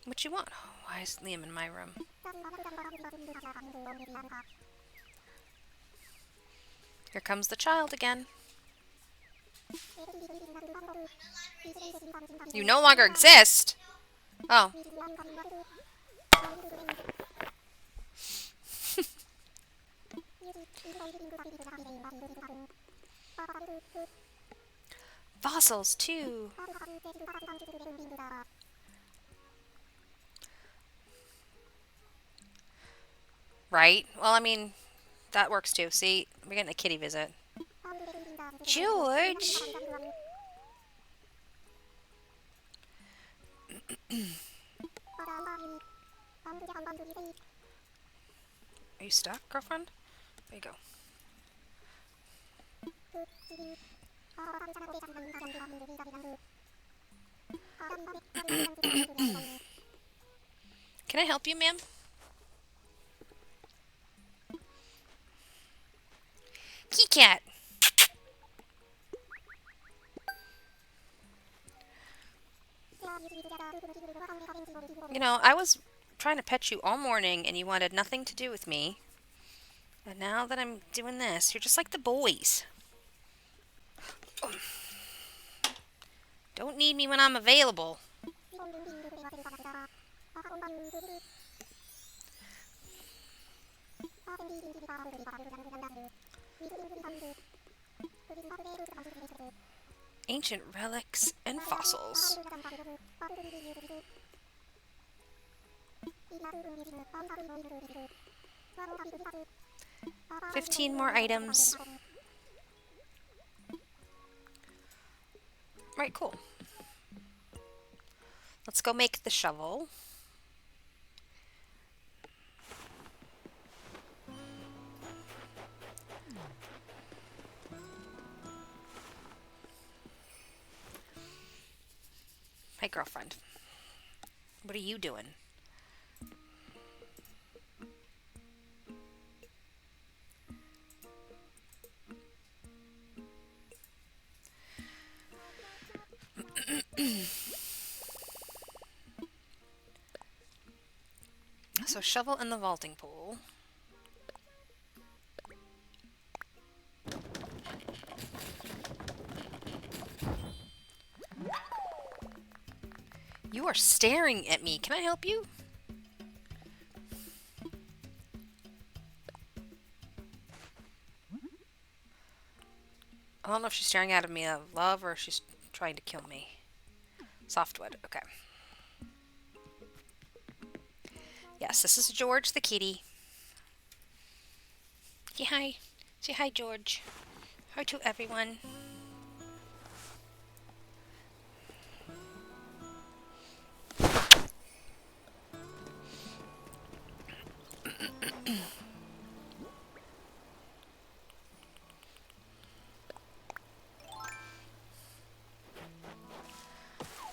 What you want? Oh, why is Liam in my room? Here comes the child again. You no longer exist? Oh. Fossils, too. Right? Well, I mean, that works too. See, we're getting a kitty visit. George! Are you stuck, girlfriend? There you go. Can I help you, ma'am? Key cat. You know, I was trying to pet you all morning and you wanted nothing to do with me. And now that I'm doing this, you're just like the boys. Don't need me when I'm available. Ancient relics and fossils. 15 more items. Right, cool. Let's go make the shovel. Hey, girlfriend. What are you doing? So, shovel in the vaulting pool. You are staring at me. Can I help you? I don't know if she's staring out of me out of love or if she's trying to kill me. Softwood. Okay. Yes, this is George the kitty. Say hi. Say hi, George. Hi to everyone.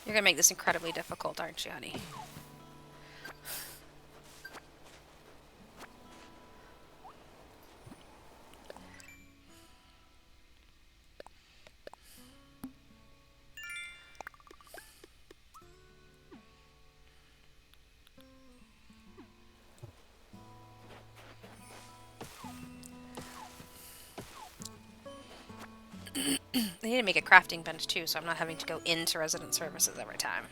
You're gonna make this incredibly difficult, aren't you, honey? I need to make a crafting bench too, so I'm not having to go into resident services every time.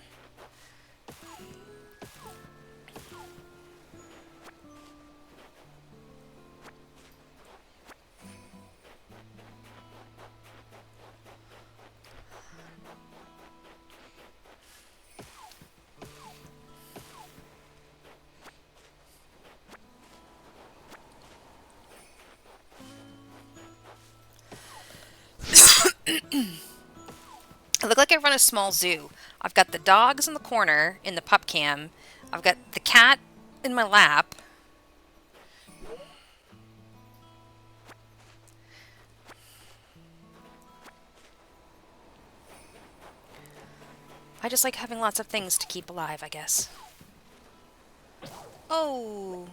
I look like I run a small zoo. I've got the dogs in the corner in the pup cam. I've got the cat in my lap. I just like having lots of things to keep alive, I guess. Oh.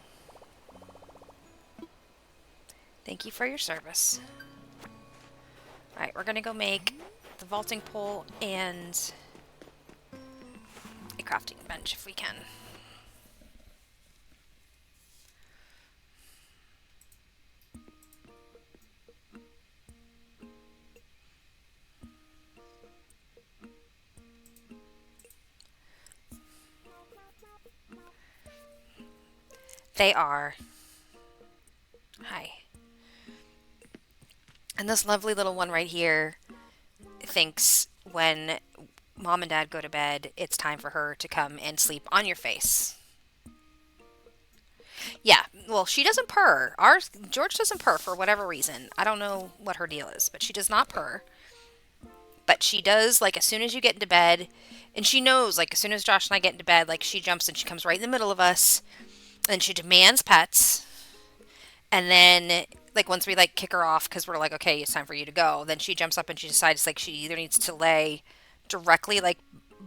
Thank you for your service. Alright, we're gonna go make the vaulting pole and a crafting bench if we can. They are. Hi. And this lovely little one right here thinks when mom and dad go to bed, it's time for her to come and sleep on your face. Yeah, well, she doesn't purr. George doesn't purr for whatever reason. I don't know what her deal is, but she does not purr. But she does, like, as soon as you get into bed, and she knows, like, as soon as Josh and I get into bed, like, she jumps and she comes right in the middle of us, and she demands pets. And then, Like once we like kick her off because we're like, okay, it's time for you to go. Then she jumps up and she decides like she either needs to lay directly like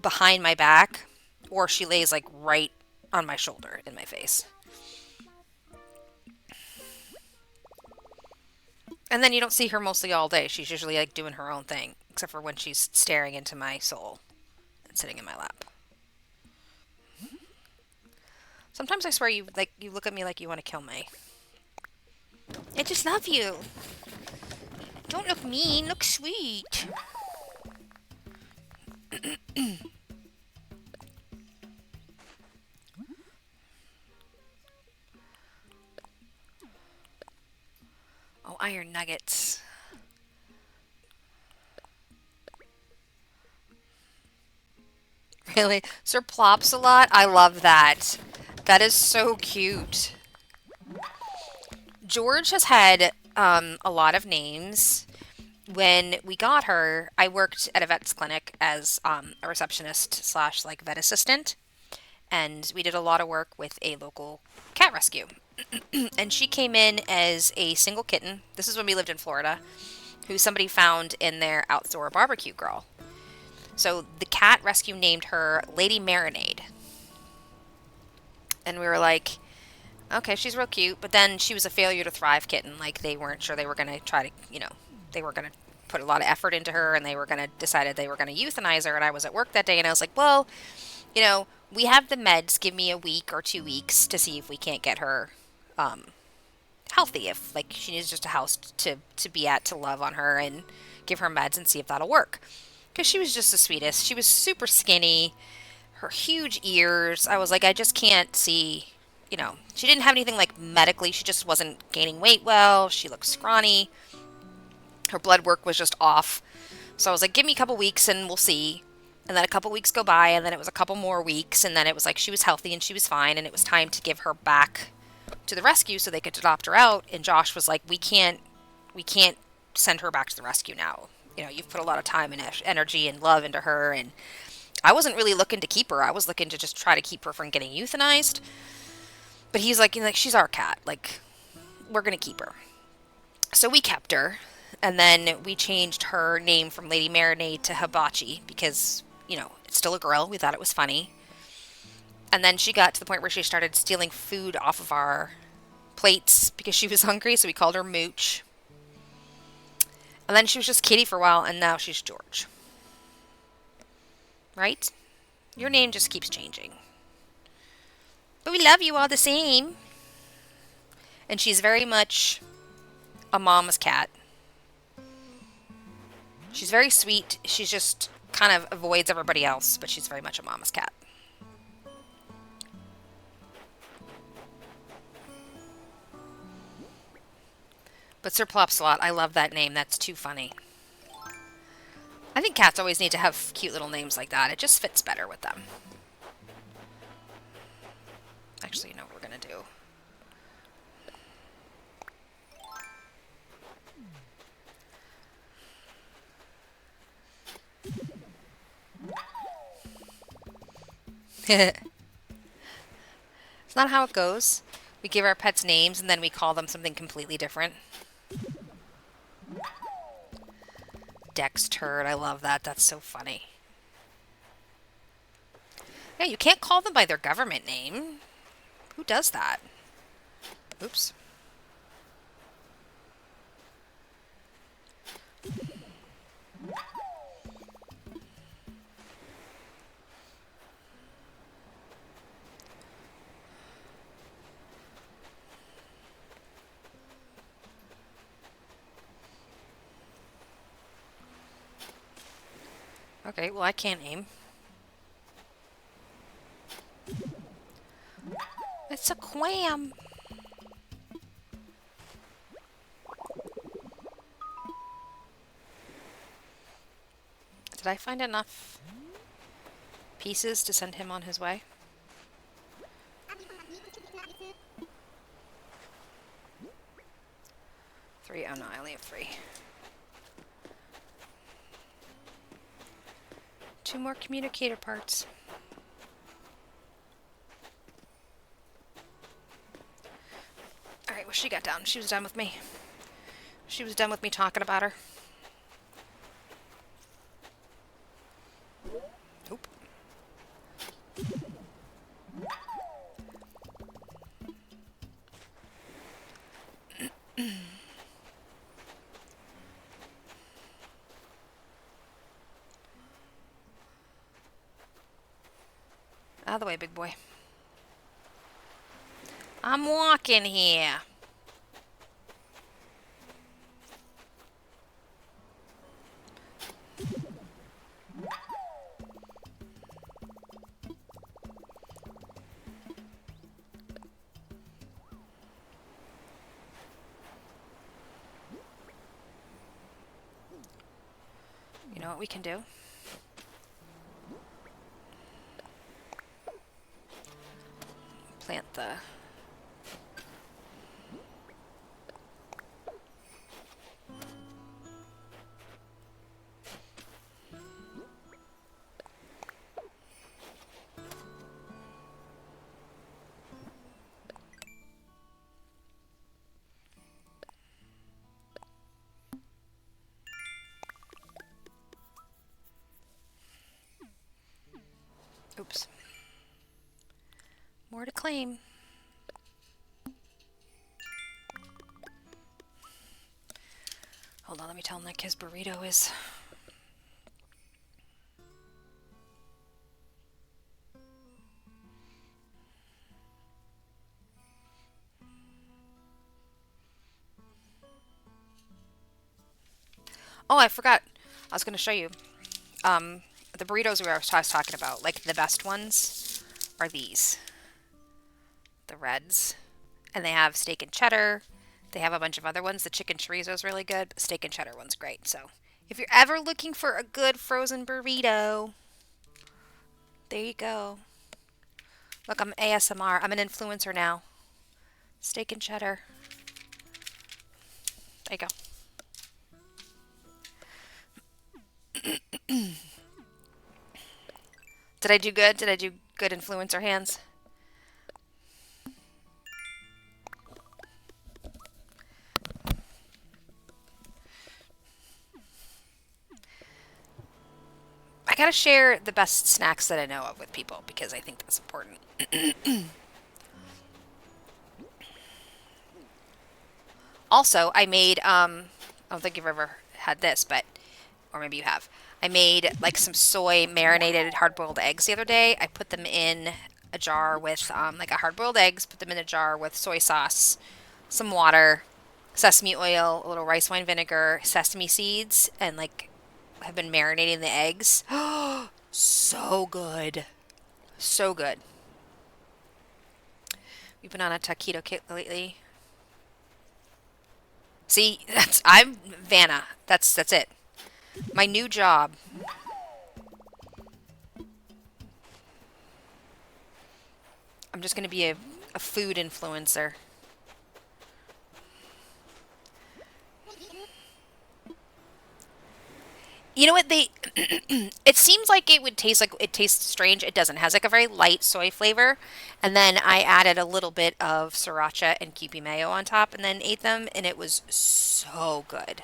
behind my back, or she lays like right on my shoulder in my face. And then you don't see her mostly all day. She's usually like doing her own thing, except for when she's staring into my soul and sitting in my lap. Sometimes I swear you look at me like you want to kill me. I just love you. Don't look mean, look sweet. Oh, iron nuggets. Really? Sir Plops a lot? I love that. That is so cute. George has had a lot of names. When we got her, I worked at a vet's clinic as a receptionist slash like vet assistant, and we did a lot of work with a local cat rescue. And she came in as a single kitten. This is when we lived in Florida, who somebody found in their outdoor barbecue grill. So the cat rescue named her Lady Marinade. And we were like, okay, she's real cute, but then she was a failure to thrive kitten. Like they weren't sure they were going to try to, they were going to put a lot of effort into her and they were going to decided they were going to euthanize her. And I was at work that day and I was like, well, we have the meds. Give me a week or 2 weeks to see if we can't get her um, healthy. If like she needs just a house to be at to love on her and give her meds and see if that'll work. Because she was just the sweetest. She was super skinny, her huge ears. I was like, I just can't see. She didn't have anything like medically. She just wasn't gaining weight well. She looked scrawny. Her blood work was just off. So I was like, give me a couple weeks and we'll see. And then a couple weeks go by, and then it was a couple more weeks, and then it was like she was healthy and she was fine, and it was time to give her back to the rescue so they could adopt her out. And Josh was like, we can't send her back to the rescue now. You've put a lot of time and energy and love into her, and I wasn't really looking to keep her. I was looking to just try to keep her from getting euthanized. But he's like, she's our cat. Like, we're gonna keep her. So we kept her, and then we changed her name from Lady Marinade to Hibachi because it's still a girl. We thought it was funny. And then she got to the point where she started stealing food off of our plates because she was hungry, so we called her Mooch. And then she was just Kitty for a while, and now she's George. Right? Your name just keeps changing. But we love you all the same. And she's very much a mama's cat. She's very sweet. She's just kind of avoids everybody else, but she's very much a mama's cat. But Sir Plopsalot, I love that name. That's too funny. I think cats always need to have cute little names like that. It just fits better with them. Actually, you know what we're going to do? It's not how it goes. We give our pets names and then we call them something completely different. Dex Turd, I love that. That's so funny. Yeah, you can't call them by their government name. Who does that? Oops. Okay, well I can't aim. It's a quam. Did I find enough pieces to send him on his way? 3? Oh no, I only have 3. 2 more communicator parts. Alright, what she got down? She was done with me. She was done with me talking about her. Nope. Out of the way, big boy. I'm walking here. You know what we can do? Plant the... Oops. More to claim. Hold on, let me tell him that his burrito is... Oh, I forgot. I was going to show you. The burritos I was talking about, like the best ones, are these. The reds. And they have steak and cheddar. They have a bunch of other ones. The chicken chorizo is really good, but the steak and cheddar one's great. So if you're ever looking for a good frozen burrito, there you go. Look, I'm ASMR. I'm an influencer now. Steak and cheddar. There you go. Did I do good? Did I do good influencer hands? I gotta share the best snacks that I know of with people because I think that's important. Also, I made, I don't think you've ever had this, but, or maybe you have. I made like some soy marinated hard-boiled eggs the other day. I put them in a jar with, like a hard-boiled eggs, put them in a jar with soy sauce, some water, sesame oil, a little rice wine vinegar, sesame seeds, and like have been marinating the eggs. So good. So good. We've been on a taquito kick lately. See, I'm Vanna. That's it. My new job. I'm just gonna be a food influencer. You know what they it seems like it would taste like it tastes strange. It doesn't. It has like a very light soy flavor. And then I added a little bit of sriracha and Kewpie mayo on top and then ate them and it was so good.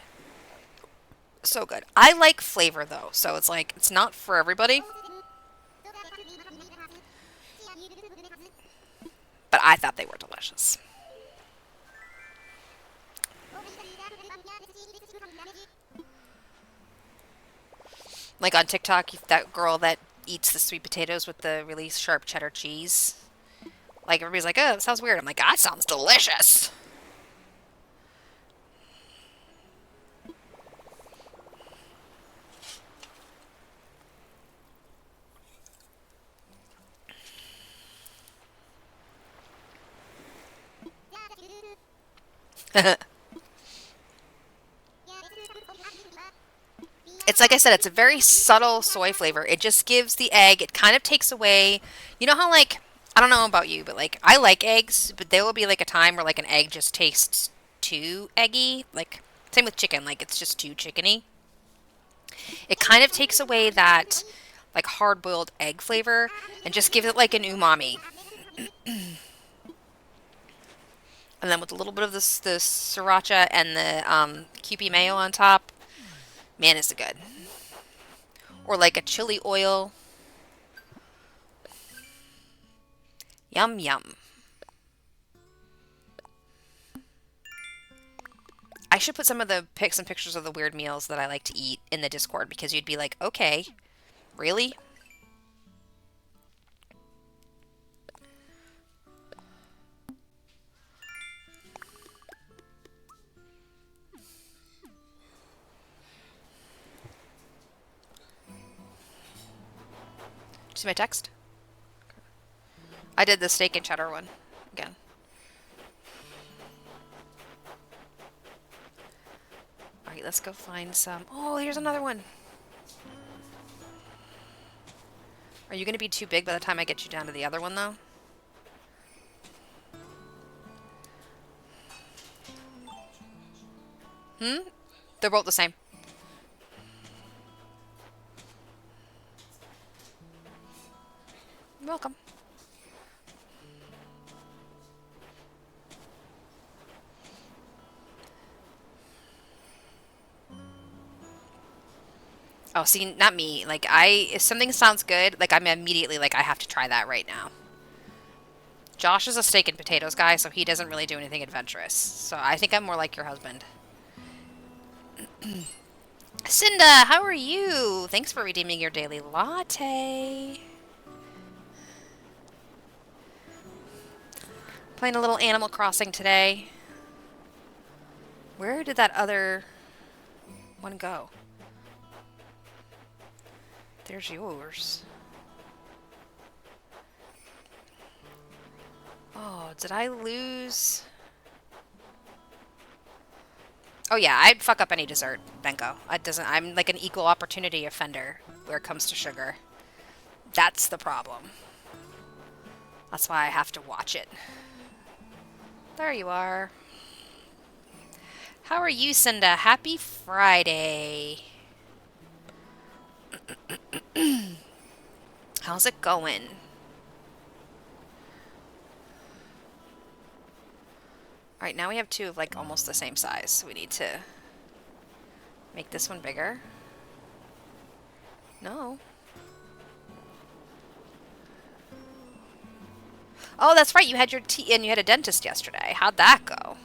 So good. I like flavor though, so it's like it's not for everybody, but I thought they were delicious. Like on TikTok, that girl that eats the sweet potatoes with the really sharp cheddar cheese. Like everybody's like, "Oh, it sounds weird." I'm like, "That sounds delicious." It's like I said, it's a very subtle soy flavor. It just gives the egg, it kind of takes away, you know how like, I don't know about you, but like I like eggs, but there will be like a time where like an egg just tastes too eggy. Like same with chicken, like it's just too chickeny. It kind of takes away that like hard-boiled egg flavor and just gives it like an umami. And And then with a little bit of the sriracha and the Kewpie mayo on top, man, is it good. Or like a chili oil. Yum, yum. I should put some pictures of the weird meals that I like to eat in the Discord because you'd be like, okay, really? See my text? I did the steak and cheddar one again. Alright, let's go find some. Oh, here's another one. Are you going to be too big by the time I get you down to the other one, though? They're both the same. You're welcome. Oh, see, not me. Like, if something sounds good, like, I'm immediately like, I have to try that right now. Josh is a steak and potatoes guy, so he doesn't really do anything adventurous. So I think I'm more like your husband. Cinda, how are you? Thanks for redeeming your daily latte. Playing a little Animal Crossing today. Where did that other one go? There's yours. Oh, did I lose? Oh yeah, I'd fuck up any dessert, Benko. I'm like an equal opportunity offender where it comes to sugar. That's the problem. That's why I have to watch it. There you are. How are you, Cinda? Happy Friday. How's it going? Alright, now we have two of like almost the same size. So we need to make this one bigger. No. Oh, that's right. You had your teeth and you had a dentist yesterday. How'd that go?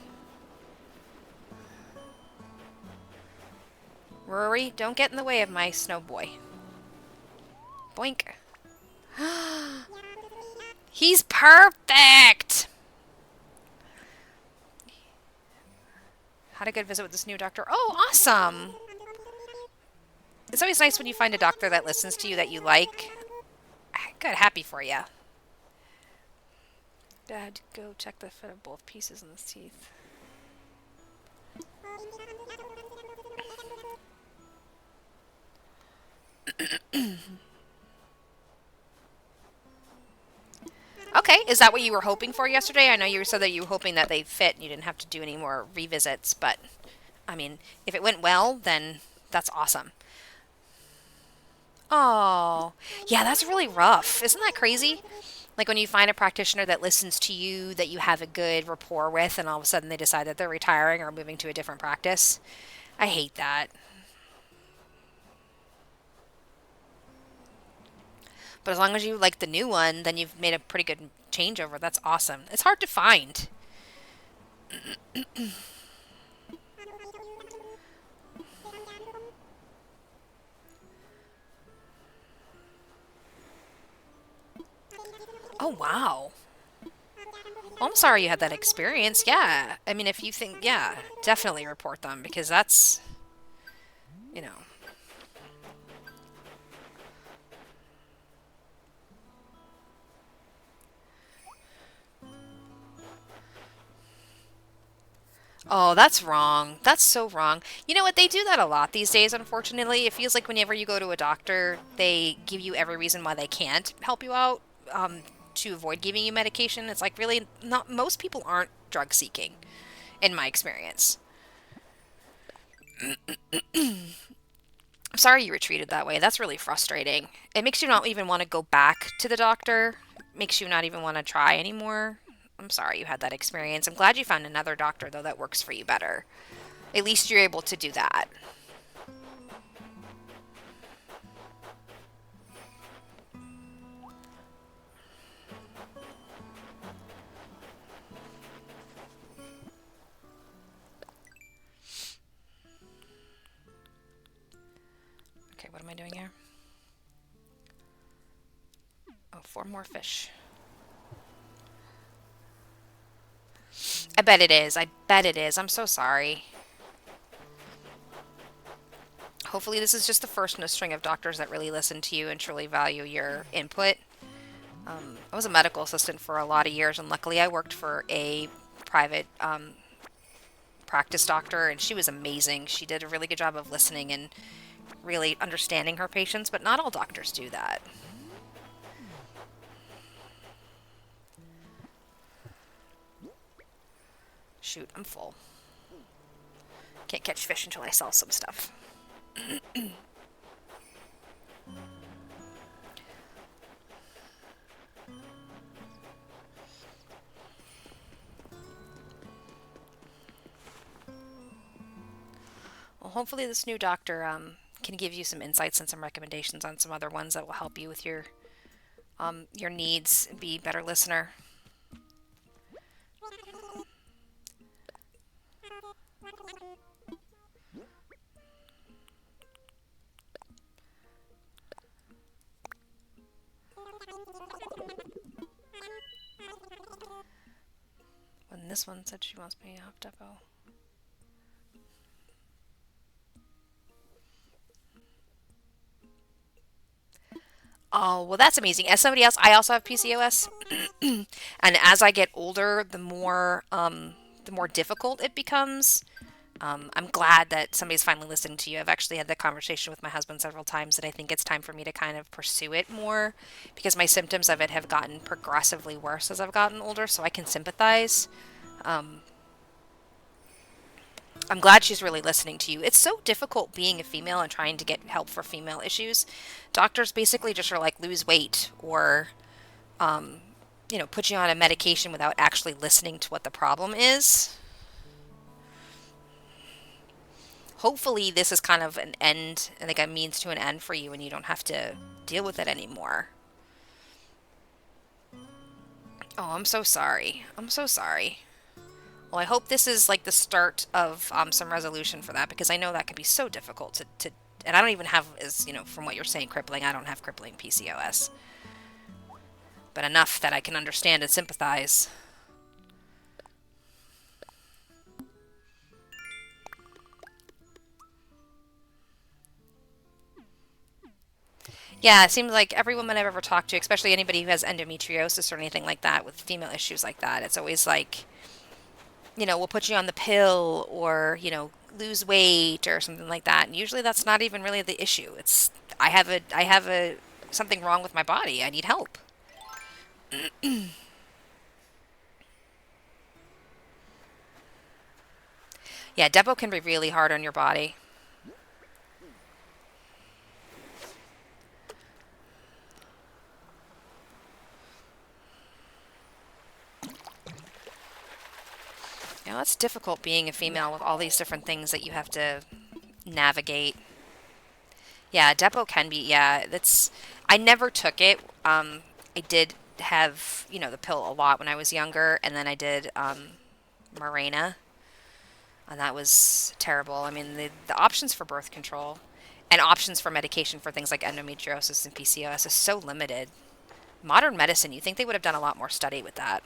Rory, don't get in the way of my snow boy. Boink. He's perfect! Had a good visit with this new doctor. Oh, awesome! It's always nice when you find a doctor that listens to you that you like. Good, happy for you. Dad, go check the fit of both pieces in the teeth. Okay, is that what you were hoping for yesterday? I know you said that you were hoping that they fit and you didn't have to do any more revisits, but, I mean, if it went well, then that's awesome. Oh, yeah, that's really rough. Isn't that crazy? Like when you find a practitioner that listens to you, that you have a good rapport with, and all of a sudden they decide that they're retiring or moving to a different practice. I hate that. But as long as you like the new one, then you've made a pretty good changeover. That's awesome. It's hard to find. Oh, wow. Well, I'm sorry you had that experience. Yeah. I mean, if you think, yeah, definitely report them because that's, you know. Oh, that's wrong. That's so wrong. You know what? They do that a lot these days, unfortunately. It feels like whenever you go to a doctor, they give you every reason why they can't help you out to avoid giving you medication. It's like really not most people aren't drug seeking, in my experience. I'm sorry you were treated that way. That's really frustrating. It makes you not even want to go back to the doctor. Makes you not even want to try anymore. I'm sorry you had that experience. I'm glad you found another doctor, though, that works for you better. At least you're able to do that. Okay, what am I doing here? Oh, 4 more fish. I bet it is. I bet it is. I'm so sorry. Hopefully this is just the first in a string of doctors that really listen to you and truly value your input. I was a medical assistant for a lot of years, and luckily I worked for a private practice doctor, and she was amazing. She did a really good job of listening and really understanding her patients, but not all doctors do that. Shoot, I'm full. Can't catch fish until I sell some stuff. Well, hopefully this new doctor can give you some insights and some recommendations on some other ones that will help you with your needs and be a better listener. When this one said she wants me off depot. Oh, well, that's amazing. As somebody else, I also have PCOS, and as I get older, the more difficult it becomes. I'm glad that somebody's finally listened to you. I've actually had that conversation with my husband several times that I think it's time for me to kind of pursue it more because my symptoms of it have gotten progressively worse as I've gotten older, so I can sympathize. Um, I'm glad she's really listening to you. It's so difficult being a female and trying to get help for female issues. Doctors basically just are like lose weight or put you on a medication without actually listening to what the problem is. Hopefully this is kind of an end, like a means to an end for you and you don't have to deal with it anymore. Oh, I'm so sorry. I'm so sorry. Well, I hope this is like the start of some resolution for that because I know that can be so difficult to and I don't even have, as from what you're saying, crippling. I don't have crippling PCOS, but enough that I can understand and sympathize. Yeah, it seems like every woman I've ever talked to, especially anybody who has endometriosis or anything like that with female issues like that, it's always like, we'll put you on the pill or, lose weight or something like that. And usually that's not even really the issue. It's I have a something wrong with my body. I need help. Yeah, Depo can be really hard on your body. It's difficult being a female with all these different things that you have to navigate. Yeah, Depo can be. Yeah, that's. I never took it. I did have the pill a lot when I was younger, and then I did Mirena, and that was terrible. I mean, the options for birth control and options for medication for things like endometriosis and PCOS is so limited. Modern medicine, you think they would have done a lot more study with that.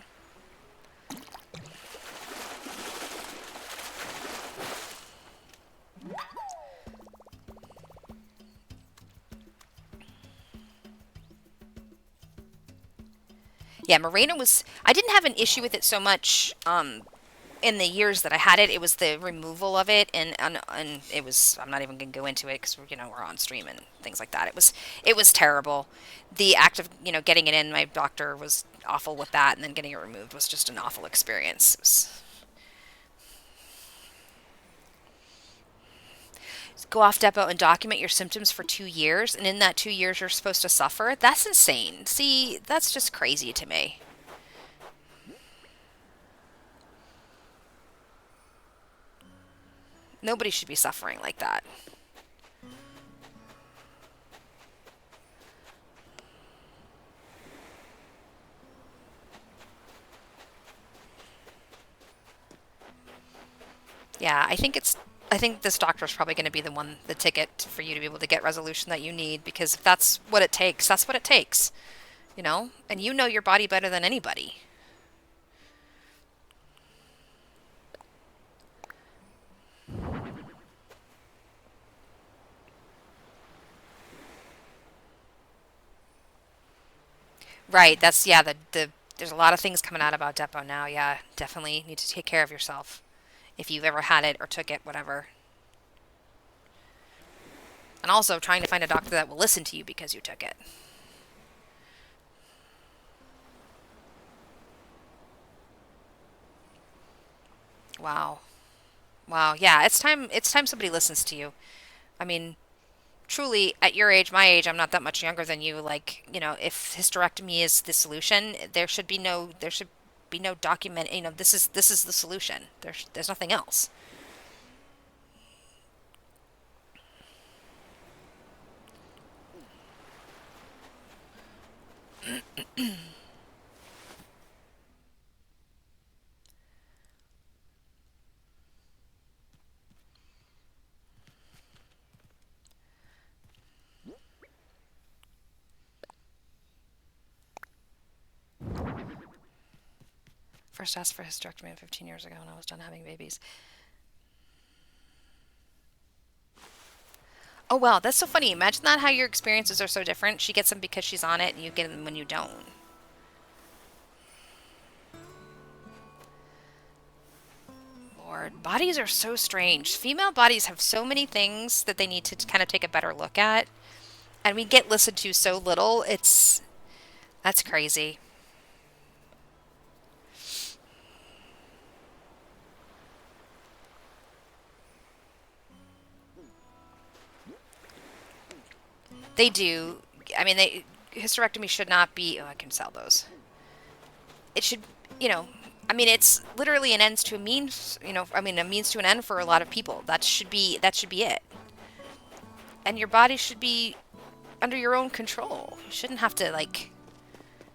Yeah, Mirena was. I didn't have an issue with it so much in the years that I had it. It was the removal of it, and it was. I'm not even gonna go into it because we're on stream and things like that. It was terrible. The act of getting it in, my doctor was awful with that, and then getting it removed was just an awful experience. Go off Depo and document your symptoms for 2 years, and in that 2 years you're supposed to suffer. That's insane. See, that's just crazy to me. Nobody should be suffering like that. Yeah, I think this doctor is probably going to be the ticket for you to be able to get resolution that you need, because if that's what it takes, that's what it takes, you know? And you know your body better than anybody. Right, that's yeah, the there's a lot of things coming out about Depo now. Yeah, definitely need to take care of yourself if you've ever had it or took it, whatever. And also trying to find a doctor that will listen to you because you took it. Wow. Wow. Yeah, it's time somebody listens to you. I mean, truly at your age, my age, I'm not that much younger than you, like, if hysterectomy is the solution, there should be no document, this is the solution. There's nothing else. First asked for hysterectomy 15 years ago when I was done having babies. Oh wow, that's so funny. Imagine that, how your experiences are so different. She gets them because she's on it and you get them when you don't. Lord, bodies are so strange. Female bodies have so many things that they need to kind of take a better look at, and we get listened to so little. That's crazy. They do. I mean, hysterectomy should not be. Oh, I can sell those. It should, you know. I mean, it's literally an ends to a means. I mean, a means to an end for a lot of people. That should be it. And your body should be under your own control. You shouldn't have to like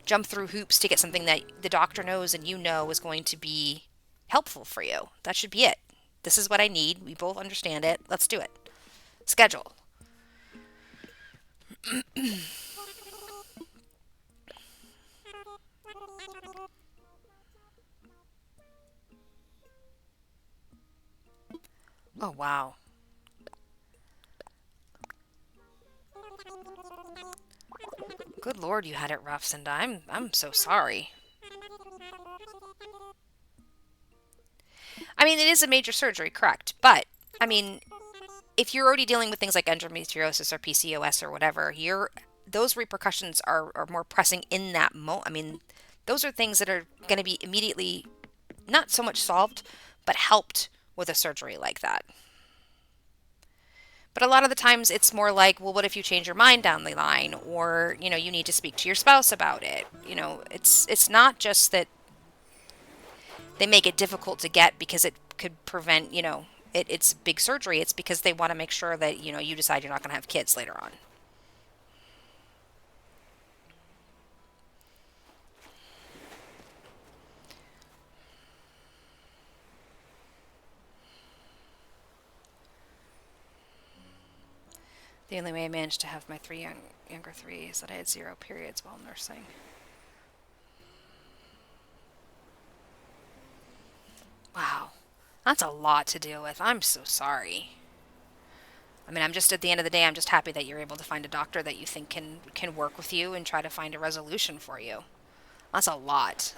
jump through hoops to get something that the doctor knows and you know is going to be helpful for you. That should be it. This is what I need. We both understand it. Let's do it. Schedule. Oh wow. Good Lord, you had it rough, Cinda. I'm so sorry. I mean, it is a major surgery, correct? But I mean, if you're already dealing with things like endometriosis or PCOS or whatever, those repercussions are more pressing in that moment. I mean, those are things that are going to be immediately not so much solved, but helped with a surgery like that. But a lot of the times it's more like, well, what if you change your mind down the line, or you need to speak to your spouse about it. It's not just that they make it difficult to get because it could prevent, it's big surgery. It's because they want to make sure that you decide you're not going to have kids later on. The only way I managed to have my younger three is that I had zero periods while nursing. Wow, that's a lot to deal with. I'm so sorry. I mean, I'm just at the end of the day, I'm just happy that you're able to find a doctor that you think can work with you and try to find a resolution for you. That's a lot.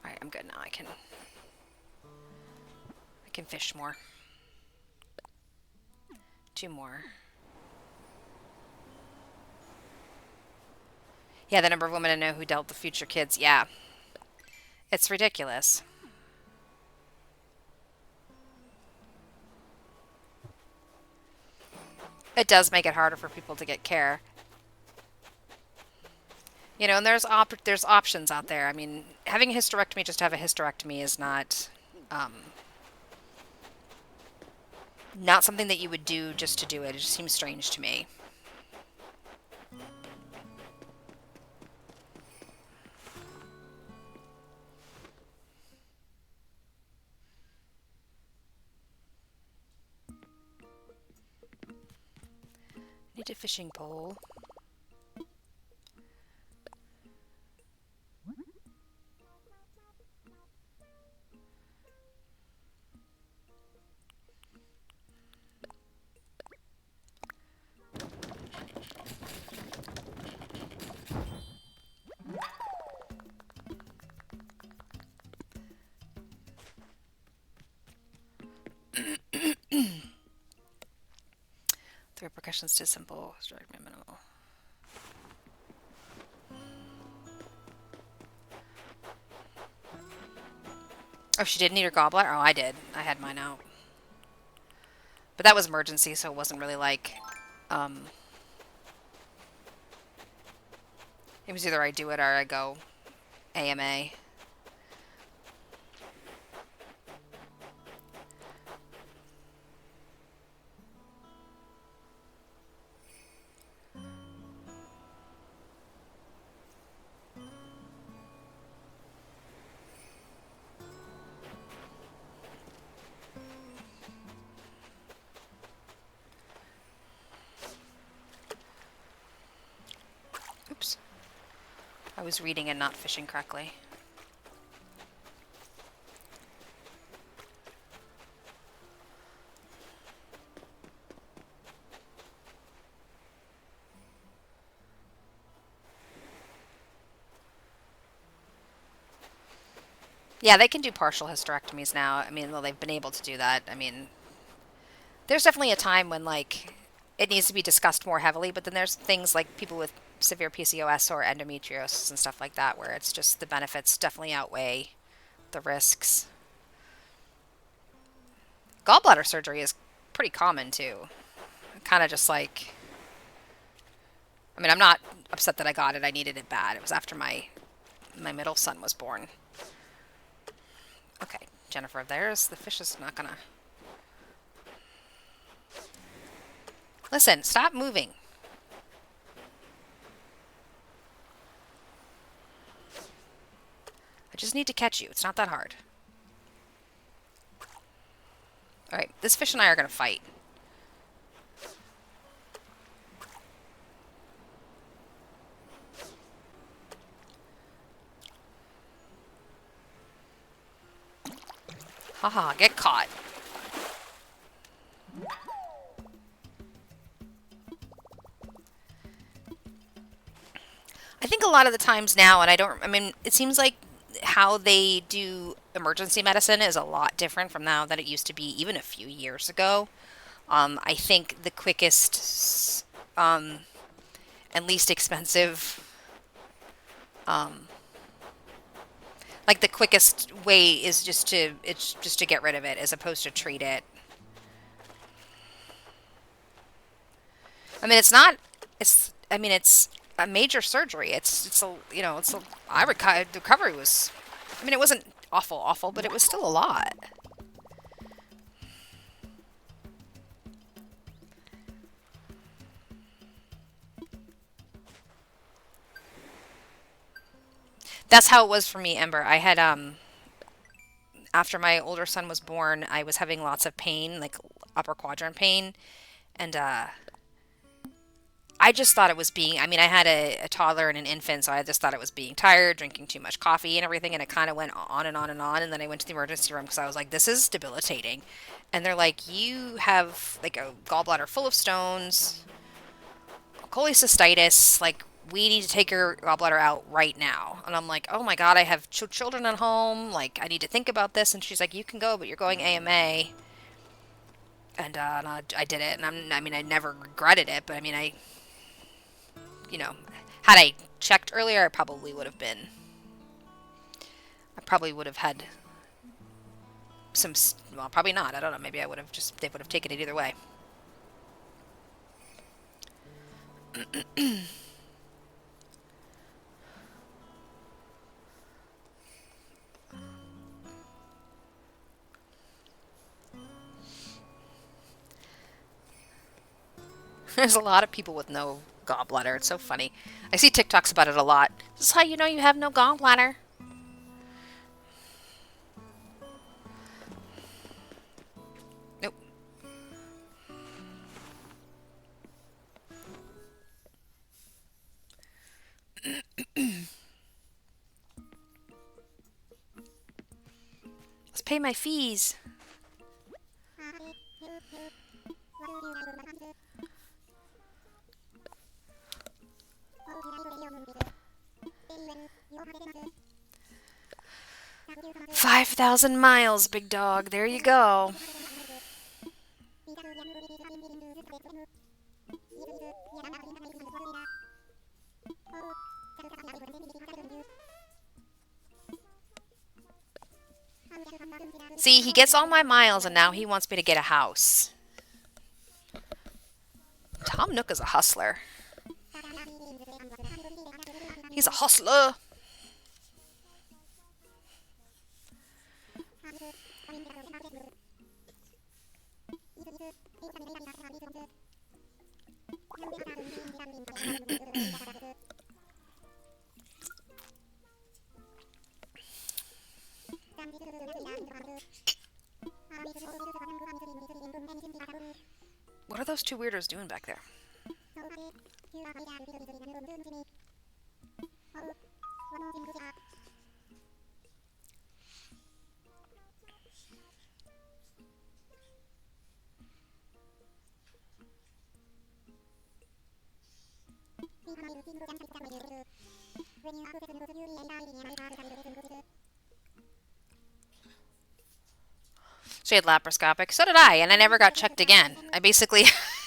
All right, I'm good now. I can fish more. Two more. Yeah, the number of women I know who dealt with future kids. Yeah, it's ridiculous. It does make it harder for people to get care. You know, and there's options out there. I mean, having a hysterectomy just to have a hysterectomy is um, not something that you would do just to do it. It just seems strange to me. Need a fishing pole. The repercussions to simple, hysterectomy minimal. Oh, she did need her gallbladder? Oh, I did. I had mine out. But that was emergency, so it wasn't really like, um, it was either I do it or I go AMA. Oops. I was reading and not fishing correctly. Yeah, they can do partial hysterectomies now. I mean, well, they've been able to do that. I mean, there's definitely a time when, like, it needs to be discussed more heavily, but then there's things like people with severe PCOS or endometriosis and stuff like that where it's just the benefits definitely outweigh the risks. Gallbladder surgery is pretty common, too. Kind of just like, I mean, I'm not upset that I got it. I needed it bad. It was after my middle son was born. Okay, Jennifer, there's the fish is not gonna... Listen, stop moving. I just need to catch you. It's not that hard. Alright, this fish and I are gonna fight. Haha, get caught. I think a lot of the times now, and I mean, it seems like how they do emergency medicine is a lot different from now than it used to be even a few years ago. I think the quickest and least expensive, um, like the quickest way is it's just to get rid of it as opposed to treat it. I mean, I mean, it's a major surgery. It's a, you know, it's a, the recovery was, I mean, it wasn't awful, but it was still a lot. That's how it was for me, Ember. I had, after my older son was born, I was having lots of pain, like upper quadrant pain, and, I just thought it was being, I mean, I had a toddler and an infant, so I just thought it was being tired, drinking too much coffee and everything, and it kind of went on and on and on, and then I went to the emergency room because I was like, this is debilitating. And they're like, you have, like, a gallbladder full of stones, cholecystitis, like, we need to take your gallbladder out right now. And I'm like, oh my God, I have children at home, like, I need to think about this. And she's like, you can go, but you're going AMA. And I did it, and I mean, I never regretted it, but I mean, you know, had I checked earlier, I probably would have had some, well, probably not. I don't know. Maybe I would have just, they would have taken it either way. There's a lot of people with no gallbladder. It's so funny. I see TikToks about it a lot. This is how you know you have no gallbladder. Nope. 'Let's pay my fees. $5,000 big dog. There you go. See, he gets all my miles and now he wants me to get a house. Tom Nook is a hustler. He's a hustler. What are those two weirdos doing back there? She had laparoscopic. So did I, and I never got checked again. I basically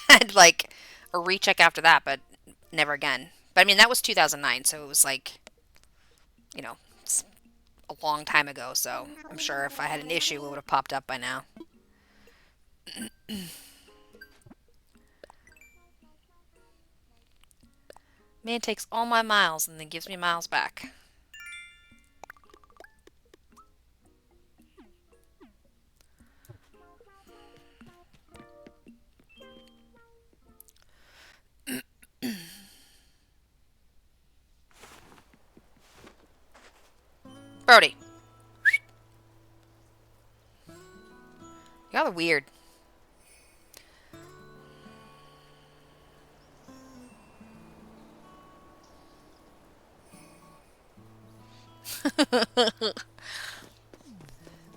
had like a recheck after that, but never again. But I mean, that was 2009, so it was like, you know, it's a long time ago. So I'm sure if I had an issue, it would have popped up by now. Man takes all my miles and then gives me miles back. Brody. Y'all are weird.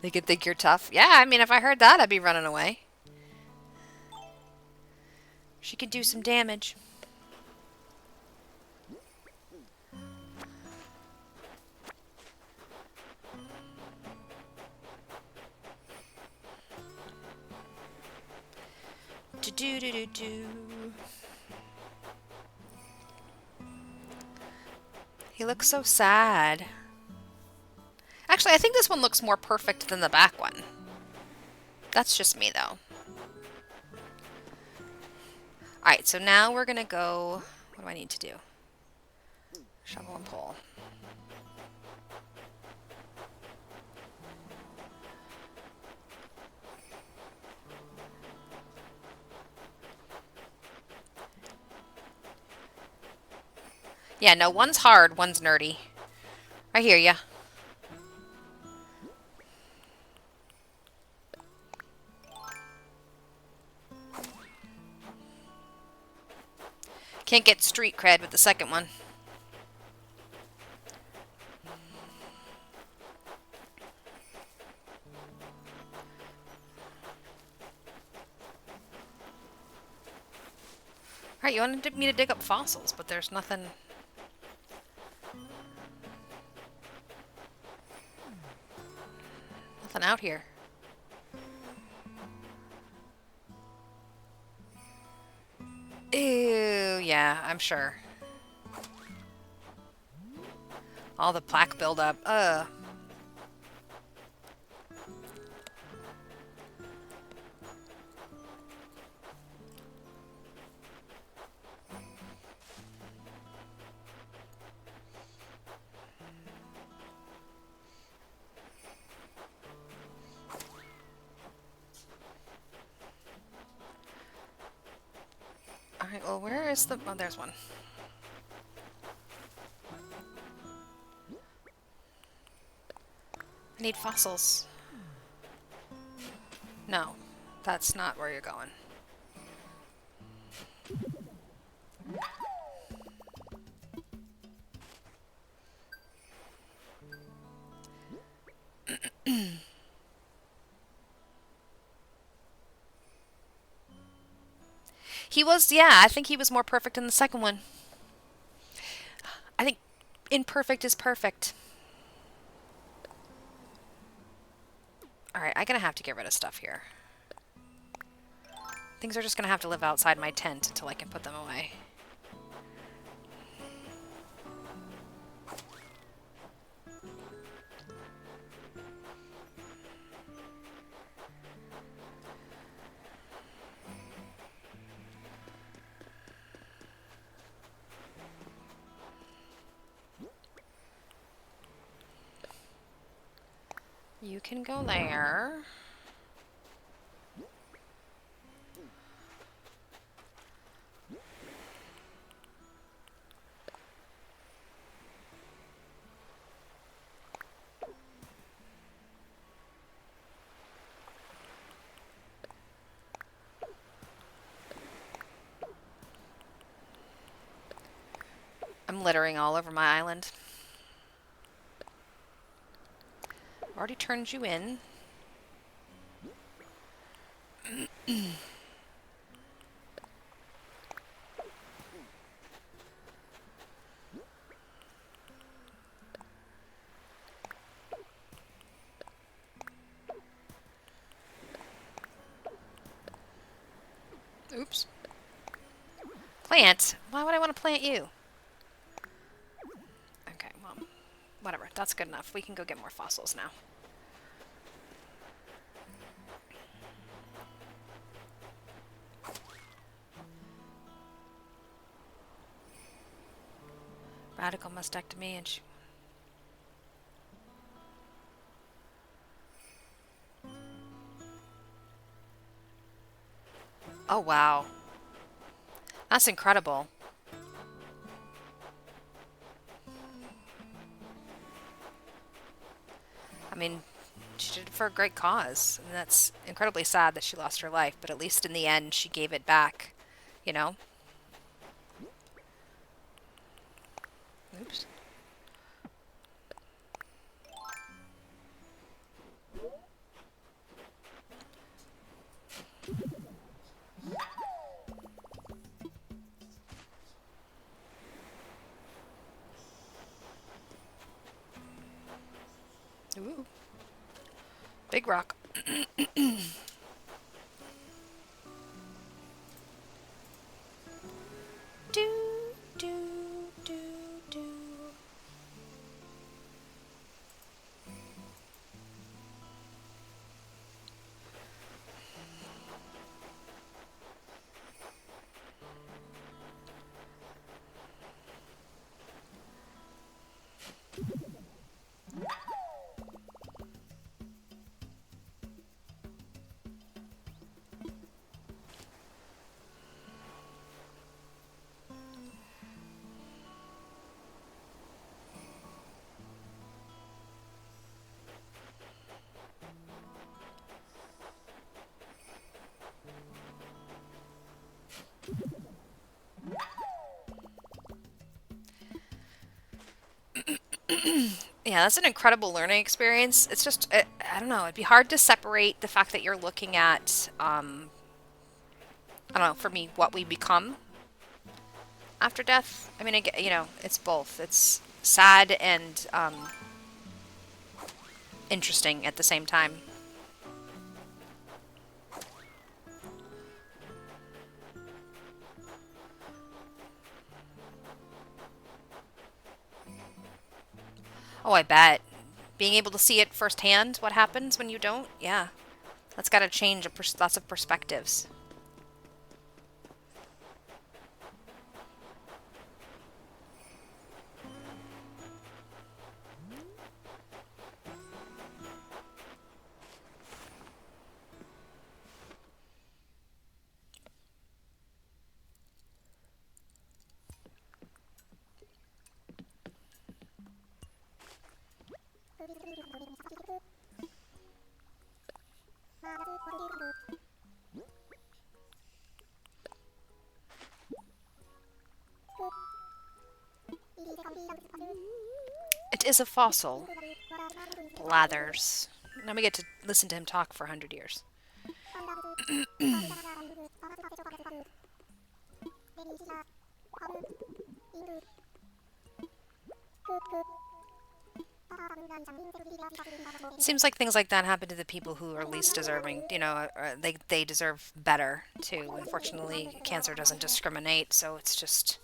They could think you're tough. Yeah, I mean, if I heard that, I'd be running away. She could do some damage. Do-do-do-do-do. He looks so sad. Actually, I think this one looks more perfect than the back one. That's just me, though. Alright, so now we're going to go... What do I need to do? Shovel and pull. Yeah, no, one's hard, one's nerdy. I hear ya. Can't get street cred with the second one. Alright, you wanted me to dig up fossils, but there's nothing... Nothing out here. Ew, yeah, I'm sure. All the plaque buildup. is the... Oh, there's one. I need fossils. No, that's not where you're going. He was, yeah, I think he was more perfect in the second one. I think imperfect is perfect. Alright, I'm gonna have to get rid of stuff here. Things are just gonna have to live outside my tent until I can put them away. You can go there. I'm littering all over my island. Already turned you in. Oops. Plant? Why would I want to plant you? Okay, well, whatever. That's good enough. We can go get more fossils now. Radical mastectomy and oh, wow. That's incredible. I mean, she did it for a great cause. And that's incredibly sad that she lost her life, but at least in the end, she gave it back, you know? Oops. Ooh. Big rock. Do, do, do, do. Yeah, that's an incredible learning experience. It's just, I don't know, it'd be hard to separate the fact that you're looking at, I don't know, for me, what we become after death. I mean, you know, it's both. It's sad and interesting at the same time. Oh, I bet. Being able to see it firsthand, what happens when you don't, yeah. That's got to change lots of perspectives. It is a fossil. Blathers. Now we get to listen to him talk for 100 years. Seems like things like that happen to the people who are least deserving. They deserve better too. Unfortunately, cancer doesn't discriminate, so it's just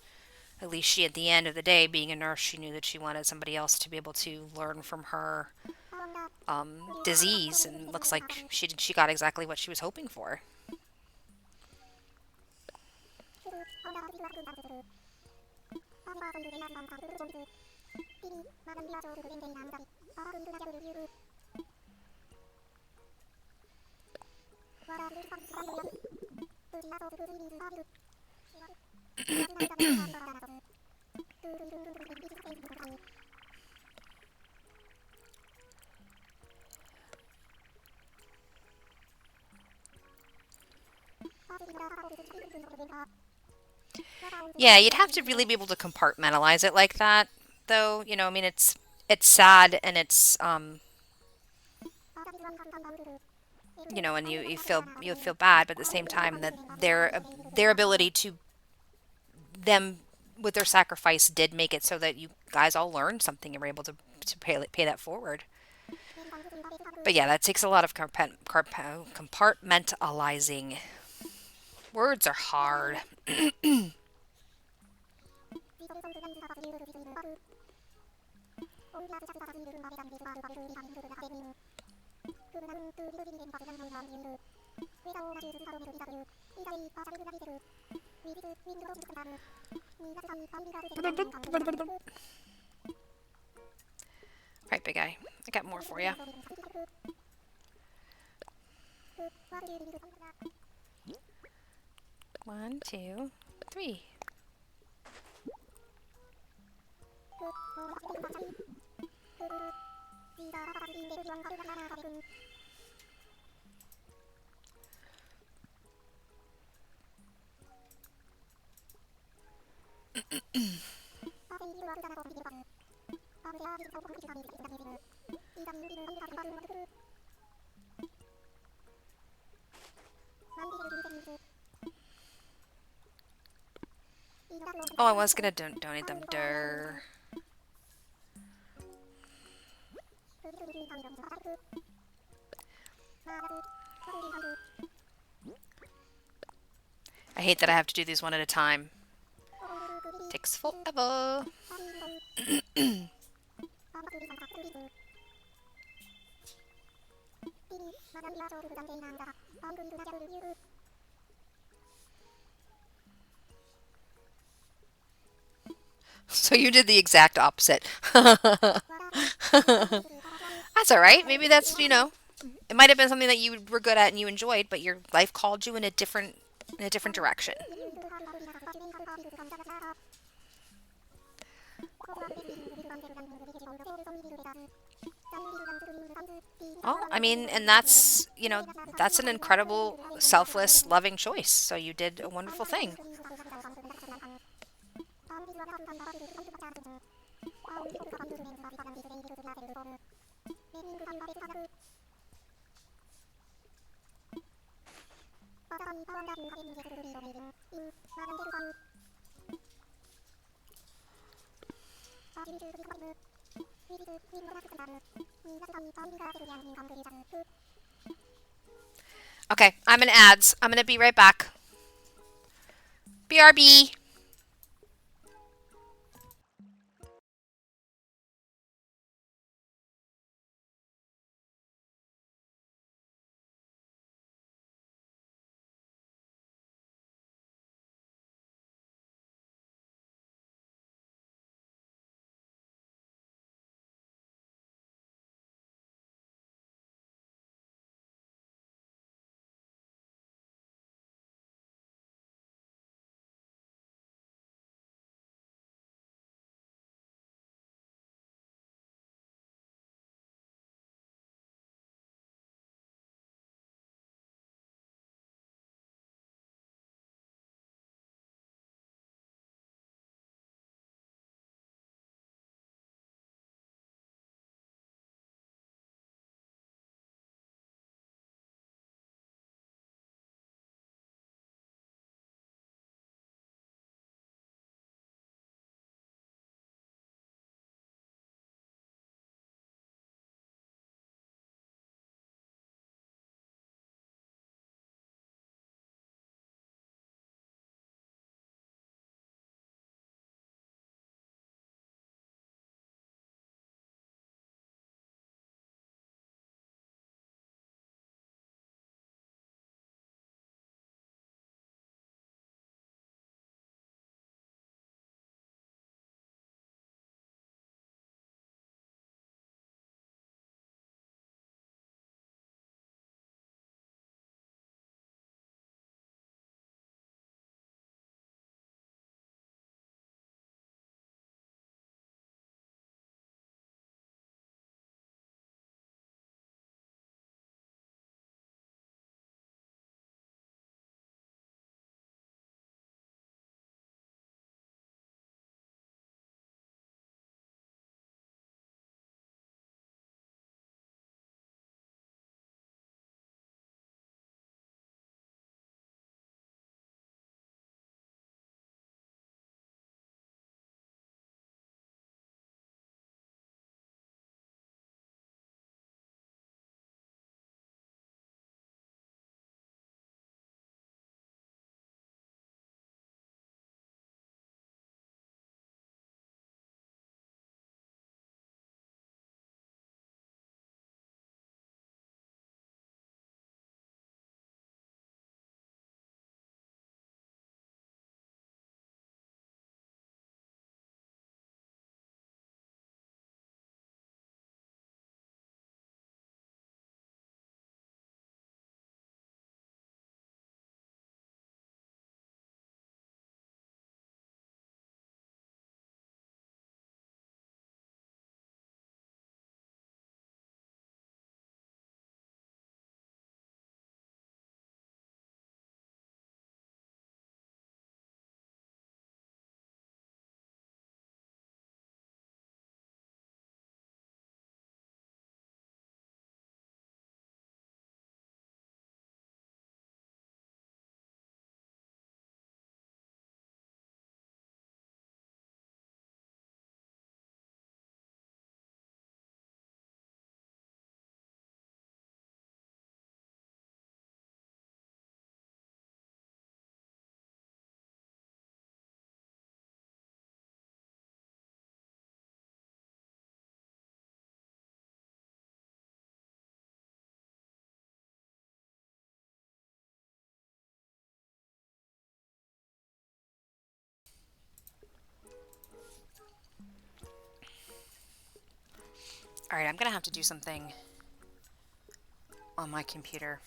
at least she, at the end of the day, being a nurse, she knew that she wanted somebody else to be able to learn from her disease, and looks like she got exactly what she was hoping for. Yeah, you'd have to really be able to compartmentalize it like that, though. I mean, it's sad, and it's and you feel bad, but at the same time that their ability to them with their sacrifice did make it so that you guys all learned something and were able to pay that forward. But yeah, that takes a lot of compartmentalizing. Words are hard. Right, big guy. I got more for you. 1, 2, 3. Oh, I was gonna donate them. Durr. I hate that I have to do these one at a time. Takes forever. So you did the exact opposite. That's all right. Maybe it might have been something that you were good at and you enjoyed, but your life called you in a different direction. Oh, I mean, and that's an incredible, selfless, loving choice. So you did a wonderful thing. Okay, I'm in ads. I'm gonna be right back. BRB. Alright, I'm gonna have to do something on my computer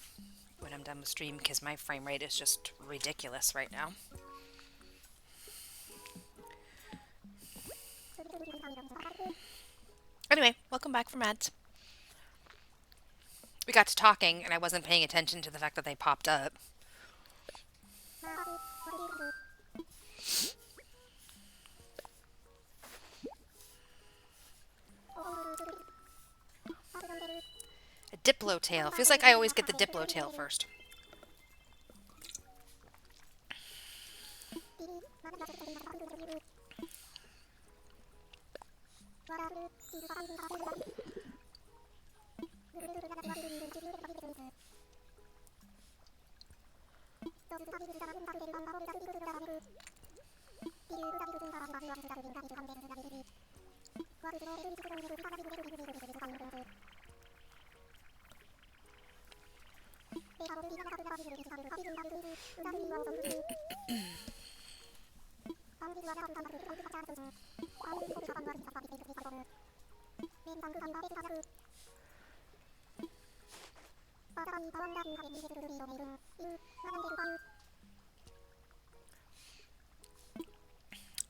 when I'm done with stream because my frame rate is just ridiculous right now. Anyway, welcome back from ads. We got to talking and I wasn't paying attention to the fact that they popped up. A Diplo tail. Feels like I always get the Diplo tail first.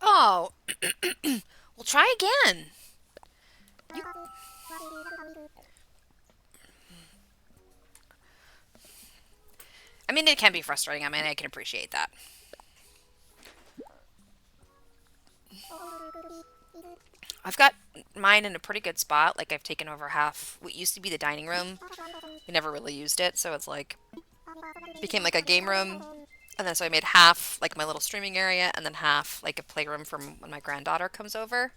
Oh, we'll try again. You... I mean, it can be frustrating. I mean, I can appreciate that. I've got mine in a pretty good spot. Like, I've taken over half what used to be the dining room. We never really used it, so it's like, became like a game room. And then so I made half like my little streaming area, and then half like a playroom for when my granddaughter comes over.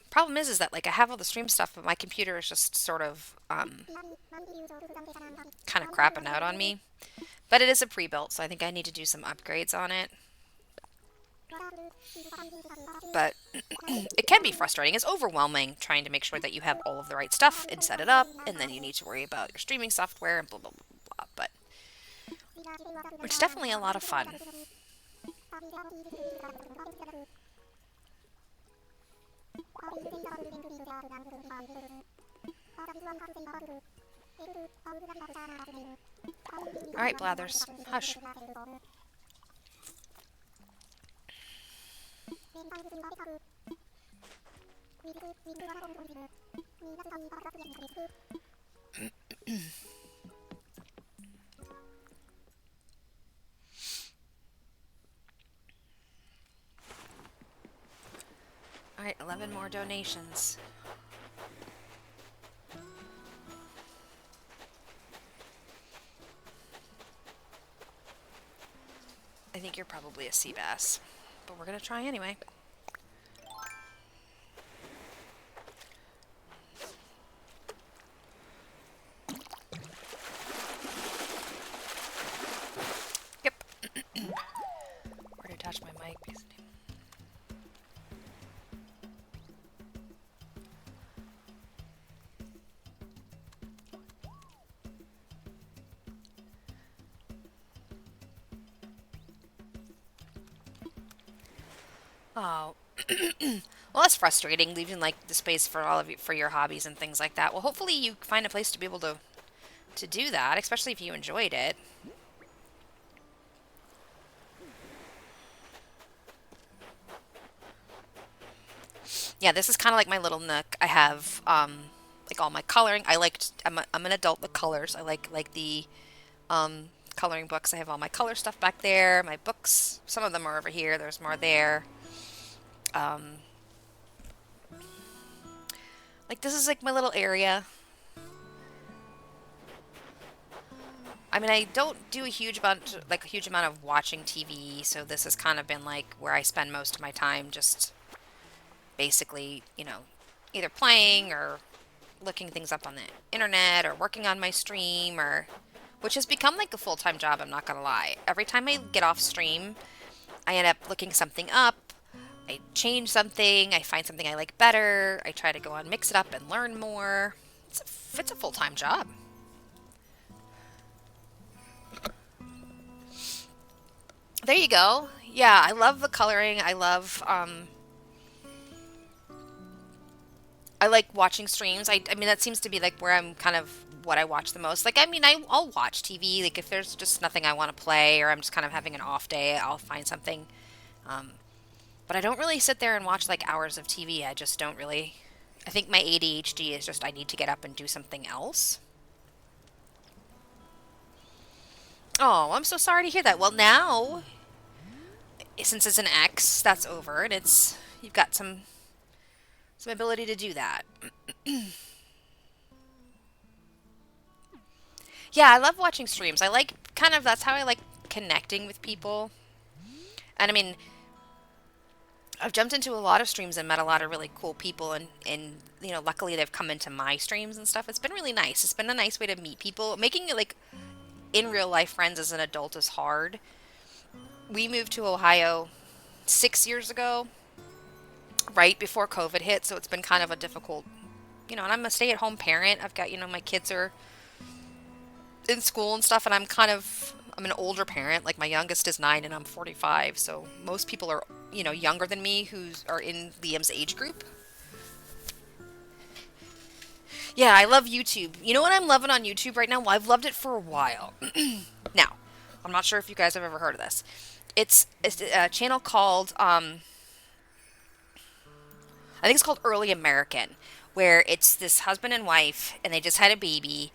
Problem is that like I have all the stream stuff, but my computer is just sort of kind of crapping out on me. But it is a pre-built, so I think I need to do some upgrades on it. But it can be frustrating. It's overwhelming trying to make sure that you have all of the right stuff and set it up, and then you need to worry about your streaming software and blah blah blah blah. But it's definitely a lot of fun. Alright, Blathers. Hush. Alright, 11 more donations. I think you're probably a sea bass, but we're gonna try anyway. Yep. Where to touch my mic? Oh. Well, that's frustrating, leaving like the space for all of you for your hobbies and things like that. Well, hopefully you find a place to be able to do that, especially if you enjoyed it. Yeah, this is kind of like my little nook. I have like all my coloring. I'm an adult with colors. I like the coloring books. I have all my color stuff back there. My books, some of them are over here. There's more there. Like this is like my little area. I mean, I don't do a huge amount of watching TV, so this has kind of been like where I spend most of my time, just basically, either playing or looking things up on the internet or working on my stream, or which has become like a full-time job, I'm not gonna lie. Every time I get off stream, I end up looking something up. I change something, I find something I like better, I try to go on Mix It Up and learn more. It's a full-time job. There you go. Yeah, I love the coloring. I I like watching streams. I mean, that seems to be like where I'm kind of what I watch the most. Like, I mean, I'll watch TV. Like, if there's just nothing I want to play or I'm just kind of having an off day, I'll find something. Um, but I don't really sit there and watch like hours of TV. I just don't really. I think my ADHD is just I need to get up and do something else. Oh, I'm so sorry to hear that. Well, now, since it's an X, that's over and it's you've got some ability to do that. Yeah, I love watching streams. I like kind of that's how I like connecting with people. And I mean, I've jumped into a lot of streams and met a lot of really cool people and luckily they've come into my streams and stuff. It's been really nice. It's been a nice way to meet people. Making it like in real life friends as an adult is hard. We moved to Ohio 6 years ago, right before COVID hit, so it's been kind of a difficult, and I'm a stay-at-home parent. I've got, my kids are in school and stuff, and I'm an older parent. Like my youngest is 9 and I'm 45, so most people are, younger than me who are in Liam's age group. Yeah, I love YouTube. You know what I'm loving on YouTube right now? Well, I've loved it for a while. Now, I'm not sure if you guys have ever heard of this. It's a channel called I think it's called Early American, where it's this husband and wife, and they just had a baby,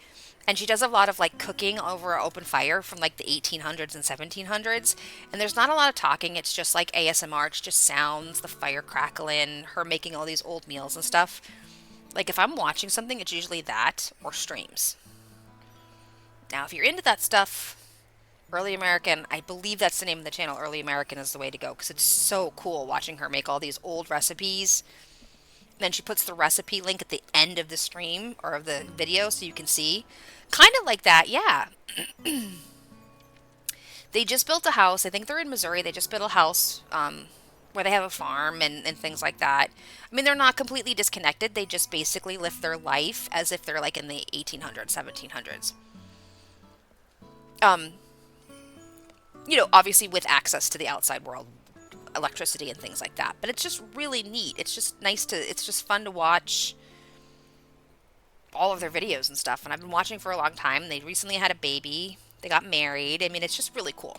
and she does a lot of like cooking over an open fire from like the 1800s and 1700s, and there's not a lot of talking. It's just like ASMR. It's just sounds, the fire crackling, her making all these old meals and stuff. Like if I'm watching something, it's usually that or streams. Now, if you're into that stuff, Early American, I believe that's the name of the channel. Early American is the way to go because it's so cool watching her make all these old recipes. Then she puts the recipe link at the end of the stream or of the video so you can see. Kind of like that, yeah. They just built a house. I think they're in Missouri. They just built a house where they have a farm and things like that. I mean, they're not completely disconnected. They just basically live their life as if they're like in the 1800s, 1700s. Um, Obviously with access to the outside world, electricity and things like that. But it's just really neat. It's just it's just fun to watch all of their videos and stuff. And I've been watching for a long time. They recently had a baby. They got married. I mean, it's just really cool.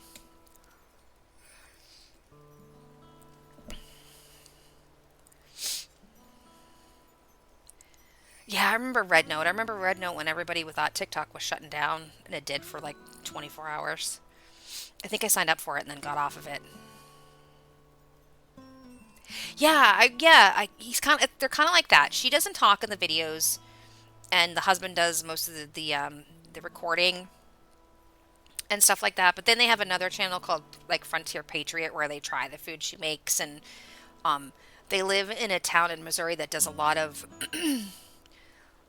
Yeah, I remember Red Note. I remember Red Note when everybody thought TikTok was shutting down, and it did for like 24 hours. I think I signed up for it and then got off of it. He's kind of they're kind of like that. She doesn't talk in the videos, and the husband does most of the recording and stuff like that. But then they have another channel called like Frontier Patriot where they try the food she makes, and um, they live in a town in Missouri that does a lot of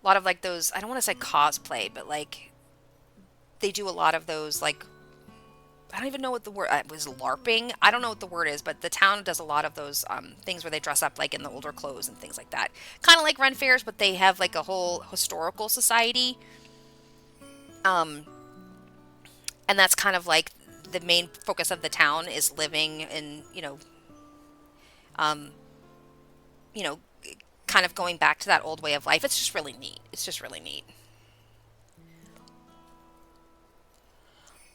like those. I don't want to say cosplay, but like they do a lot of those like I don't even know what the word was LARPing. I don't know what the word is, but the town does a lot of those things where they dress up like in the older clothes and things like that. Kind of like Ren Fairs, but they have like a whole historical society. Um, and that's kind of like the main focus of the town is living in um, you know, kind of going back to that old way of life. It's just really neat. It's just really neat.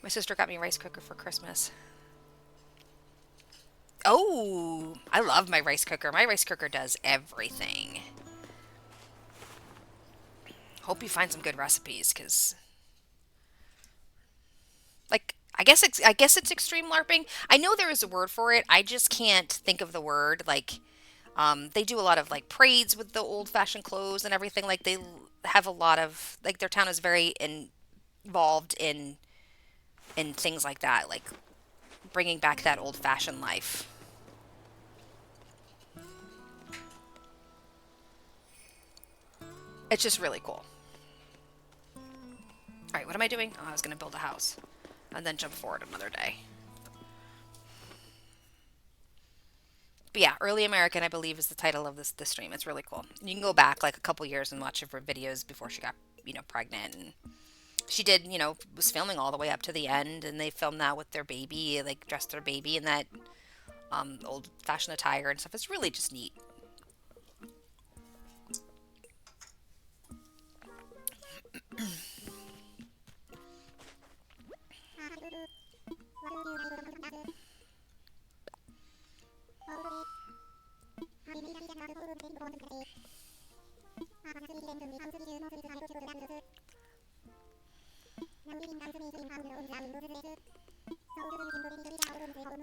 My sister got me a rice cooker for Christmas. Oh, I love my rice cooker. My rice cooker does everything. Hope you find some good recipes, cause like I guess it's extreme LARPing. I know there is a word for it. I just can't think of the word. Like, they do a lot of like parades with the old fashioned clothes and everything. Like they have a lot of like their town is very involved in things like that. Like bringing back that old fashioned life. It's just really cool. All right, what am I doing? Oh, I was gonna build a house and then jump forward another day. But yeah, Early American, I believe, is the title of this stream. It's really cool. You can go back like a couple years and watch her videos before she got pregnant, and she did was filming all the way up to the end, and they filmed that with their baby, like dressed their baby in that old fashioned attire and stuff. It's really just neat.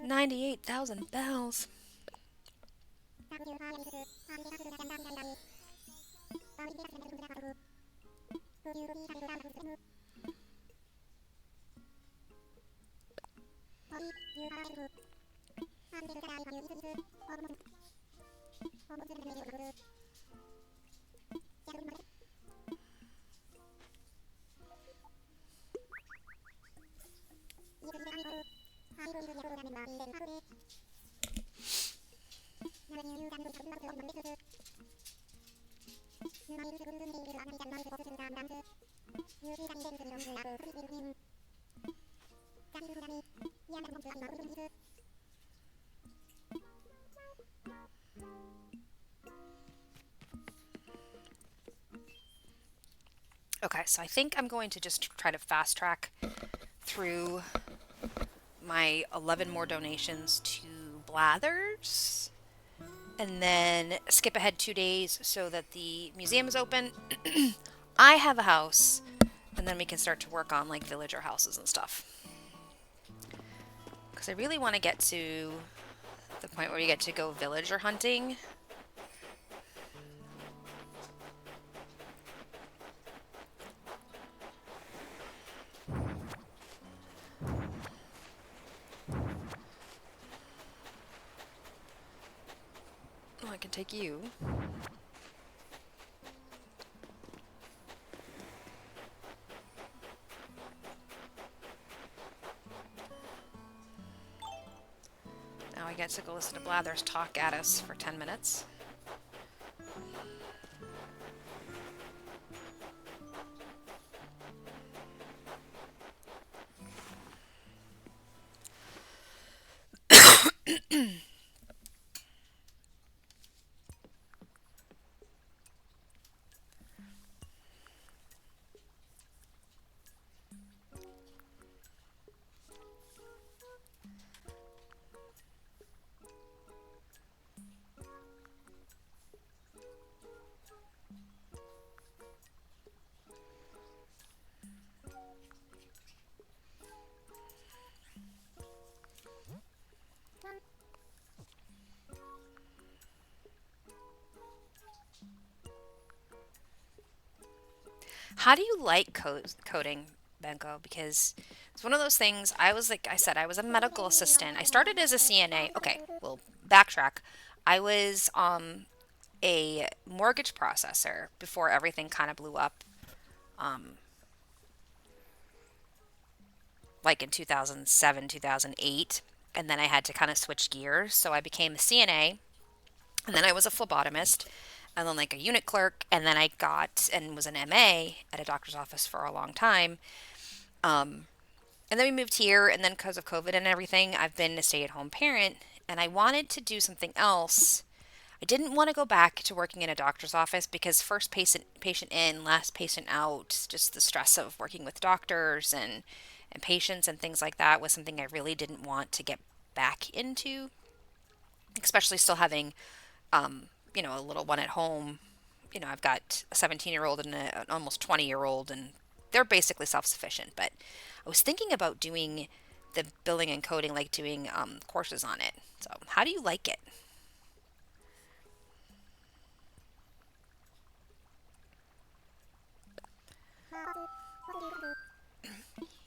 $98,000 bells. Okay, so I think I'm going to just try to fast track through my 11 more donations to Blathers and then skip ahead 2 days so that the museum is open. I have a house, and then we can start to work on like villager houses and stuff. Because I really want to get to the point where you get to go villager hunting. Oh, I can take you. Now I get to go listen to Blathers talk at us for 10 minutes. How do you like coding, Benko? Because it's one of those things. I was like I said, I was a medical assistant. I started as a CNA. Okay, well, backtrack. I was a mortgage processor before everything kind of blew up, um, like in 2007, 2008. And then I had to kind of switch gears. So I became a CNA, and then I was a phlebotomist, and then like a unit clerk, and then I got and was an MA at a doctor's office for a long time. Um, and then we moved here, and then because of COVID and everything, I've been a stay-at-home parent, and I wanted to do something else. I didn't want to go back to working in a doctor's office because first patient in, last patient out, just the stress of working with doctors and patients and things like that was something I really didn't want to get back into, especially still having a little one at home. I've got a 17-year-old and an almost 20-year-old, and they're basically self-sufficient. But I was thinking about doing the billing and coding, like doing courses on it. So, how do you like it?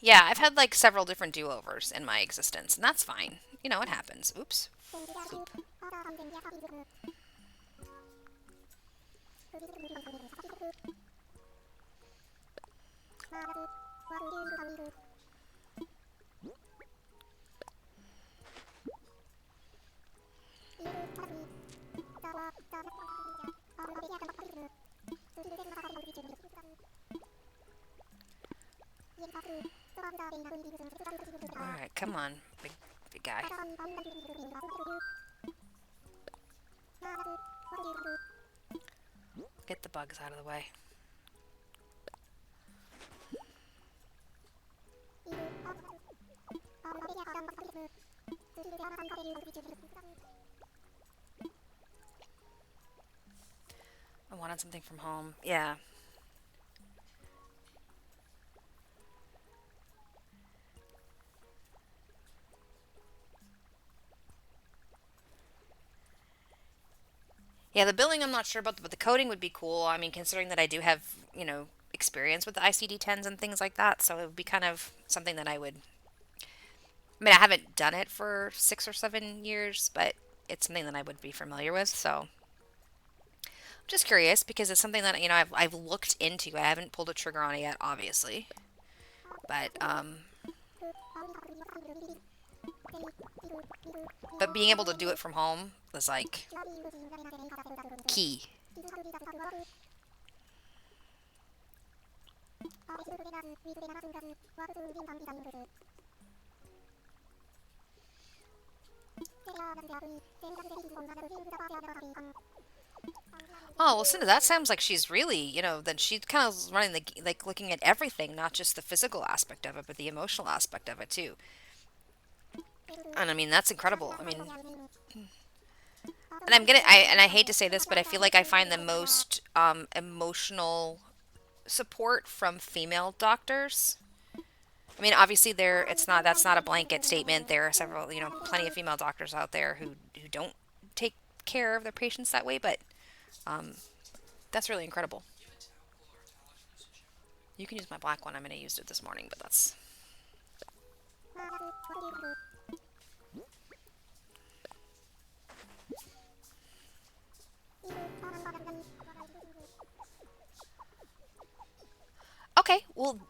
Yeah, I've had like several different do-overs in my existence, and that's fine. It happens. Oops. Oop. All right, come on, big guy. Get the bugs out of the way. I wanted something from home. Yeah. Yeah, the billing I'm not sure about, but the coding would be cool. I mean, considering that I do have, experience with the ICD-10s and things like that, so it would be kind of something that I mean, I haven't done it for 6 or 7 years, but it's something that I would be familiar with. So, I'm just curious because it's something that, I've looked into. I haven't pulled a trigger on it yet, obviously, but being able to do it from home was like key. Oh, well, Cinda, that sounds like she's really, then she's kind of running like looking at everything, not just the physical aspect of it, but the emotional aspect of it too. And I mean, that's incredible. I mean, and I hate to say this, but I feel like I find the most emotional support from female doctors. I mean, obviously that's not a blanket statement. There are several, plenty of female doctors out there who don't take care of their patients that way, but um, that's really incredible. You can use my black one. I'm going to use it this morning, but that's okay. Well,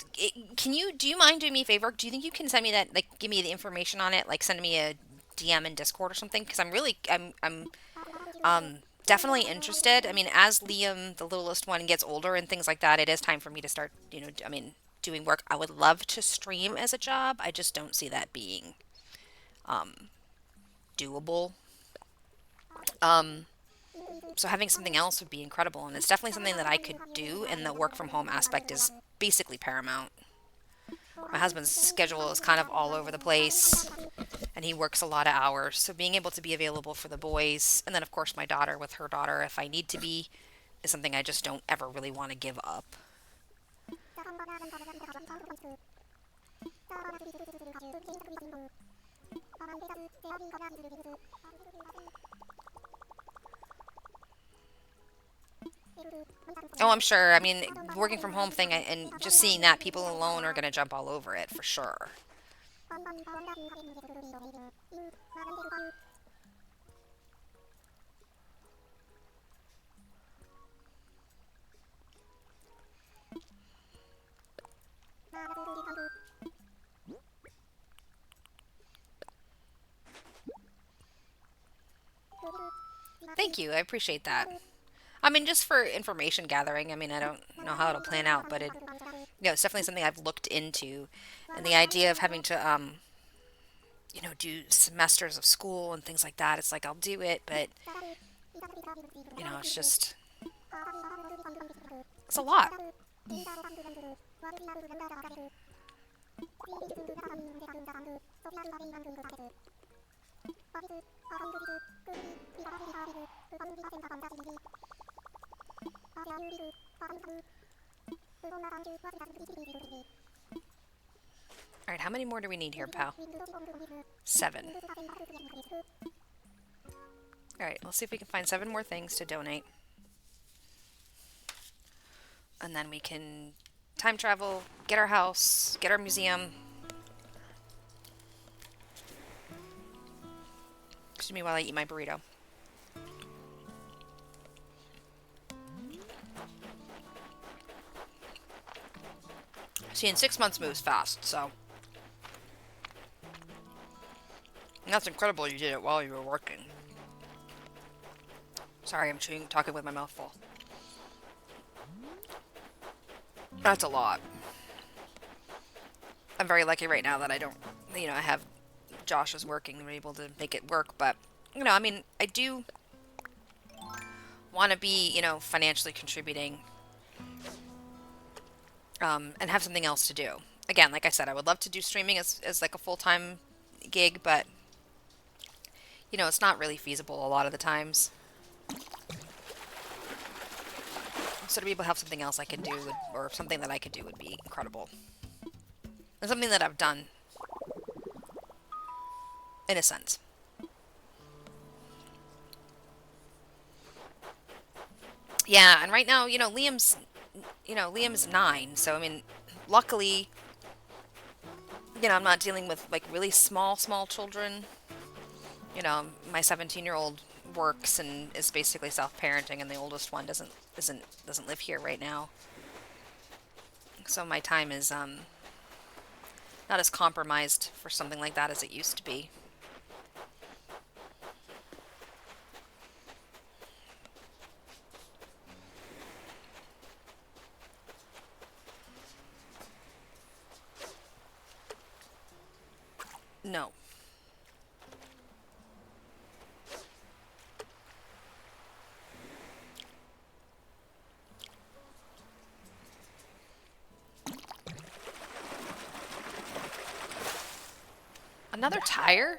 do you mind doing me a favor? Do you think you can send me that, like, give me the information on it, like send me a DM in Discord or something? Because I'm definitely interested. I mean, as Liam, the littlest one, gets older and things like that, it is time for me to start, I mean, doing work. I would love to stream as a job. I just don't see that being um, doable. Um, so having something else would be incredible, and it's definitely something that I could do. And the work from home aspect is basically paramount. My husband's schedule is kind of all over the place, and he works a lot of hours. So being able to be available for the boys, and then of course my daughter with her daughter, if I need to be, is something I just don't ever really want to give up. Oh, I'm sure. I mean, working from home thing and just seeing that people alone are going to jump all over it for sure. Thank you. I appreciate that. I mean, just for information gathering. I mean, I don't know how it'll plan out, but it's definitely something I've looked into, and the idea of having to do semesters of school and things like that. It's like I'll do it, but it's just it's a lot. All right, how many more do we need here, pal? 7. All right, let's see if we can find 7 more things to donate, and then we can time travel, get our house, get our museum. Excuse me while I eat my burrito. See, in 6 months moves fast, so. And that's incredible you did it while you were working. Sorry, I'm talking with my mouth full. That's a lot. I'm very lucky right now that I don't, I have Josh is working and we're able to make it work, but, I mean, I do want to be, financially contributing, and have something else to do. Again, like I said, I would love to do streaming as like a full-time gig, but, it's not really feasible a lot of the times. So to be able to have something else I can do, or something that I could do, would be incredible. And something that I've done, in a sense. Yeah, and right now, Liam's 9, so I mean, luckily, I'm not dealing with like really small children. My 17-year-old works and is basically self-parenting, and the oldest one doesn't live here right now. So my time is not as compromised for something like that as it used to be. No. Another tire?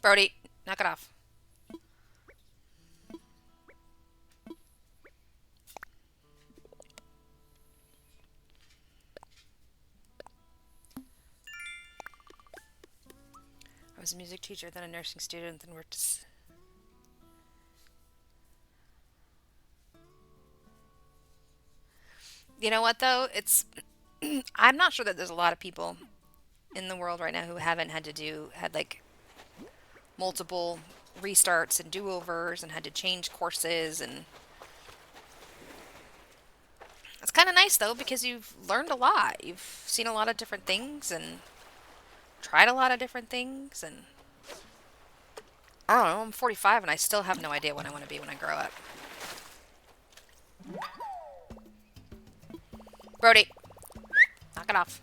Brody, knock it off. I was a music teacher, then a nursing student, then worked as... You know what, though? I'm not sure that there's a lot of people in the world right now who haven't had like multiple restarts and do-overs and had to change courses, and it's kind of nice though because you've learned a lot. You've seen a lot of different things and tried a lot of different things, and I don't know, I'm 45 and I still have no idea what I want to be when I grow up. Brody, knock it off.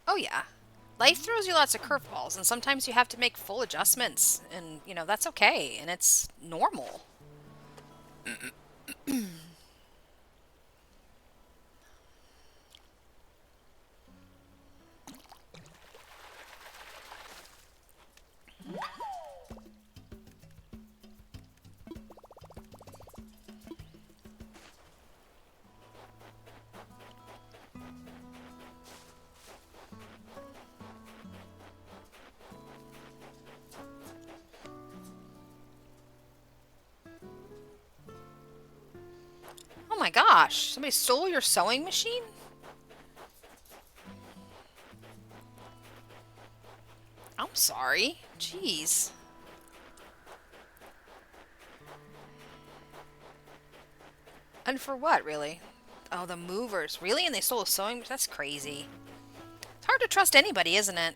Oh yeah. Life throws you lots of curveballs, and sometimes you have to make full adjustments, and that's okay, and it's normal. Oh my gosh, somebody stole your sewing machine? I'm sorry. Jeez. And for what, really? Oh, the movers. Really? And they stole a sewing machine? That's crazy. It's hard to trust anybody, isn't it?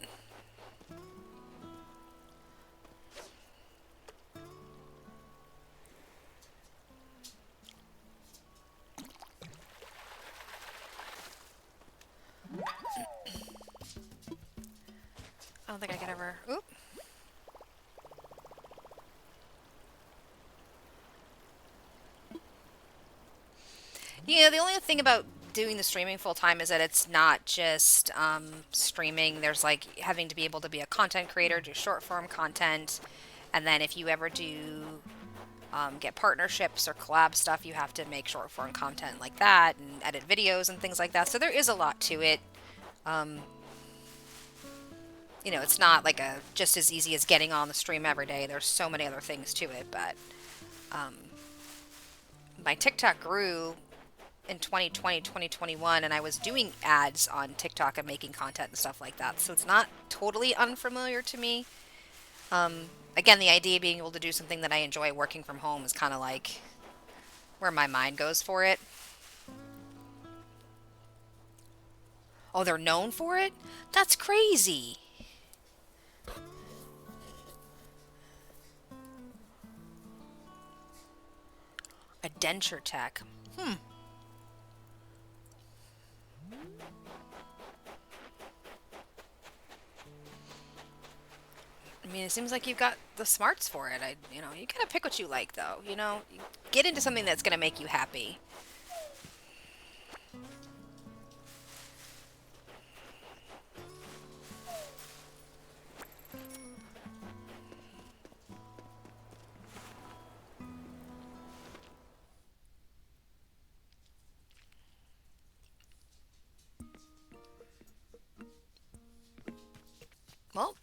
I don't think I could ever... Oop. The only thing about doing the streaming full time is that it's not just streaming. There's like having to be able to be a content creator, do short form content, and then if you ever do get partnerships or collab stuff, you have to make short form content like that and edit videos and things like that. So there is a lot to it. Um, it's not like just as easy as getting on the stream every day. There's so many other things to it, but um, my TikTok grew in 2020, 2021, and I was doing ads on TikTok and making content and stuff like that. So it's not totally unfamiliar to me. again, the idea of being able to do something that I enjoy working from home is kind of like where my mind goes for it. Oh, they're known for it? That's crazy. A denture tech. Hmm. I mean, it seems like you've got the smarts for it. You gotta pick what you like, though. You get into something that's gonna make you happy. Well,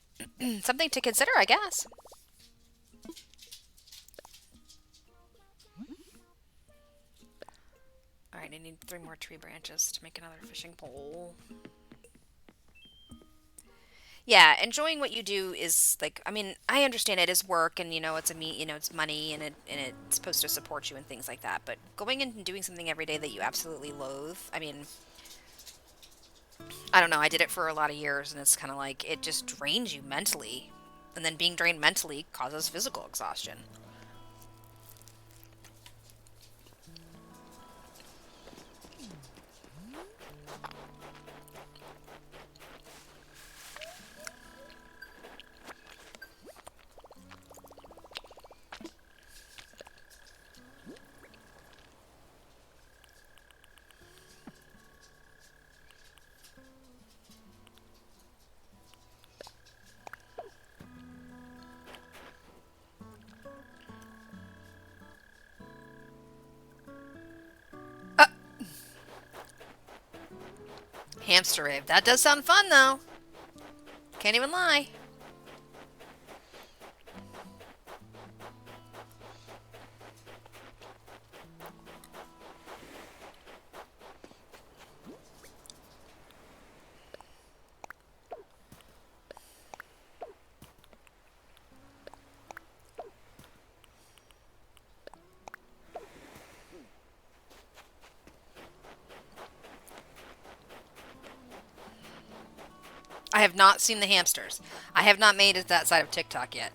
something to consider, I guess. All right, I need 3 more tree branches to make another fishing pole. Yeah, enjoying what you do is like, I mean, I understand it is work and it's it's money and it's supposed to support you and things like that, but going in and doing something every day that you absolutely loathe, I mean, I don't know, I did it for a lot of years and it's kind of like it just drains you mentally. And then being drained mentally causes physical exhaustion. Uh, Hamster rave. That does sound fun though. Can't even lie. I have not seen the hamsters. I have not made it to that side of TikTok yet.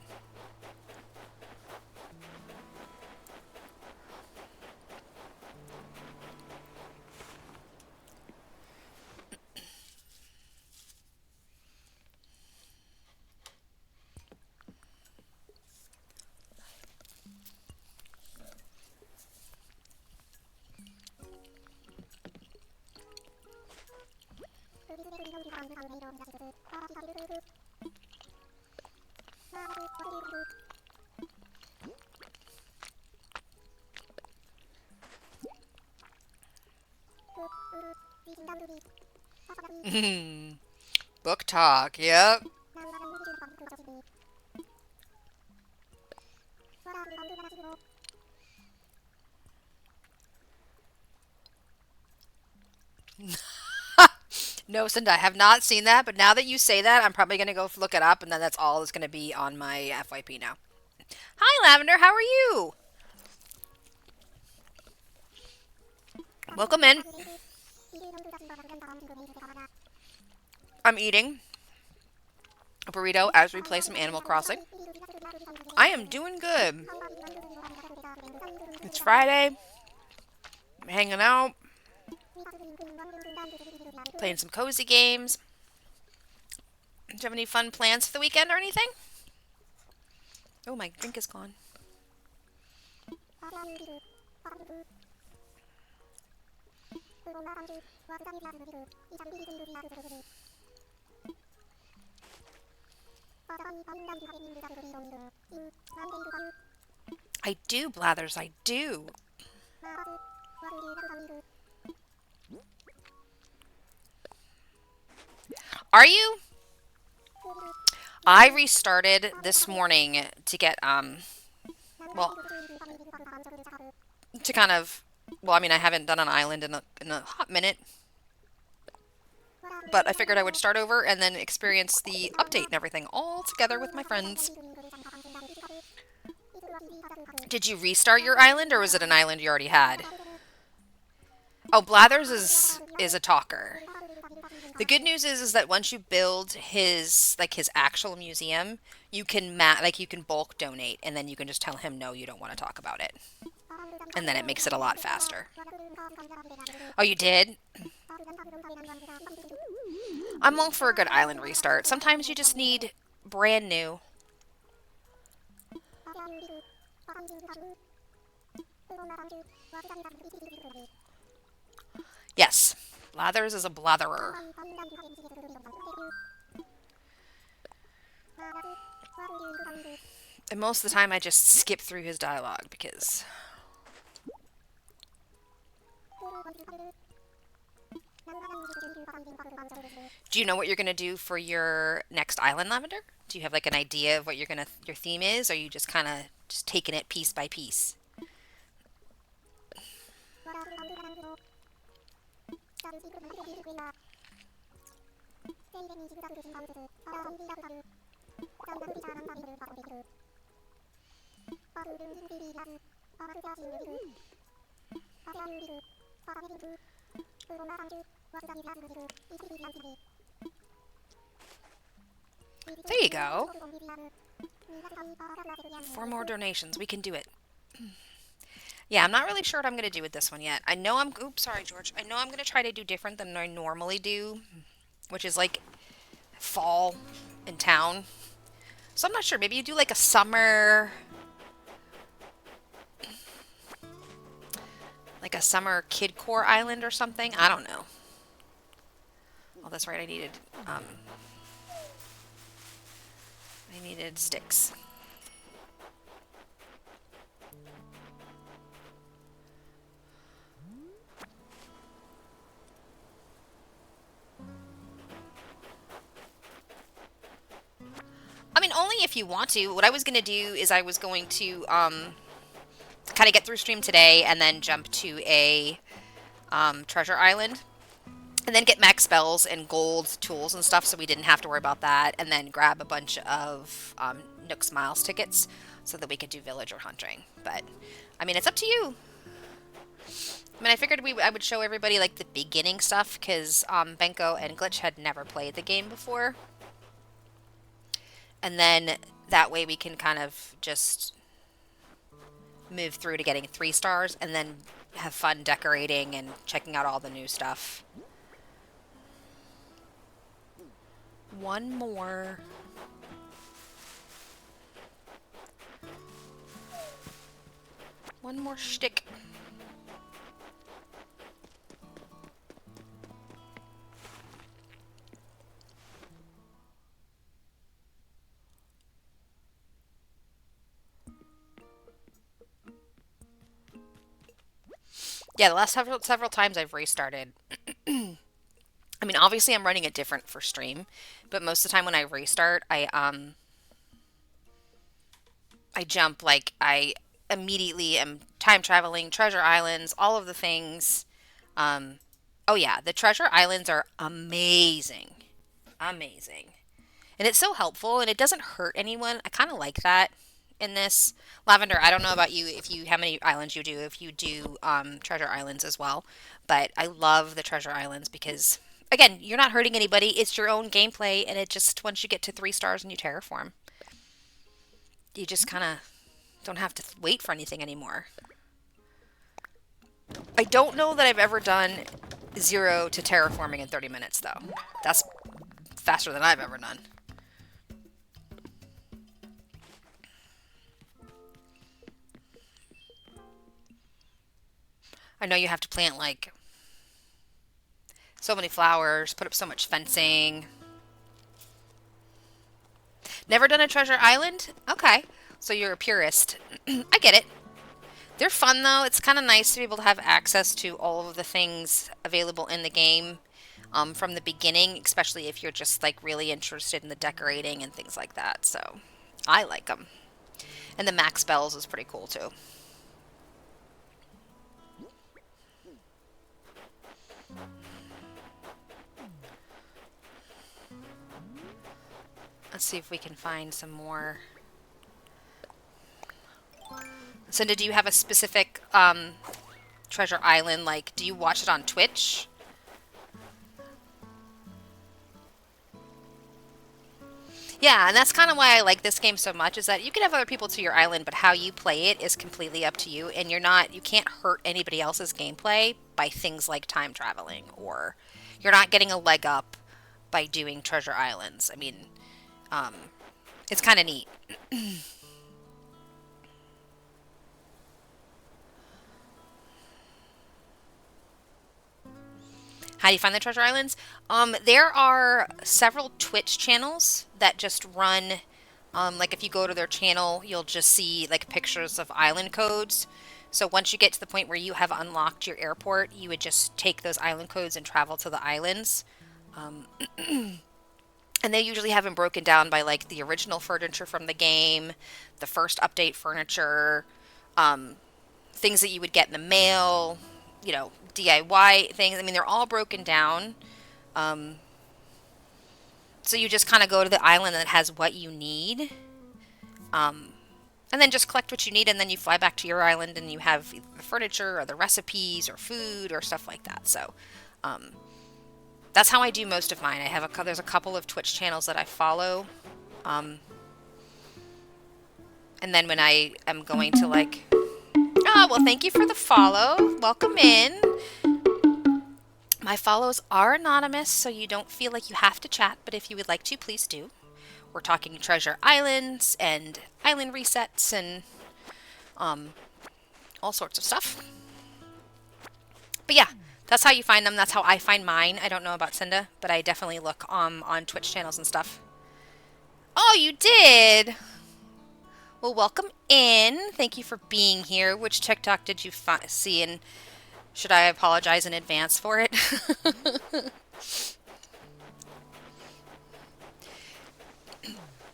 Book talk. Yep. No, Cinda, I have not seen that, but now that you say that, I'm probably going to go look it up, and then that's all that's going to be on my FYP now. Hi, Lavender. How are you? Welcome in. I'm eating a burrito as we play some Animal Crossing. I am doing good. It's Friday. I'm hanging out, playing some cozy games. Do you have any fun plans for the weekend or anything? Oh, my drink is gone. I do, Blathers, I do. Are you? I restarted this morning to get, well, to kind of, well, I mean, I haven't done an island in a hot minute, but I figured I would start over and then experience the update and everything all together with my friends. Did you restart your island, or was it an island you already had? Oh, Blathers is a talker. The good news is that once you build his actual museum, you can you can bulk donate, and then you can just tell him no, you don't want to talk about it, and then it makes it a lot faster. Oh, you did? I'm all for a good island restart. Sometimes you just need brand new. Yes, Blathers is a blatherer. And most of the time I just skip through his dialogue because... Do you know what you're going to do for your next island, Lavender? Do you have like an idea of what your theme is, or are you just kind of just taking it piece by piece? There you go. 4 more donations. We can do it. Yeah, I'm not really sure what I'm going to do with this one yet. I know I'm... Oops, sorry, George. I know I'm going to try to do different than I normally do, which is like fall in town. So I'm not sure. Maybe you do like a summer... Like a summer kid core island or something. I don't know. Oh, that's right. I needed sticks. I mean, only if you want to. What I was going to do is I was going to kind of get through stream today and then jump to a treasure island. And then get max spells and gold tools and stuff so we didn't have to worry about that. And then grab a bunch of Nook Smiles tickets so that we could do villager hunting. But, I mean, it's up to you. I mean, I figured I would show everybody, like, the beginning stuff because Benko and Glitch had never played the game before. And then that way we can kind of just move through to getting 3 stars and then have fun decorating and checking out all the new stuff. One more. One more shtick. Yeah, the last several times I've restarted. I mean, obviously I'm running it different for stream, but most of the time when I restart, I jump, like, I immediately am time traveling, treasure islands, all of the things. Oh yeah, the treasure islands are amazing. Amazing. And it's so helpful, and it doesn't hurt anyone. I kind of like that in this. Lavender, I don't know about you, how many islands you do, if you do treasure islands as well, but I love the treasure islands because, again, you're not hurting anybody. It's your own gameplay, and it just, once you get to 3 stars and you terraform, you just kind of don't have to wait for anything anymore. I don't know that I've ever done 0 to terraforming in 30 minutes, though. That's faster than I've ever done. I know you have to plant, like, so many flowers, put up so much fencing. Never done a treasure island? Okay. So you're a purist. I get it. They're fun, though. It's kind of nice to be able to have access to all of the things available in the game from the beginning, especially if you're just, like, really interested in the decorating and things like that. So I like them. And the max spells is pretty cool, too. Let's see if we can find some more. Cinda, do you have a specific Treasure Island? Like, do you watch it on Twitch? Yeah, and that's kind of why I like this game so much, is that you can have other people to your island, but how you play it is completely up to you, and you can't hurt anybody else's gameplay by things like time traveling, or you're not getting a leg up by doing treasure islands. I mean, um, it's kind of neat. How do you find the treasure islands? There are several Twitch channels that just run. Like if you go to their channel, you'll just see like pictures of island codes. So once you get to the point where you have unlocked your airport, you would just take those island codes and travel to the islands. Um, and they usually have them broken down by like the original furniture from the game, the first update furniture, um, things that you would get in the mail, DIY things. I mean, they're all broken down. Um, so you just kind of go to the island that has what you need, um, and then just collect what you need, and then you fly back to your island and you have the furniture or the recipes or food or stuff like that. So um, that's how I do most of mine. There's a couple of Twitch channels that I follow, um, and then when I am going to like, oh well, thank you for the follow. Welcome in. My follows are anonymous, so you don't feel like you have to chat, but if you would like to, please do. We're talking treasure islands and island resets and um, all sorts of stuff. But yeah, that's how you find them. That's how I find mine. I don't know about Cinda, but I definitely look on Twitch channels and stuff. Oh, you did? Well, welcome in. Thank you for being here. Which TikTok did you see, and should I apologize in advance for it?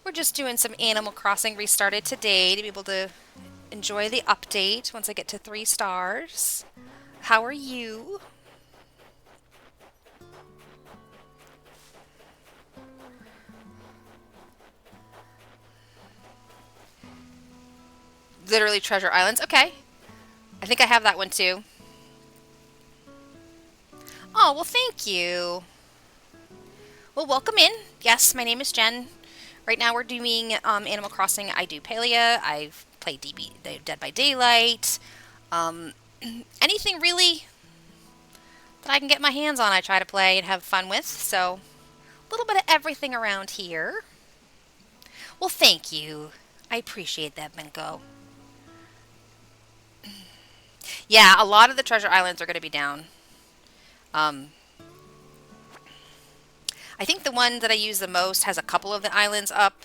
We're just doing some Animal Crossing restarted today to be able to enjoy the update once I get to 3 stars. How are you? Literally Treasure Islands. Okay. I think I have that one too. Oh, well, thank you. Well, welcome in. Yes, my name is Jen. Right now we're doing Animal Crossing. I do Palia. I've played Dead by Daylight. Um, anything really that I can get my hands on, I try to play and have fun with. So, a little bit of everything around here. Well, thank you. I appreciate that, Benko. Yeah, a lot of the treasure islands are going to be down. Um, I think the one that I use the most has a couple of the islands up.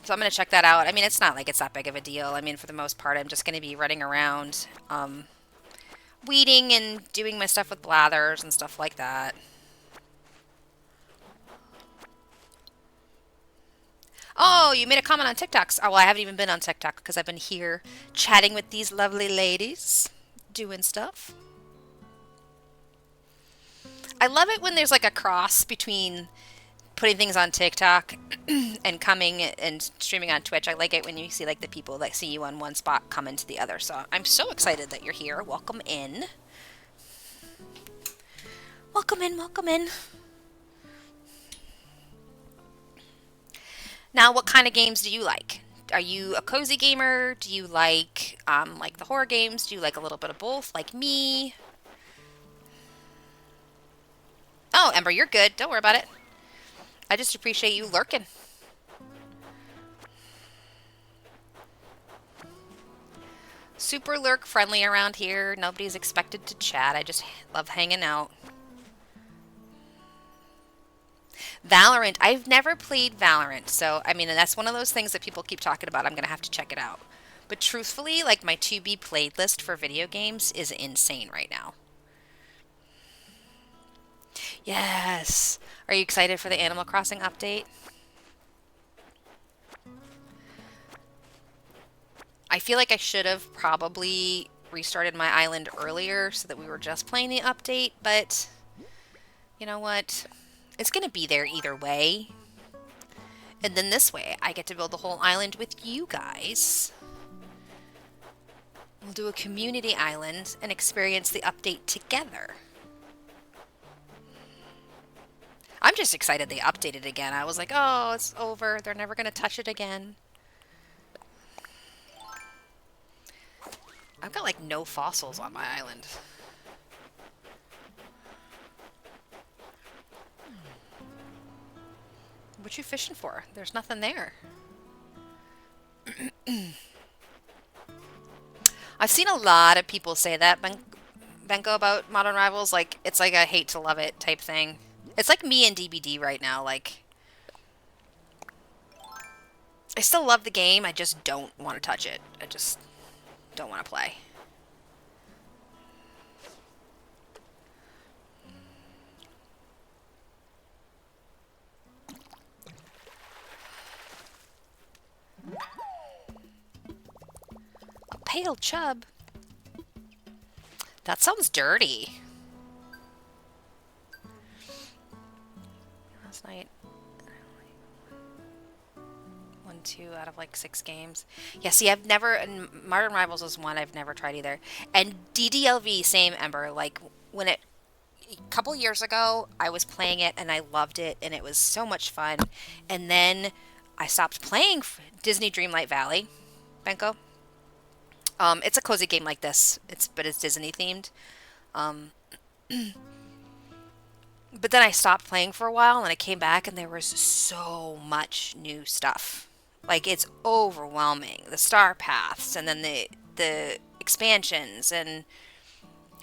So I'm going to check that out. I mean, it's not like it's that big of a deal. I mean, for the most part, I'm just going to be running around, weeding and doing my stuff with blathers and stuff like that. Oh, you made a comment on TikTok. Oh, well, I haven't even been on TikTok because I've been here chatting with these lovely ladies, doing stuff. I love it when there's like a cross between putting things on TikTok and coming and streaming on Twitch. I like it when you see like the people that see you on one spot come into the other. So I'm so excited that you're here. Welcome in. Welcome in, welcome in. Now, what kind of games do you like? Are you a cozy gamer? Do you like the horror games? Do you like a little bit of both, like me? Oh, Ember, you're good. Don't worry about it. I just appreciate you lurking. Super lurk friendly around here. Nobody's expected to chat. I just love hanging out. Valorant. I've never played Valorant, so I mean, that's one of those things that people keep talking about. I'm gonna have to check it out. But truthfully, like my to be played list for video games is insane right now. Yes. Are you excited for the Animal Crossing update? I feel like I should have probably restarted my island earlier so that we were just playing the update, but you know what? It's going to be there either way. And then this way, I get to build the whole island with you guys. do a community island and experience the update together. I'm just excited they updated again. I was like, oh, it's over. They're never going to touch it again. I've got like no fossils on my island. What you fishing for? There's nothing there. I've seen a lot of people say that, Benko, about Modern Rivals. Like, it's like a hate to love it type thing. It's like me and DBD right now. Like, I still love the game. I just don't want to touch it. I just don't want to play. A pale chub? That sounds dirty. Last night, 2 out of like 6 games. Yeah, see, I've never, and Modern Rivals was one I've never tried either. And DDLV, same, Ember. Like, when it, a couple years ago, I was playing it and I loved it and it was so much fun. And then I stopped playing Disney Dreamlight Valley, Benko. It's a cozy game like this. But it's Disney themed. But then I stopped playing for a while and I came back and there was so much new stuff. Like, it's overwhelming. The star paths and then the expansions, and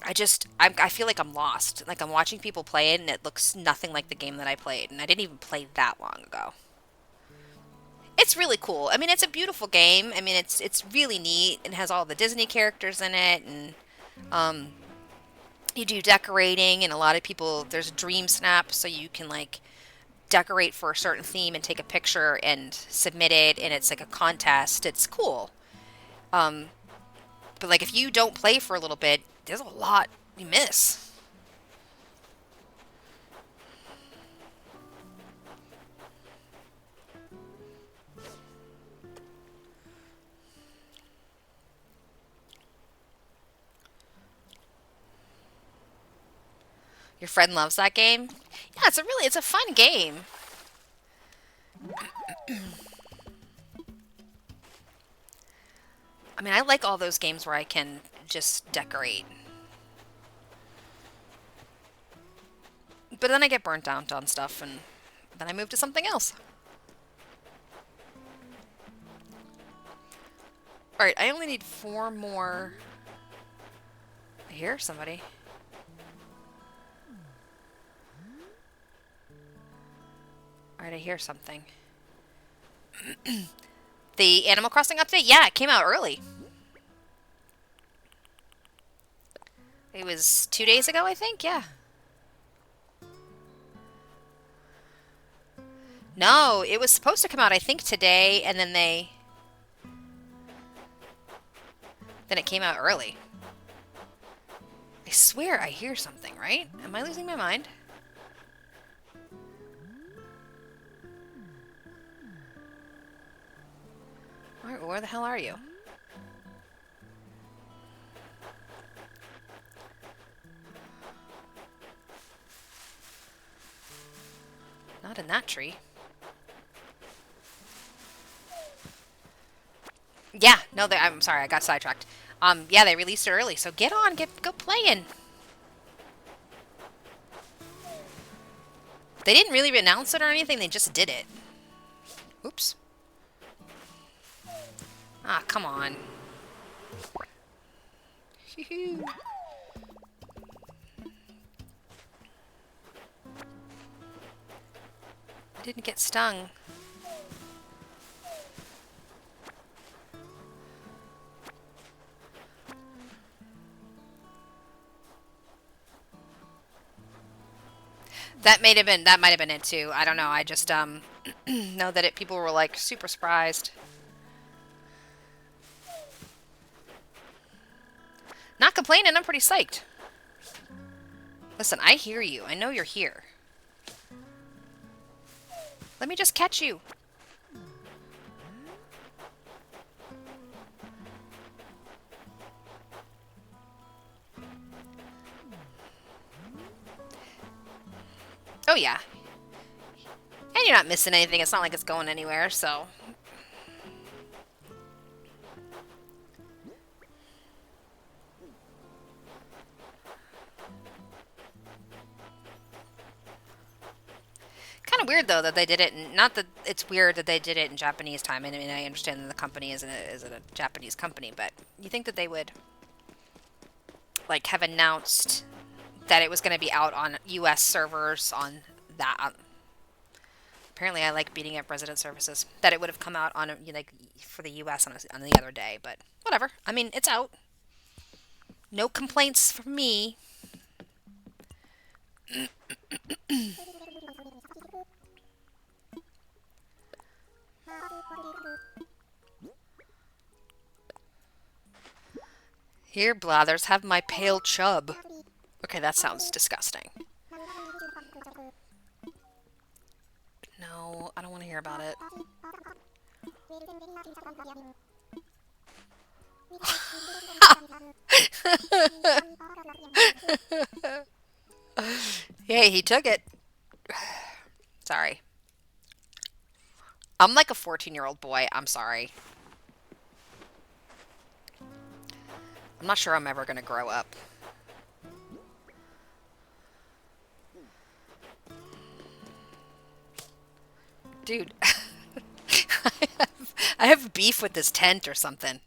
I feel like I'm lost. Like, I'm watching people play it and it looks nothing like the game that I played, and I didn't even play that long ago. It's really cool. I mean, it's a beautiful game. I mean, it's really neat. It has all the Disney characters in it, and you do decorating, and a lot of people, there's Dream Snap, so you can like decorate for a certain theme and take a picture and submit it, and it's like a contest. It's cool. But like, if you don't play for a little bit, there's a lot you miss. Your friend loves that game? Yeah, it's a fun game. I mean, I like all those games where I can just decorate. But then I get burnt out on stuff, and then I move to something else. Alright, I only need 4 more. I hear somebody. Alright, I hear something. The Animal Crossing update? Yeah, it came out early. It was 2 days ago, I think? Yeah. No, it was supposed to come out, I think, today, and then Then it came out early. I swear I hear something, right? Am I losing my mind? Where the hell are you? Not in that tree. Yeah, no, I'm sorry, I got sidetracked. Yeah, they released it early, so get on, go playing. They didn't really announce it or anything, they just did it. Oops. Ah, come on. I didn't get stung. That might have been it too. I don't know. I just know that people were like super surprised. Not complaining, I'm pretty psyched. Listen, I hear you. I know you're here. Let me just catch you. Oh yeah, and you're not missing anything. It's not like it's going anywhere. So kind of weird though that they did it. Not that it's weird that they did it in Japanese time. I mean, I understand that the company isn't a Japanese company, but you think that they would like have announced that it was going to be out on U.S. servers on that. Apparently, I like beating up resident services. That it would have come out on like for the U.S. On the other day, but whatever. I mean, it's out. No complaints from me. Here, Blathers, have my pale chub. Okay, that sounds disgusting. No, I don't want to hear about it. Hey, he took it. Sorry. I'm like a 14-year-old boy. I'm sorry. I'm not sure I'm ever going to grow up. Dude, I have beef with this tent or something.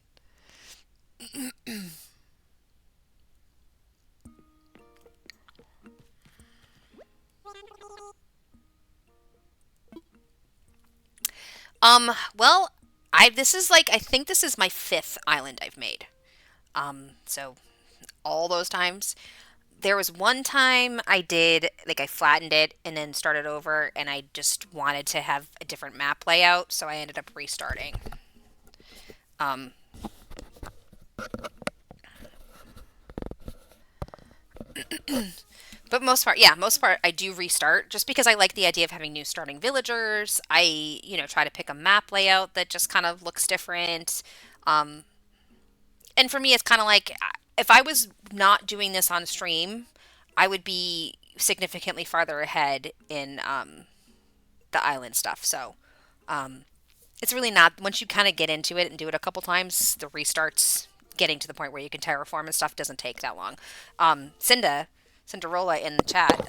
Well, I think this is my fifth island I've made. So all those times. There was one time I did, like, I flattened it and then started over, and I just wanted to have a different map layout, so I ended up restarting. Um, but most part, I do restart just because I like the idea of having new starting villagers. Try to pick a map layout that just kind of looks different. Um, and for me, it's kind of like if I was not doing this on stream, I would be significantly farther ahead in the island stuff. So um, it's really not, once you kind of get into it and do it a couple times, the restarts getting to the point where you can terraform and stuff doesn't take that long. Cinderella in the chat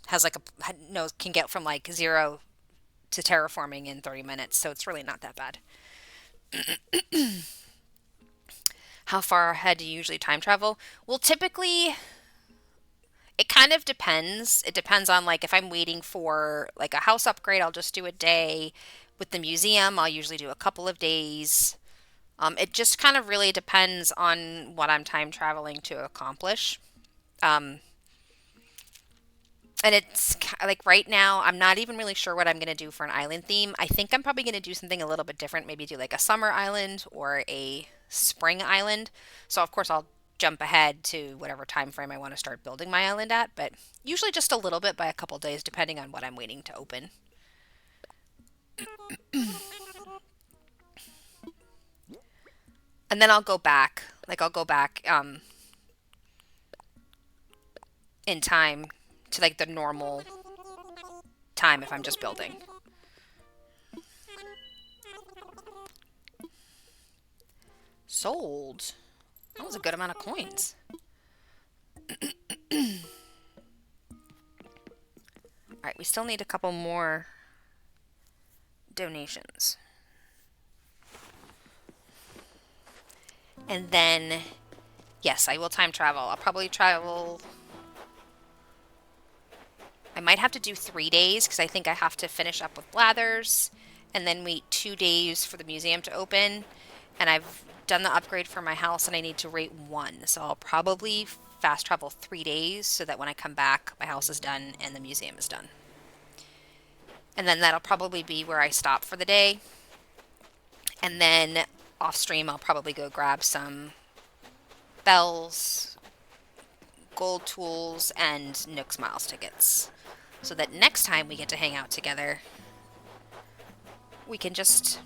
has like can get from like zero to terraforming in 30 minutes, so it's really not that bad. How far ahead do you usually time travel? Well, typically it kind of depends. It depends on like if I'm waiting for like a house upgrade, I'll just do a day. With the museum, I'll usually do a couple of days. It just kind of really depends on what I'm time traveling to accomplish. Um, and it's like right now, I'm not even really sure what I'm going to do for an island theme. I think I'm probably going to do something a little bit different. Maybe do like a summer island or a spring island. So, of course, I'll jump ahead to whatever time frame I want to start building my island at, but usually just a little bit by a couple days, depending on what I'm waiting to open. And then I'll go back. Like, I'll go back in time to like the normal time if I'm just building. Sold. That was a good amount of coins. Alright, we still need a couple more donations. And then, yes, I will time travel. I'll probably travel. I might have to do 3 days because I think I have to finish up with Blathers and then wait 2 days for the museum to open. And I've done the upgrade for my house and I need to rate 1. So I'll probably fast travel 3 days so that when I come back, my house is done and the museum is done. And then that'll probably be where I stop for the day. And then off stream, I'll probably go grab some bells, gold tools, and Nook Smiles tickets. So that next time we get to hang out together, we can just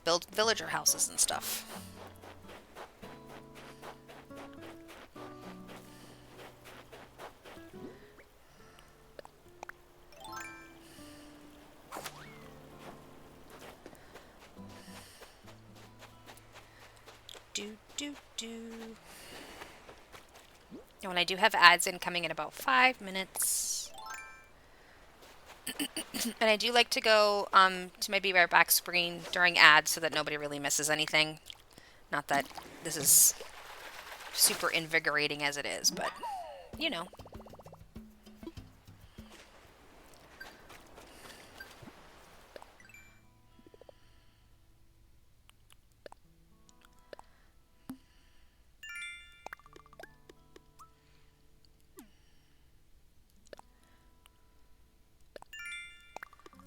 build villager houses and stuff. do, do. And when I do have ads in coming in about 5 minutes. And I do like to go to my Be Right Back screen during ads so that nobody really misses anything. Not that this is super invigorating as it is, but you know.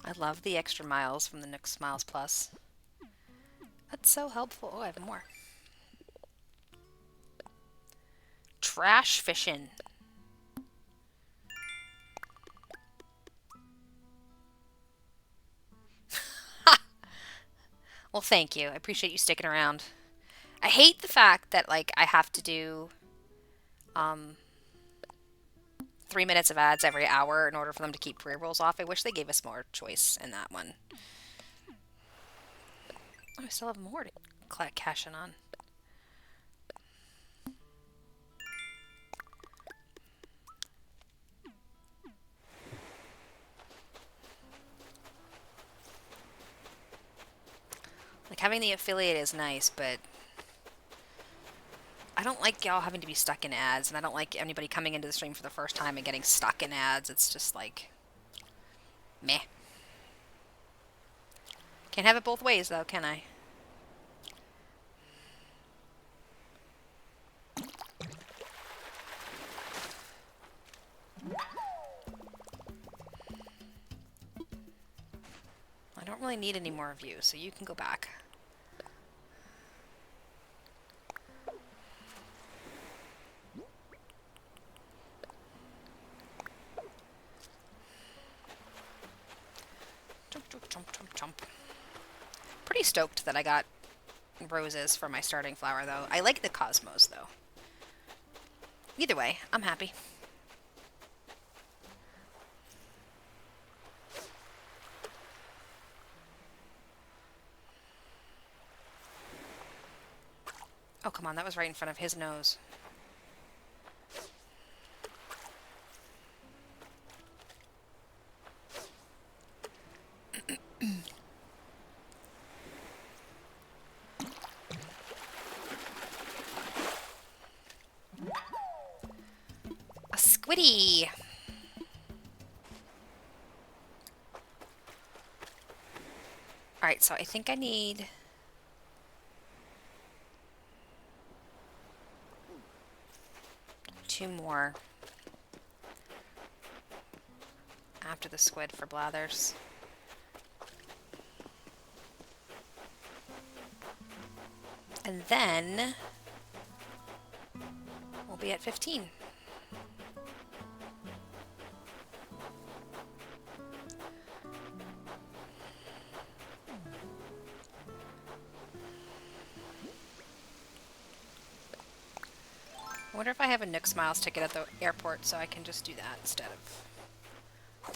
I love the extra miles from the Nook Miles Plus. That's so helpful. Oh, I have more. Trash fishing. Well, thank you. I appreciate you sticking around. I hate the fact that, like, I have to do 3 minutes of ads every hour in order for them to keep pre-rolls off. I wish they gave us more choice in that one. Oh, I still have more to cash in on. Like, having the affiliate is nice, but I don't like y'all having to be stuck in ads, and I don't like anybody coming into the stream for the first time and getting stuck in ads. It's just like, meh. Can't have it both ways, though, can I? I don't really need any more of you, so you can go back. Jump, jump, jump, jump, jump. Pretty stoked that I got roses for my starting flower, though. I like the cosmos, though. Either way, I'm happy. Oh, come on, that was right in front of his nose. A squiddy! Alright, so I think I need... two more after the squid for Blathers. And then we'll be at 15. I wonder if I have a Nook Smiles ticket at the airport so I can just do that instead of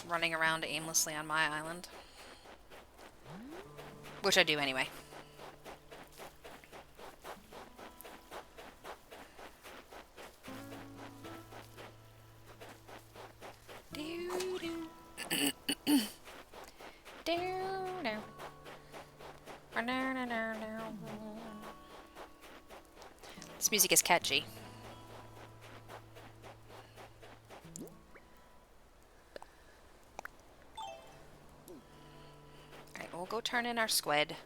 running around aimlessly on my island. Which I do anyway. This music is catchy. Alright, we'll go turn in our squid.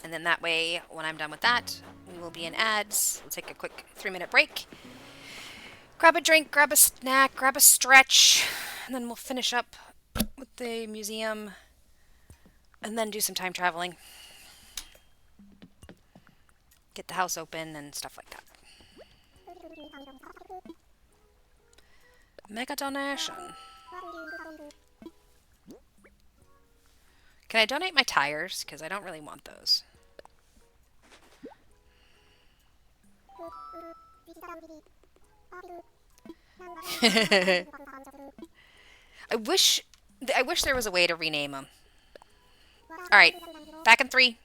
And then that way, when I'm done with that, we will be in ads. We'll take a quick 3-minute break. Grab a drink, grab a snack, grab a stretch, and then we'll finish up with the museum and then do some time traveling. Get the house open and stuff like that. Mega donation. Can I donate my tires? Because I don't really want those. I wish there was a way to rename them. Alright, back in 3.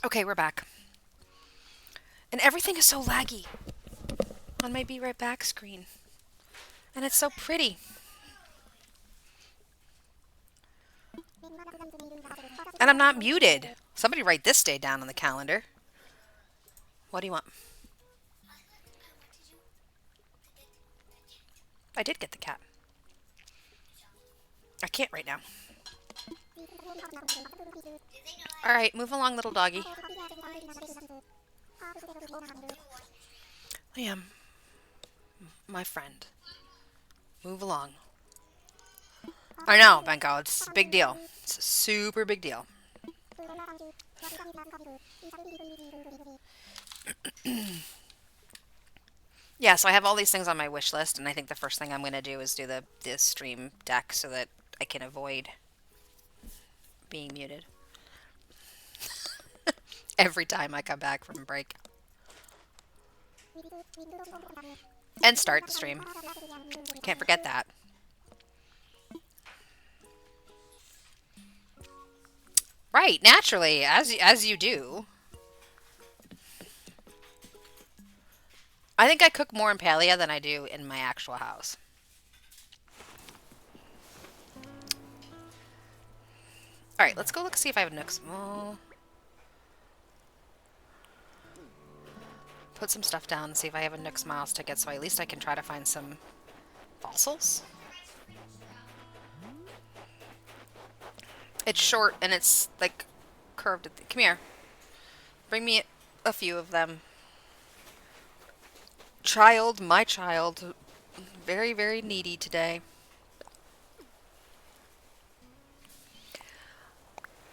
Okay, we're back. And everything is so laggy on my Be Right Back screen. And it's so pretty. And I'm not muted. Somebody write this day down on the calendar. What do you want? I did get the cat. I can't right now. All right, move along, little doggy. Liam, my friend, move along. I know, Benko, it's a big deal. It's a super big deal. Yeah, so I have all these things on my wish list, and I think the first thing I'm going to do is do the stream deck so that I can avoid being muted every time I come back from break. And start the stream. Can't forget that. Right, naturally, as you do. I think I cook more in Palia than I do in my actual house. All right, let's go look see if I have nooks. Well, put some stuff down and see if I have a Nooks Miles ticket, so at least I can try to find some Fossils? It's short and it's like curved. Come here. Bring me a few of them. Child, my child. Very, very needy today.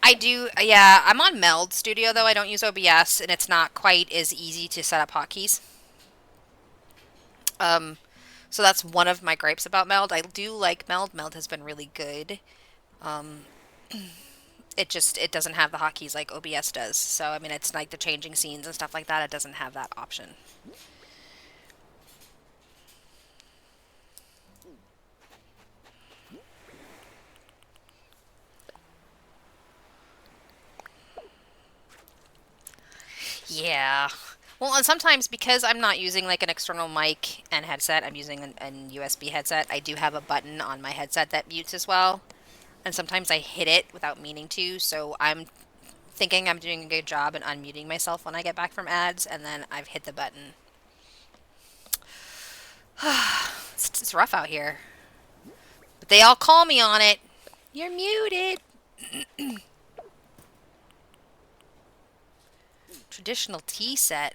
I do, yeah, I'm on Meld Studio though. I don't use OBS and it's not quite as easy to set up hotkeys. Um, so that's one of my gripes about Meld. I do like Meld. Meld has been really good. Um, it doesn't have the hotkeys like OBS does. So I mean, it's like the changing scenes and stuff like that. It doesn't have that option. Yeah. Well, and sometimes because I'm not using like an external mic and headset, I'm using an USB headset. I do have a button on my headset that mutes as well. And sometimes I hit it without meaning to, so I'm thinking I'm doing a good job in unmuting myself when I get back from ads, and then I've hit the button. It's rough out here. But they all call me on it. You're muted. Traditional tea set.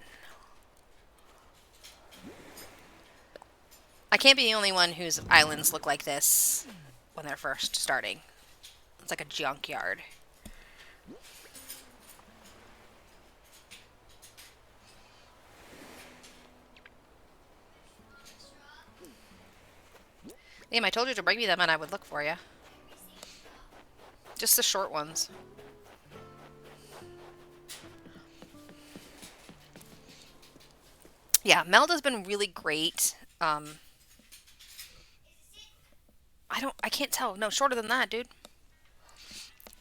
I can't be the only one whose islands look like this when they're first starting. It's like a junkyard. Damn, I told you to bring me them and I would look for you. Just the short ones. Yeah, Melda's been really great. I can't tell. No, shorter than that, dude.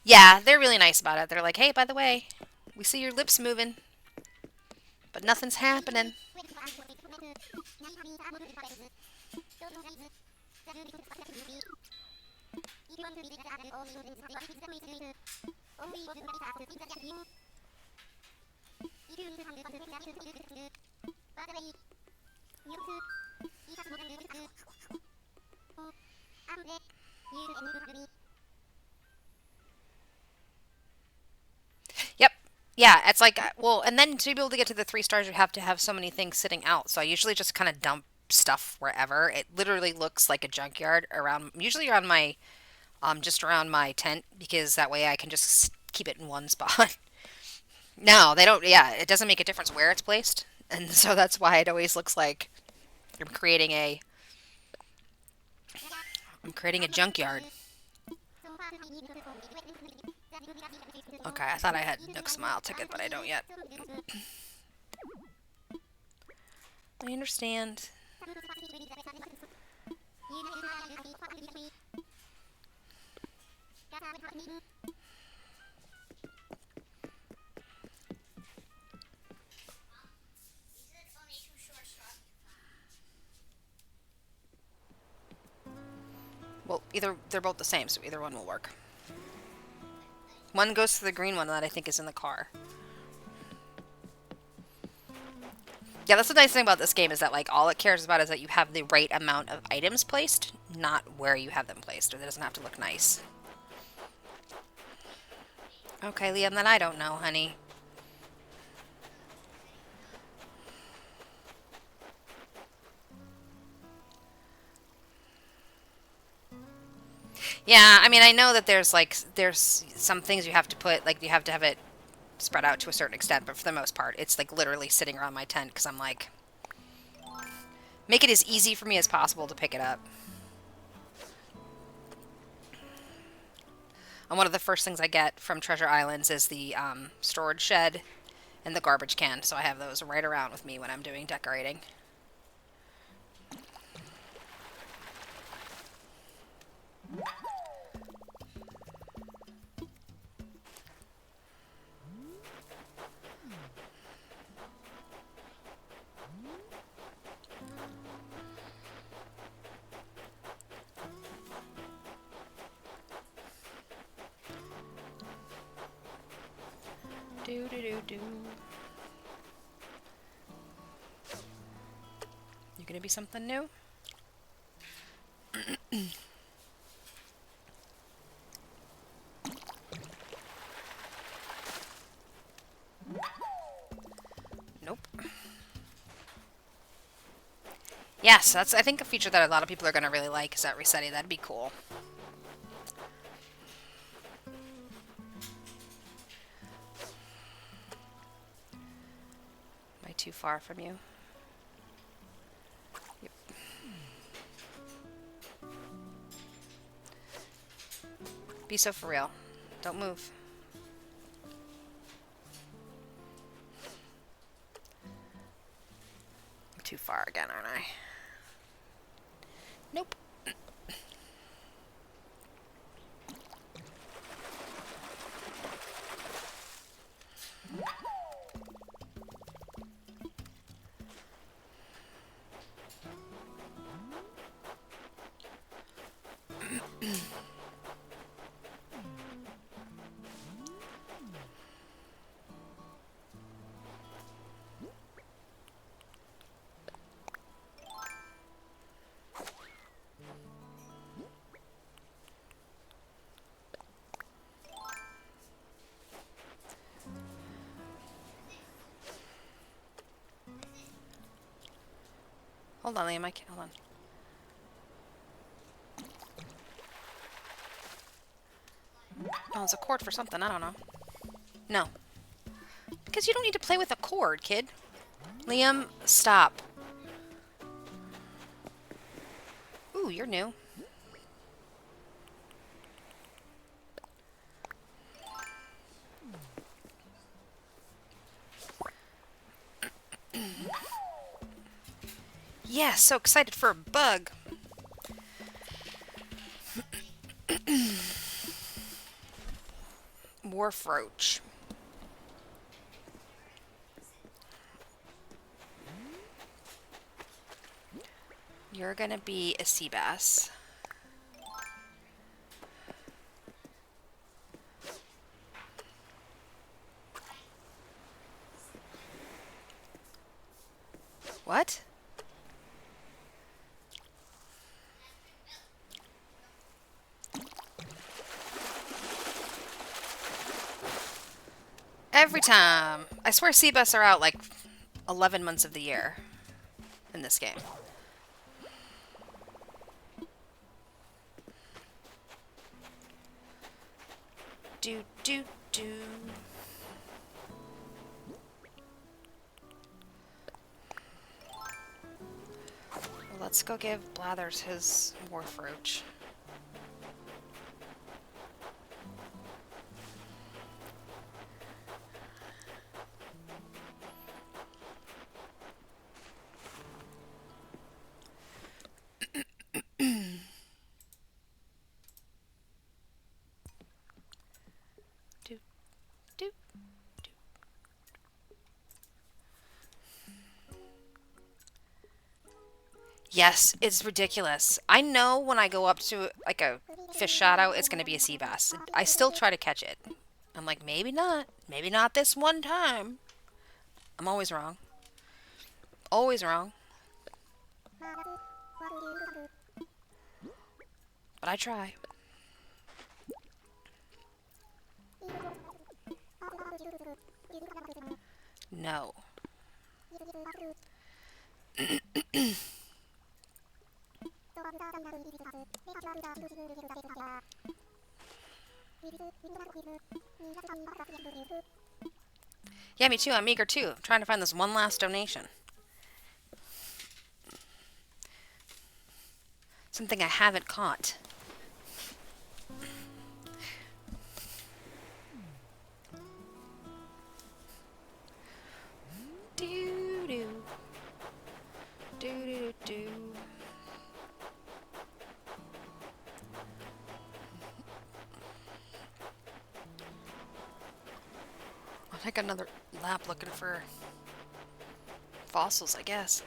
Yeah, they're really nice about it. They're like, hey, by the way, we see your lips moving, but nothing's happening. Yep. Yeah, it's like, well, and then to be able to get to the 3 stars, you have to have so many things sitting out. So I usually just kind of dump stuff wherever. It literally looks like a junkyard around, usually around my, just around my tent, because that way I can just keep it in one spot. No, they don't, yeah, it doesn't make a difference where it's placed. And so that's why it always looks like I'm creating a, I'm creating a junkyard. Okay, I thought I had Nook Smile ticket, but I don't yet. I understand. Well, either they're both the same, so either one will work. One goes to the green one that I think is in the car. Yeah, that's the nice thing about this game is that like all it cares about is that you have the right amount of items placed, not where you have them placed, or it doesn't have to look nice. Okay, Liam, then I don't know, honey. Yeah, I mean, I know that there's some things you have to put, like you have to have it spread out to a certain extent, but for the most part, it's like literally sitting around my tent because I'm like, make it as easy for me as possible to pick it up. And one of the first things I get from Treasure Islands is the storage shed and the garbage can, so I have those right around with me when I'm doing decorating. Do do do do. You gonna be something new? Nope. Yes, that's I think a feature that a lot of people are going to really like is that resetting. That'd be cool. Am I too far from you? Yep. Be so for real. Don't move. I'm too far again, aren't I? Nope. Hold on, Liam. I can't. Hold on. Oh, it's a cord for something. I don't know. No. Because you don't need to play with a cord, kid. Liam, stop. Ooh, you're new. Yeah, so excited for a bug. Wharf You're gonna be a sea bass. What? Every time. I swear sea bass are out like 11 months of the year in this game. Do, do, do. Well, let's go give Blathers his wharf roach. Do, do, do. Yes, it's ridiculous. I know when I go up to like a fish shadow, it's going to be a sea bass. I still try to catch it. I'm like, maybe not. Maybe not this one time. I'm always wrong. Always wrong. But I try. No. Yeah, me too. I'm eager too. I'm trying to find this one last donation. Something I haven't caught. Do do. Do do do. I'll take another lap looking for fossils, I guess.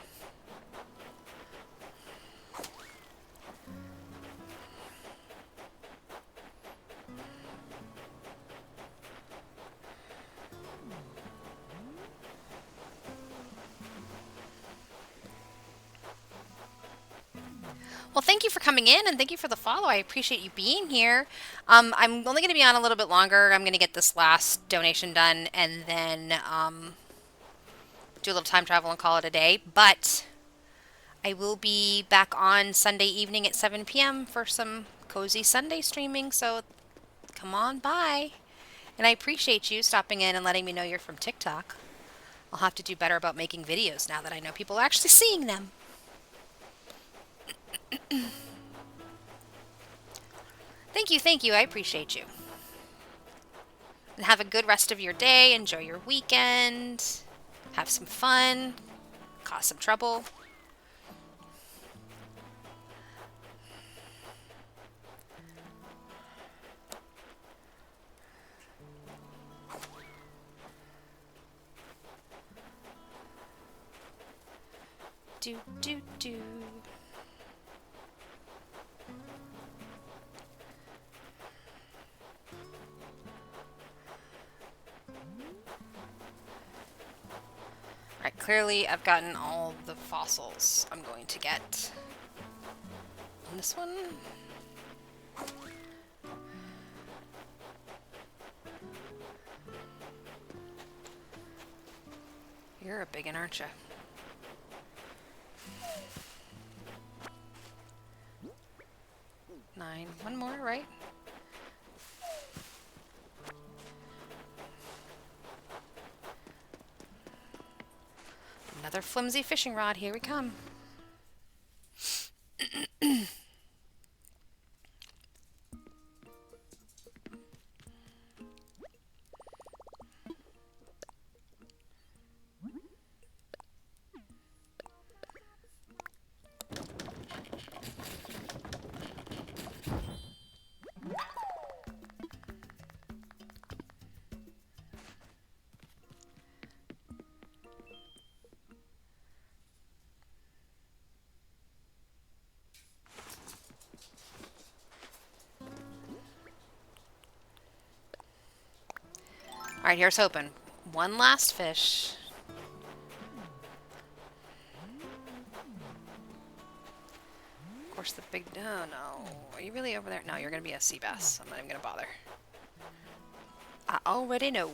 Well, thank you for coming in and thank you for the follow. I appreciate you being here. I'm only going to be on a little bit longer. I'm going to get this last donation done and then do a little time travel and call it a day. But I will be back on Sunday evening at 7 p.m. for some cozy Sunday streaming. So come on by. And I appreciate you stopping in and letting me know you're from TikTok. I'll have to do better about making videos now that I know people are actually seeing them. Thank you, thank you. I appreciate you. And have a good rest of your day. Enjoy your weekend. Have some fun. Cause some trouble. Do, do, do. Alright, clearly I've gotten all the fossils I'm going to get. And this one? You're a big one, aren't you? Nine. One more, right? Another flimsy fishing rod. Here we come. Alright, here's hoping. One last fish. Of course, the big... Oh, no. Are you really over there? No, you're going to be a sea bass. I'm not even going to bother. I already know.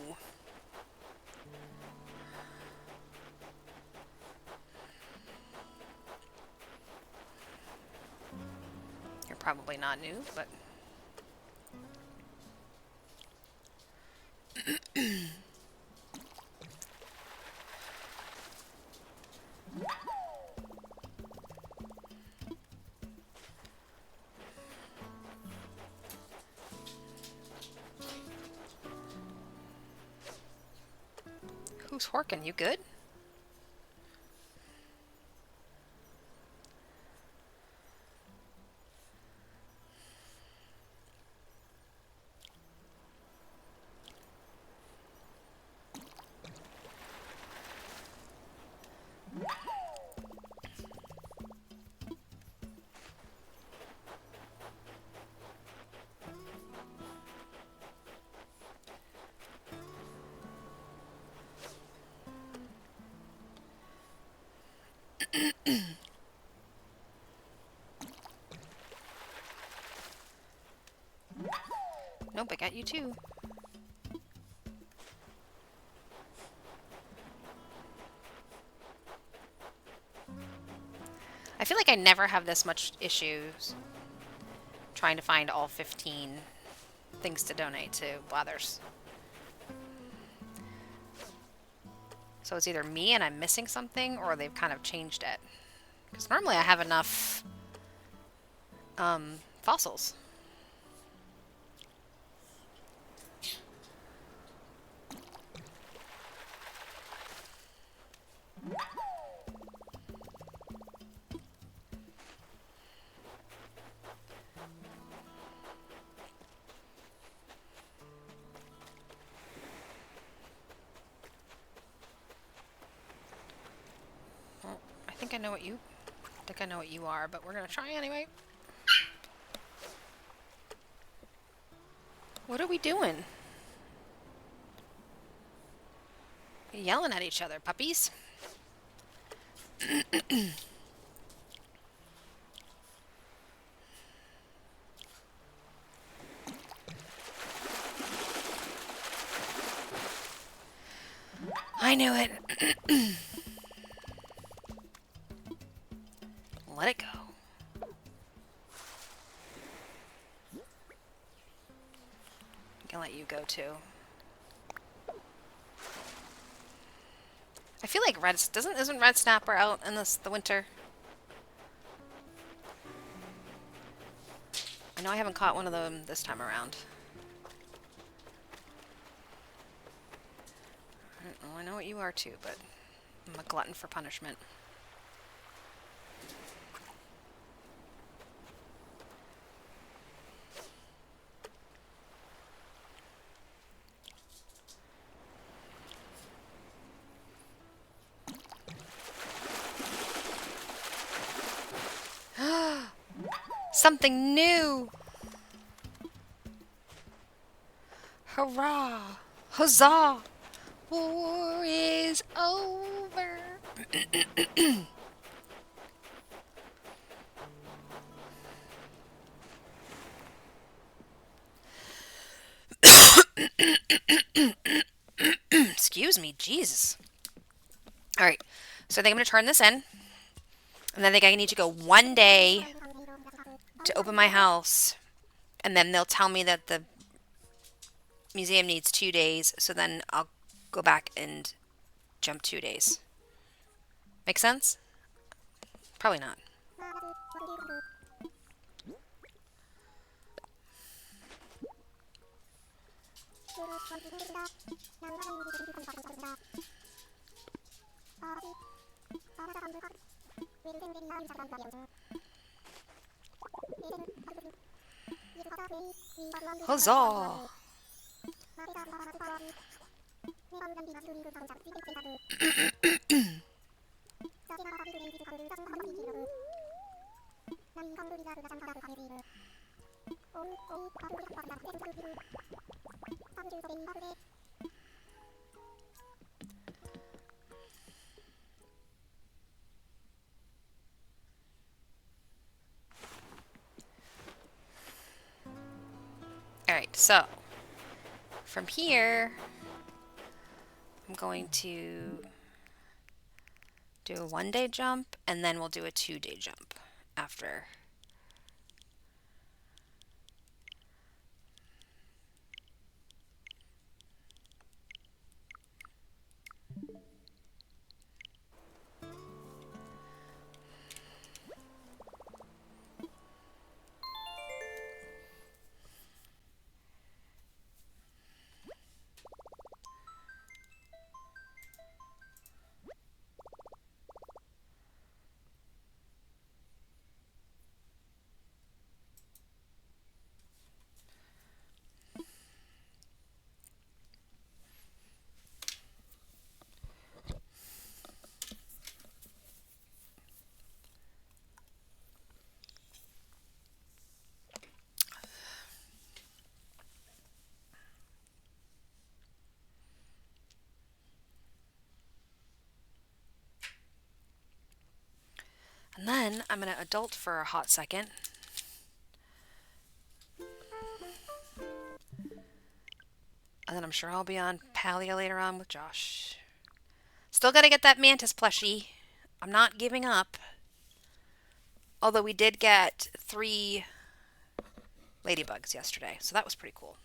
You're probably not new, but... Who's horking? You good? Nope, I got you too. I feel like I never have this much issues trying to find all 15 things to donate to Blathers. So it's either me and I'm missing something, or they've kind of changed it. Because normally I have enough fossils. Well, I think I know what you are, but we're gonna try anyway. What are we doing? Yelling at each other, puppies. I knew it. Let it go. I'm gonna let you go too. I feel like isn't red snapper out in the winter? I know I haven't caught one of them this time around. I know what you are too, but I'm a glutton for punishment. Something new! Hurrah! Huzzah! War is over! Excuse me, Jesus. Alright, so I think I'm going to turn this in. And then I think I need to go one day to open my house. And then they'll tell me that the museum needs 2 days. So then I'll go back and jump 2 days. Make sense? Probably not. Huzzah! Alright, so from here, I'm going to do a 1 day jump, and then we'll do a 2 day jump after. And then I'm going to adult for a hot second. And then I'm sure I'll be on Palia later on with Josh. Still got to get that mantis plushie. I'm not giving up. Although we did get 3 ladybugs yesterday, so that was pretty cool.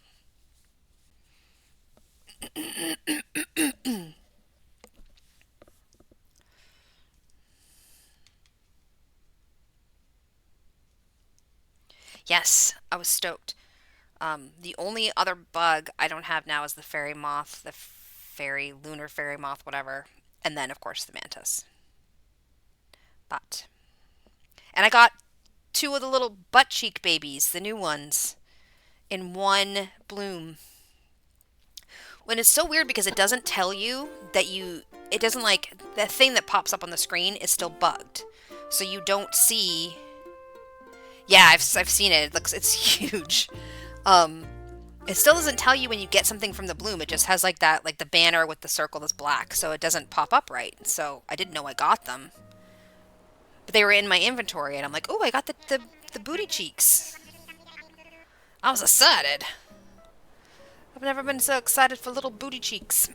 Yes, I was stoked. The only other bug I don't have now is the fairy moth, lunar fairy moth, whatever. And then, of course, the mantis. And I got 2 of the little butt cheek babies, the new ones, in 1 bloom. When it's so weird because it doesn't tell you that it doesn't like, the thing that pops up on the screen is still bugged. So you don't see, yeah, I've seen it. It's huge. It still doesn't tell you when you get something from the bloom. It just has like that, like the banner with the circle that's black, so it doesn't pop up right. So I didn't know I got them. But they were in my inventory, and I'm like, oh, I got the booty cheeks. I was excited. I've never been so excited for little booty cheeks.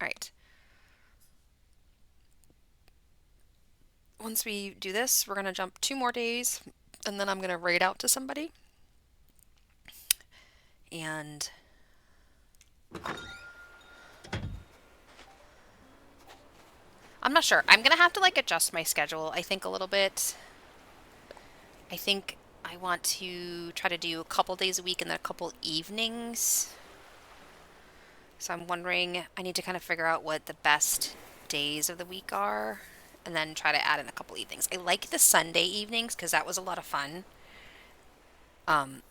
All right. Once we do this, we're going to jump 2 more days, and then I'm going to raid out to somebody. And I'm not sure. I'm going to have to like adjust my schedule, I think, a little bit. I think I want to try to do a couple days a week and then a couple evenings. So I'm wondering, I need to kind of figure out what the best days of the week are and then try to add in a couple evenings. I like the Sunday evenings because that was a lot of fun. Um,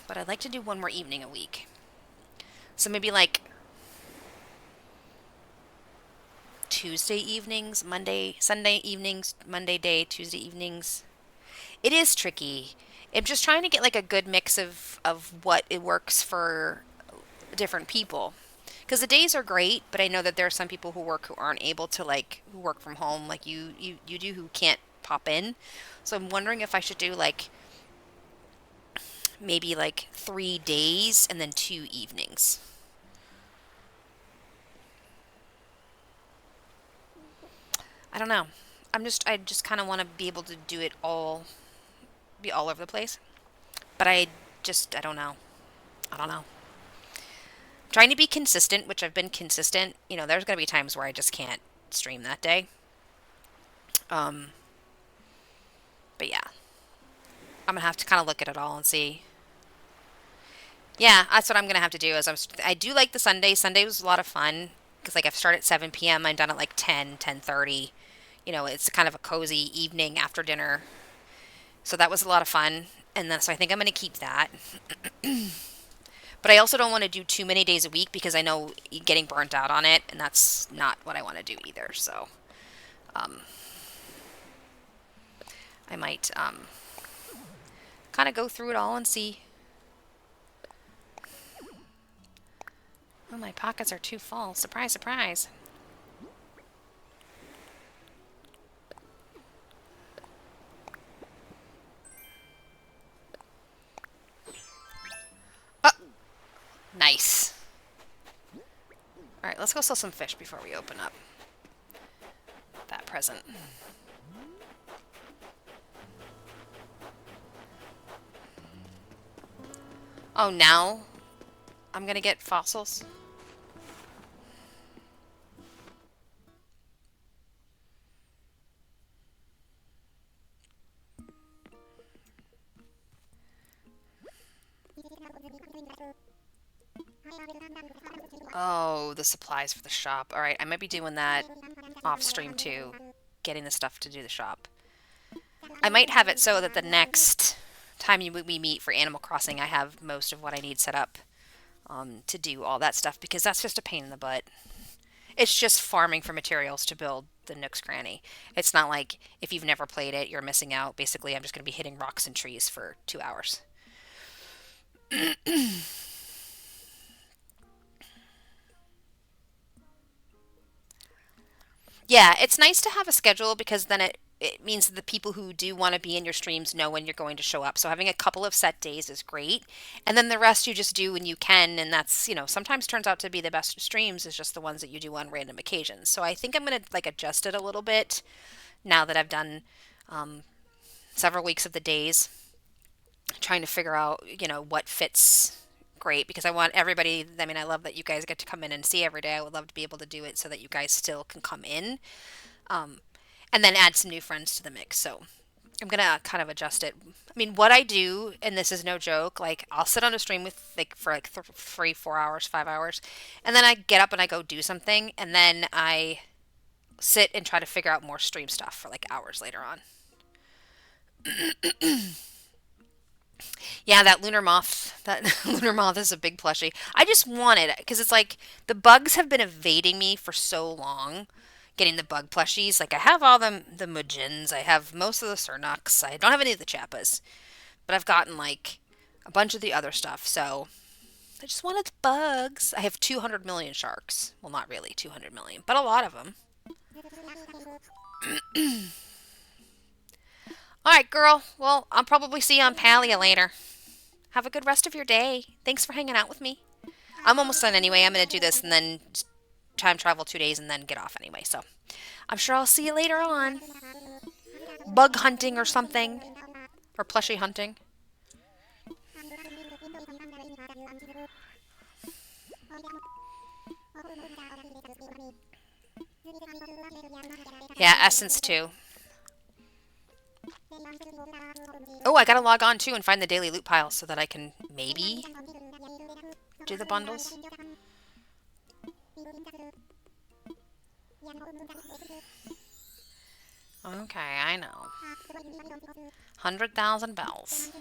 but I'd like to do one more evening a week. So maybe like Tuesday evenings, Sunday evenings, Monday day, Tuesday evenings. It is tricky. I'm just trying to get like a good mix of what it works for different people. Because the days are great, but I know that there are some people who aren't able to like who work from home, like you do, who can't pop in. So I'm wondering if I should do like maybe like 3 days and then 2 evenings. I don't know. I just kind of want to be able to do it all, be all over the place. But I don't know. I don't know. Trying to be consistent, which I've been consistent. There's gonna be times where I just can't stream that day. Um, but yeah, I'm gonna have to kind of look at it all and see. Yeah, that's what I'm gonna have to do. I do like the Sunday. Sunday was a lot of fun because like I've started at 7 p.m. I'm done at like 10:30. It's kind of a cozy evening after dinner. So that was a lot of fun. And then so I think I'm gonna keep that. But I also don't want to do too many days a week because I know getting burnt out on it, and that's not what I want to do either. So um, I might kind of go through it all and see. Oh, my pockets are too full. Surprise, surprise. Oh, nice. All right, let's go sell some fish before we open up that present. Oh, now I'm gonna get fossils. Oh, the supplies for the shop. All right, I might be doing that off stream too, getting the stuff to do the shop. I might have it so that the next time we meet for Animal Crossing, I have most of what I need set up to do all that stuff because that's just a pain in the butt. It's just farming for materials to build the Nook's Cranny. It's not like if you've never played it, you're missing out. Basically, I'm just going to be hitting rocks and trees for 2 hours. Yeah, it's nice to have a schedule because then it means that the people who do want to be in your streams know when you're going to show up. So having a couple of set days is great. And then the rest you just do when you can. And that's, sometimes turns out to be the best streams is just the ones that you do on random occasions. So I think I'm going to like adjust it a little bit now that I've done um, several weeks of the days, trying to figure out, what fits great because I want everybody. I mean, I love that you guys get to come in and see every day. I would love to be able to do it so that you guys still can come in, um, and then add some new friends to the mix. So I'm gonna kind of adjust it. I mean, what I do, and this is no joke, like I'll sit on a stream with like for like 3, 4 hours, 5 hours, and then I get up and I go do something, and then I sit and try to figure out more stream stuff for like hours later on. Yeah, that lunar moth. That lunar moth is a big plushie. I just want it because it's like the bugs have been evading me for so long. Getting the bug plushies, like I have all the Mujins, I have most of the Cernucks, I don't have any of the Chappas, but I've gotten like a bunch of the other stuff. So I just wanted the bugs. I have 200 million sharks. Well, not really 200 million, but a lot of them. All right, girl. Well, I'll probably see you on Palia later. Have a good rest of your day. Thanks for hanging out with me. I'm almost done anyway. I'm going to do this and then time travel 2 days and then get off anyway. So I'm sure I'll see you later on. Bug hunting or something. Or plushie hunting. Yeah, Essence too. Oh, I gotta log on too and find the daily loot pile so that I can maybe do the bundles. Okay, I know. 100,000 bells.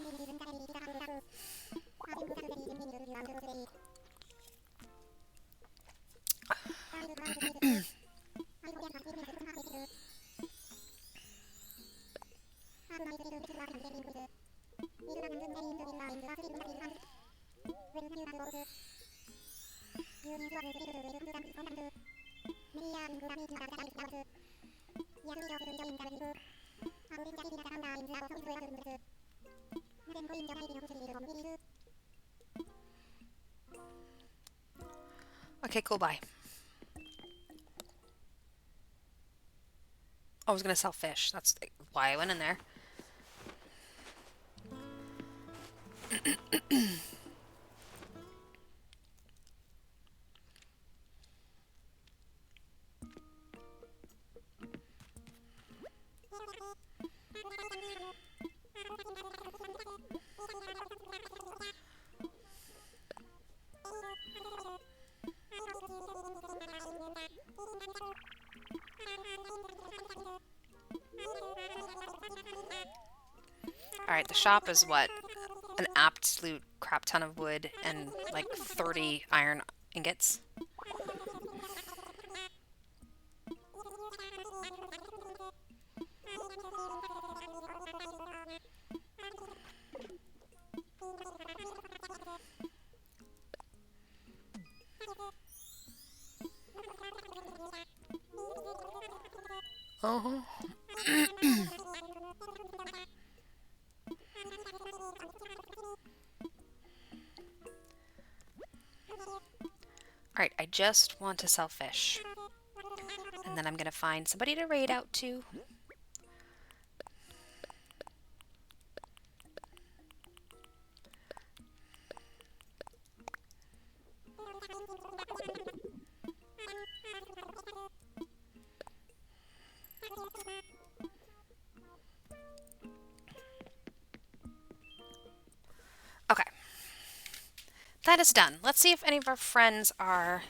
Okay, cool, bye. I was gonna sell fish. That's why I went in there. Alright, the shop is what? An absolute crap ton of wood and like 30 iron ingots. Uh-huh. Alright, I just want to sell fish. And then I'm gonna find somebody to raid out to. Okay. That is done. Let's see if any of our friends are...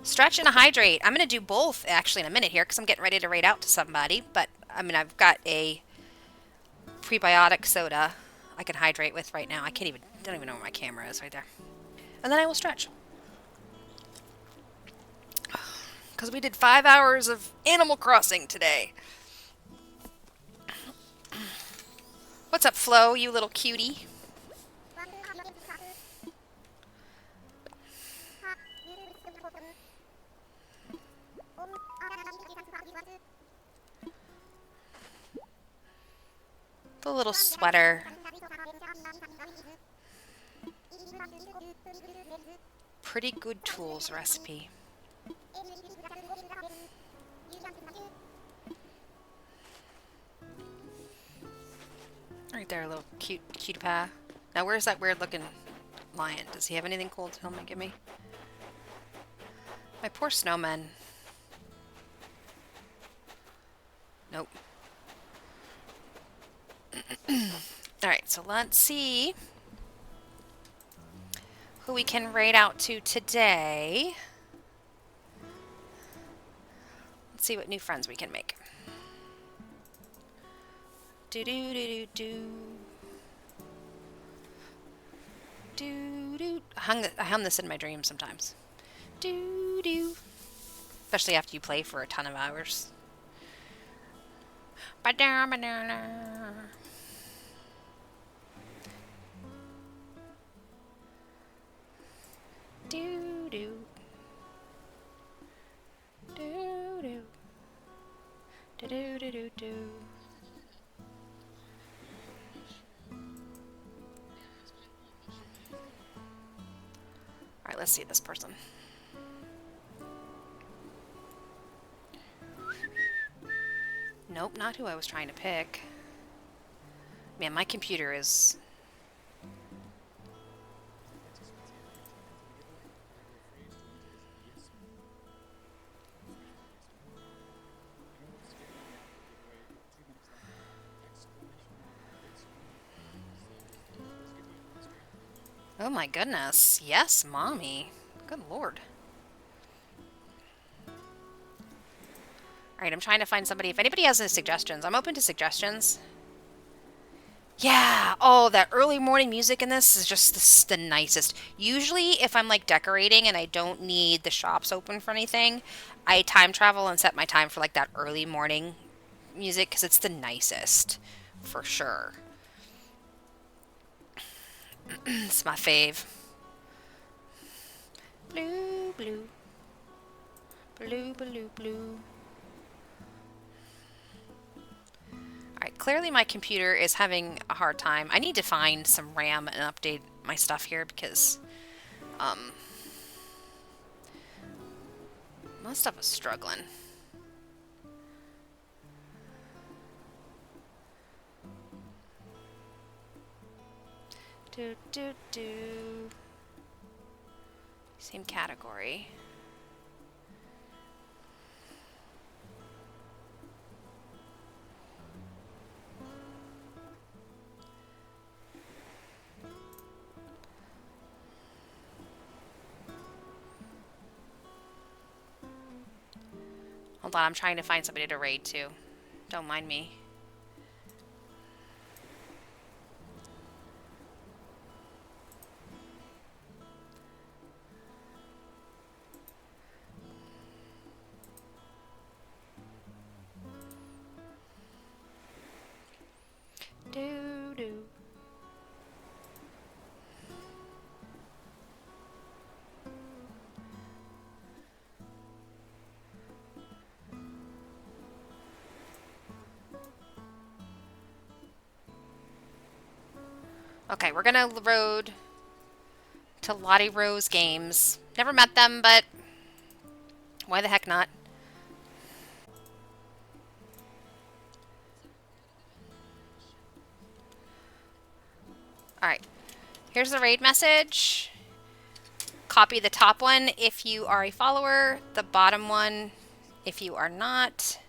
Stretch and a hydrate. I'm going to do both actually in a minute here because I'm getting ready to raid out to somebody. But, I mean, I've got a prebiotic soda I can hydrate with right now. I don't even know where my camera is right there. And then I will stretch. Because we did 5 hours of Animal Crossing today. What's up, Flo, you little cutie? The little sweater. Pretty good tools recipe. Right there, little cutie pie. Now where's that weird looking lion? Does he have anything cool to give me? My poor snowman. Nope. Alright, so let's see who we can raid out to today. Let's see what new friends we can make. Do do do do do do. I hum this in my dreams sometimes. Do do. Especially after you play for a ton of hours. Ba-da-ba-da-da. Do do. Do do. Do do do do do. Alright, let's see this person. Nope, not who I was trying to pick. Man, my computer is... Oh my goodness. Yes, mommy. Good lord. Alright, I'm trying to find somebody. If anybody has any suggestions, I'm open to suggestions. Yeah. Oh, that early morning music in this is just the nicest. Usually, if I'm like decorating and I don't need the shops open for anything, I time travel and set my time for like that early morning music because it's the nicest, for sure. It's my fave. Blue, blue, blue, blue, blue. Alright, clearly my computer is having a hard time. I need to find some RAM and update my stuff here because my stuff is struggling. Do, do, do. Same category. Hold on, I'm trying to find somebody to raid to. Don't mind me. Do, do. Okay, we're gonna road to Lottie Rose Games. Never met them, but why the heck not? Alright, here's the raid message. Copy the top one if you are a follower, the bottom one if you are not.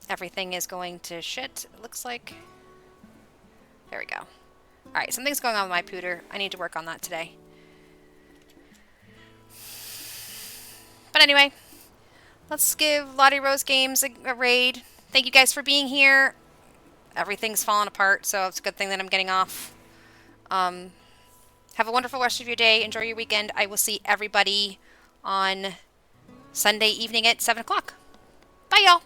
Everything is going to shit, it looks like. There we go. Alright, something's going on with my pooter. I need to work on that today. But anyway, let's give Lottie Rose Games a raid. Thank you guys for being here. Everything's falling apart, so it's a good thing that I'm getting off. Have a wonderful rest of your day. Enjoy your weekend. I will see everybody on Sunday evening at 7 o'clock. Bye, y'all.